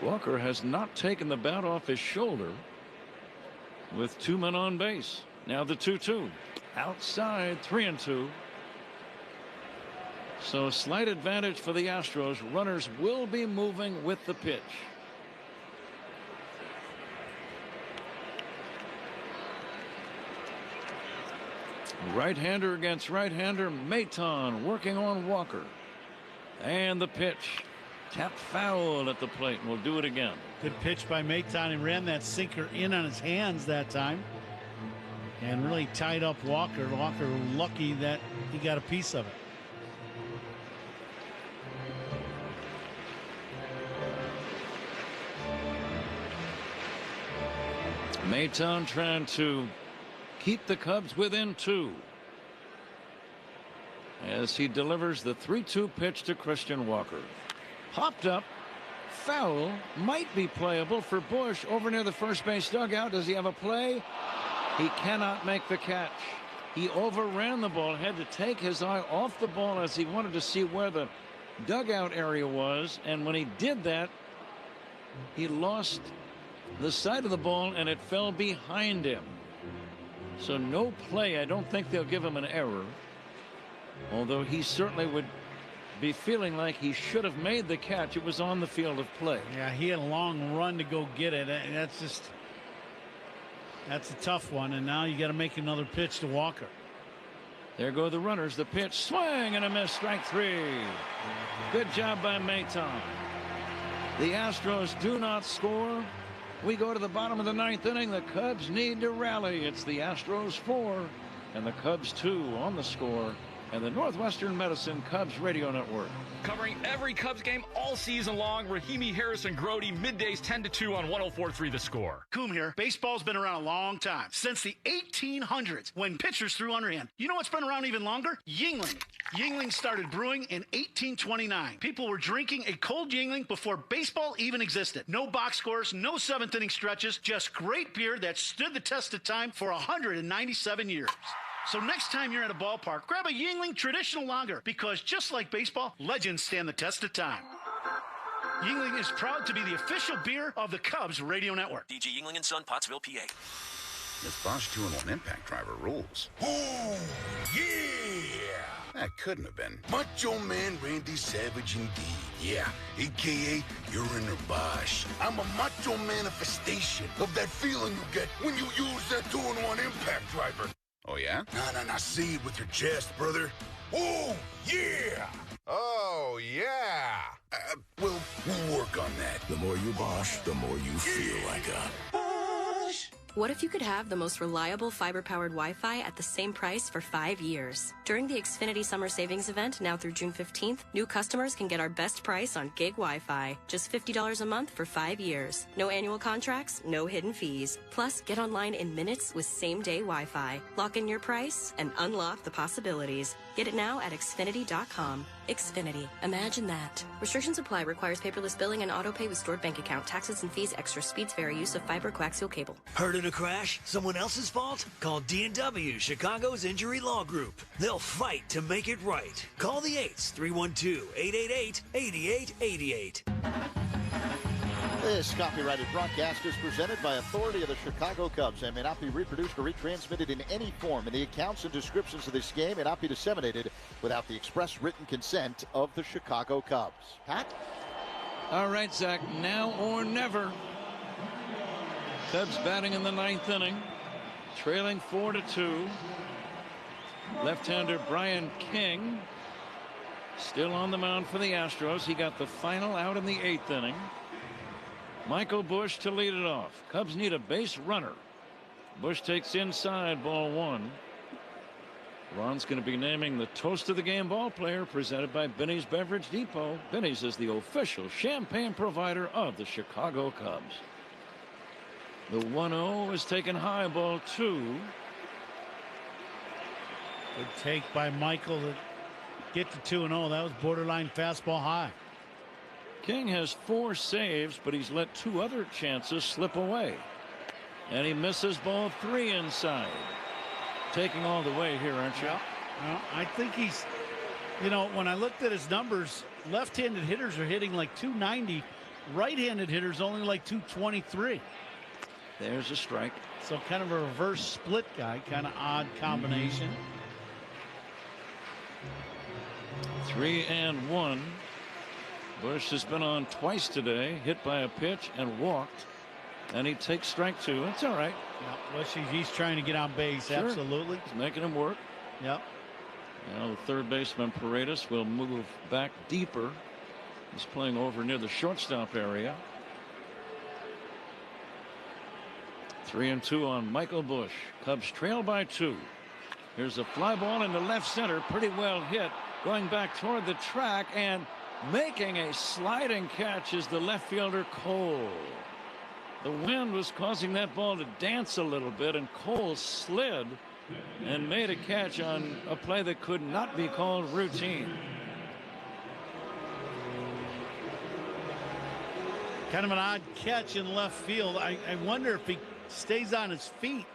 Walker has not taken the bat off his shoulder with 2 men on base. Now the 2-2. Outside, 3-2. So slight advantage for the Astros. Runners will be moving with the pitch. Right-hander against right-hander. Maton working on Walker. And the pitch. Tap foul at the plate, and we'll do it again. Good pitch by Maton. He ran that sinker in on his hands that time and really tied up Walker. Walker lucky that he got a piece of it. Maton trying to keep the Cubs within 2 as he delivers the 3-2 pitch to Christian Walker. Popped up, foul, might be playable for Bush over near the first base dugout. Does he have a play? He cannot make the catch. He overran the ball, had to take his eye off the ball as he wanted to see where the dugout area was, and when he did that, he lost the side of the ball and it fell behind him. So no play. I don't think they'll give him an error, although he certainly would be feeling like he should have made the catch. It was on the field of play. Yeah, he had a long run to go get it. That's a tough one, and now you got to make another pitch to Walker. There go the runners. The pitch, swing and a miss, strike 3. Good job by Maton. The Astros do not score. We go to the bottom of the 9th inning. The Cubs need to rally. It's the Astros 4 and the Cubs 2 on the score and the Northwestern Medicine Cubs Radio Network. Covering every Cubs game all season long, Rahimi, Harris, and Grody, middays 10 to 2 on 104.3 The Score. Coom here. Baseball's been around a long time, since the 1800s, when pitchers threw underhand. You know what's been around even longer? Yuengling. Yuengling started brewing in 1829. People were drinking a cold Yuengling before baseball even existed. No box scores, no seventh-inning stretches, just great beer that stood the test of time for 197 years. So next time you're at a ballpark, grab a Yuengling Traditional Lager, because just like baseball, legends stand the test of time. Yuengling is proud to be the official beer of the Cubs Radio Network. DG Yuengling & Son, Pottsville, PA. This Bosch 2-in-1 impact driver rules. Oh, yeah! That couldn't have been. Macho Man Randy Savage indeed, yeah. A.K.A. you're in a Bosch. I'm a macho manifestation of that feeling you get when you use that 2-in-1 impact driver. Oh, yeah? Nah, say it with your chest, brother. Oh, yeah! Oh, yeah! Well, we'll work on that. The more you Bosch, the more you feel like a Bosch. What if you could have the most reliable fiber-powered Wi-Fi at the same price for 5 years? During the Xfinity Summer Savings Event, now through June 15th, new customers can get our best price on gig Wi-Fi. Just $50 a month for 5 years. No annual contracts, no hidden fees. Plus, get online in minutes with same-day Wi-Fi. Lock in your price and unlock the possibilities. Get it now at Xfinity.com. Xfinity. Imagine that. Restrictions apply. Requires paperless billing and auto pay with stored bank account. Taxes and fees extra. Speeds vary. Use of fiber coaxial cable. Heard in a crash? Someone else's fault? Call D&W, Chicago's injury law group. They'll fight to make it right. Call the 8s, 312-888-8888. This copyrighted broadcast is presented by authority of the Chicago Cubs and may not be reproduced or retransmitted in any form. And the accounts and descriptions of this game may not be disseminated without the express written consent of the Chicago Cubs. Pat? All right, Zach, now or never. Cubs batting in the 9th inning, trailing 4-2. Left-hander Brian King still on the mound for the Astros. He got the final out in the 8th inning. Michael Busch to lead it off. Cubs need a base runner. Busch takes inside, ball 1. Ron's going to be naming the Toast of the Game ball player, presented by Benny's Beverage Depot. Benny's is the official champagne provider of the Chicago Cubs. The 1-0 is taken high, ball 2. Good take by Michael to get to 2-0. That was borderline fastball high. King has 4 saves, but he's let 2 other chances slip away. And he misses ball 3 inside. Taking all the way here, aren't you? Yeah. Well, I think he's, you know, when I looked at his numbers, left-handed hitters are hitting like 290. Right-handed hitters only like 223. There's a strike. So kind of a reverse split guy, kind of odd combination. 3-1. Busch has been on twice today, hit by a pitch and walked, and he takes strike 2. That's all right. Yeah, Busch, he's trying to get on base. Sure. Absolutely. He's making him work. Yep. Now the third baseman Paredes will move back deeper. He's playing over near the shortstop area. 3-2 on Michael Busch. Cubs trail by 2. Here's a fly ball into left center, pretty well hit, going back toward the track, and making a sliding catch is the left fielder Cole. The wind was causing that ball to dance a little bit, and Cole slid and made a catch on a play that could not be called routine. Kind of an odd catch in left field. I wonder if he stays on his feet,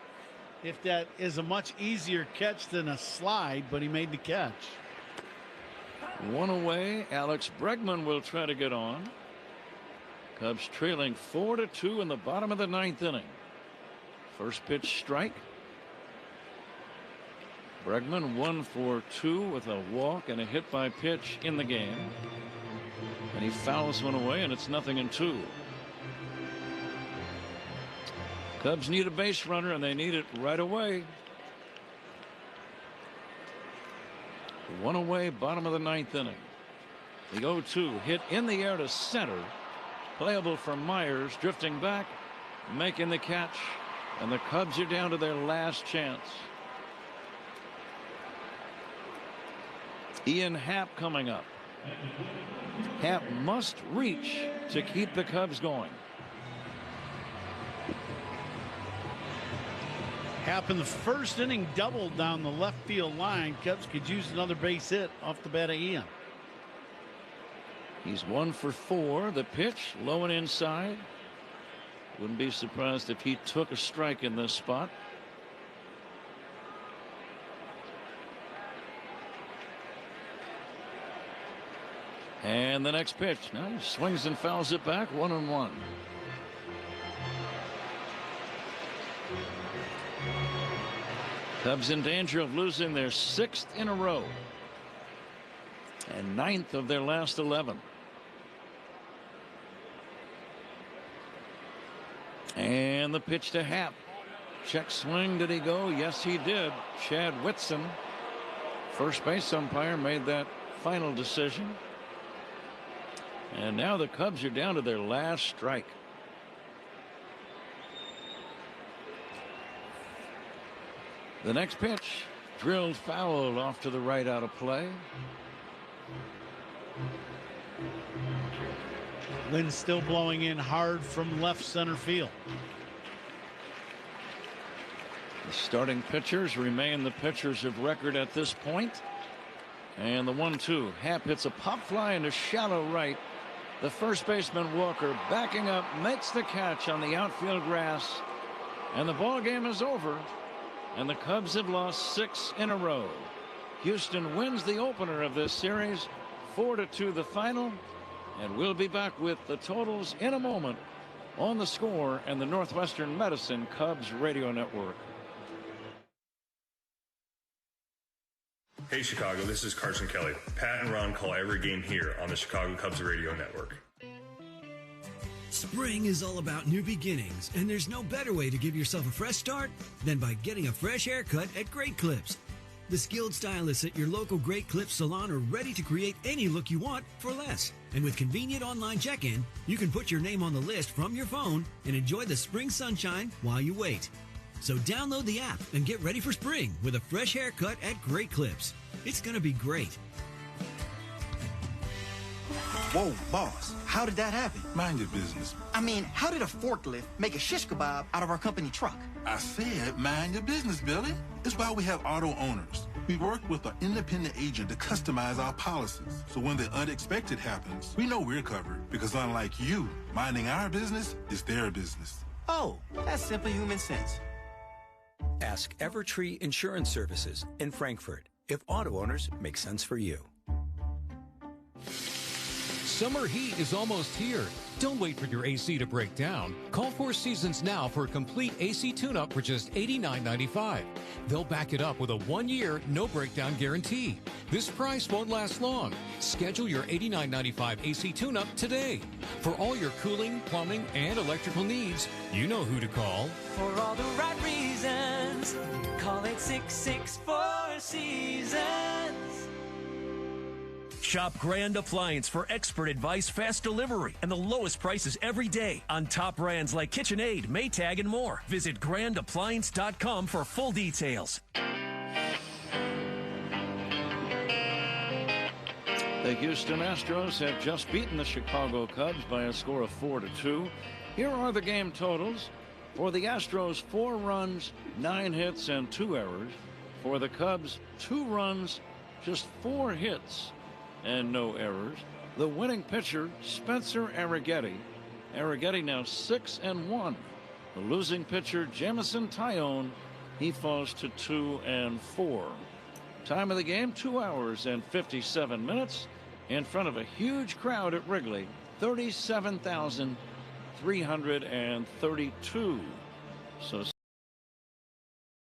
if that is a much easier catch than a slide, but he made the catch. 1 away. Alex Bregman will try to get on. Cubs trailing 4-2 in the bottom of the 9th inning. First pitch strike. Bregman 1 for 2 with a walk and a hit by pitch in the game. And he fouls one away, and it's 0-2. Cubs need a base runner, and they need it right away. 1 away, bottom of the 9th inning. The 0-2 hit in the air to center. Playable for Myers, drifting back, making the catch, and the Cubs are down to their last chance. Ian Happ coming up. Happ must reach to keep the Cubs going. Happ in the first inning doubled down the left field line. Cubs could use another base hit off the bat of Ian. He's 1 for 4. The pitch low and inside. Wouldn't be surprised if he took a strike in this spot. And the next pitch. Now he swings and fouls it back. 1-1. Cubs in danger of losing their 6th in a row and 9th of their last 11. And the pitch to Happ. Check swing. Did he go? Yes, he did. Chad Whitson, first base umpire, made that final decision. And now the Cubs are down to their last strike. The next pitch drilled foul off to the right, out of play. Wind still blowing in hard from left center field. The starting pitchers remain the pitchers of record at this point. And the 1-2. Happ hits a pop fly into shallow right. The first baseman Walker backing up, makes the catch on the outfield grass. And the ball game is over. And the Cubs have lost 6 in a row. Houston wins the opener of this series, 4-2 the final. And we'll be back with the totals in a moment on The Score and the Northwestern Medicine Cubs Radio Network. Hey Chicago, this is Carson Kelly. Pat and Ron call every game here on the Chicago Cubs Radio Network. Spring is all about new beginnings, and there's no better way to give yourself a fresh start than by getting a fresh haircut at Great Clips. The skilled stylists at your local Great Clips salon are ready to create any look you want for less. And with convenient online check-in, you can put your name on the list from your phone and enjoy the spring sunshine while you wait. So download the app and get ready for spring with a fresh haircut at Great Clips. It's going to be great. Whoa, boss, how did that happen? Mind your business. I mean, how did a forklift make a shish kebab out of our company truck? I said mind your business, Billy. It's why we have auto owners. We work with an independent agent to customize our policies. So when the unexpected happens, we know we're covered because unlike you, minding our business is their business. Oh, that's simple human sense. Ask Evertree Insurance Services in Frankfurt if auto owners make sense for you. Summer heat is almost here. Don't wait for your AC to break down. Call Four Seasons now for a complete AC tune-up for just $89.95. They'll back it up with a 1-year, no-breakdown guarantee. This price won't last long. Schedule your $89.95 AC tune-up today. For all your cooling, plumbing, and electrical needs, you know who to call. For all the right reasons, call 866-4 Seasons. Shop Grand Appliance for expert advice, fast delivery, and the lowest prices every day on top brands like KitchenAid, Maytag, and more. Visit grandappliance.com for full details. The Houston Astros have just beaten the Chicago Cubs by a score of 4-2. Here are the game totals. For the Astros, 4 runs, 9 hits, and 2 errors. For the Cubs, 2 runs, just 4 hits, and no errors. The winning pitcher, Spencer Arrighetti. Arrighetti now 6-1. The losing pitcher, Jamison Tyone, he falls to 2-4. Time of the game, 2 hours and 57 minutes. In front of a huge crowd at Wrigley, 37,332. So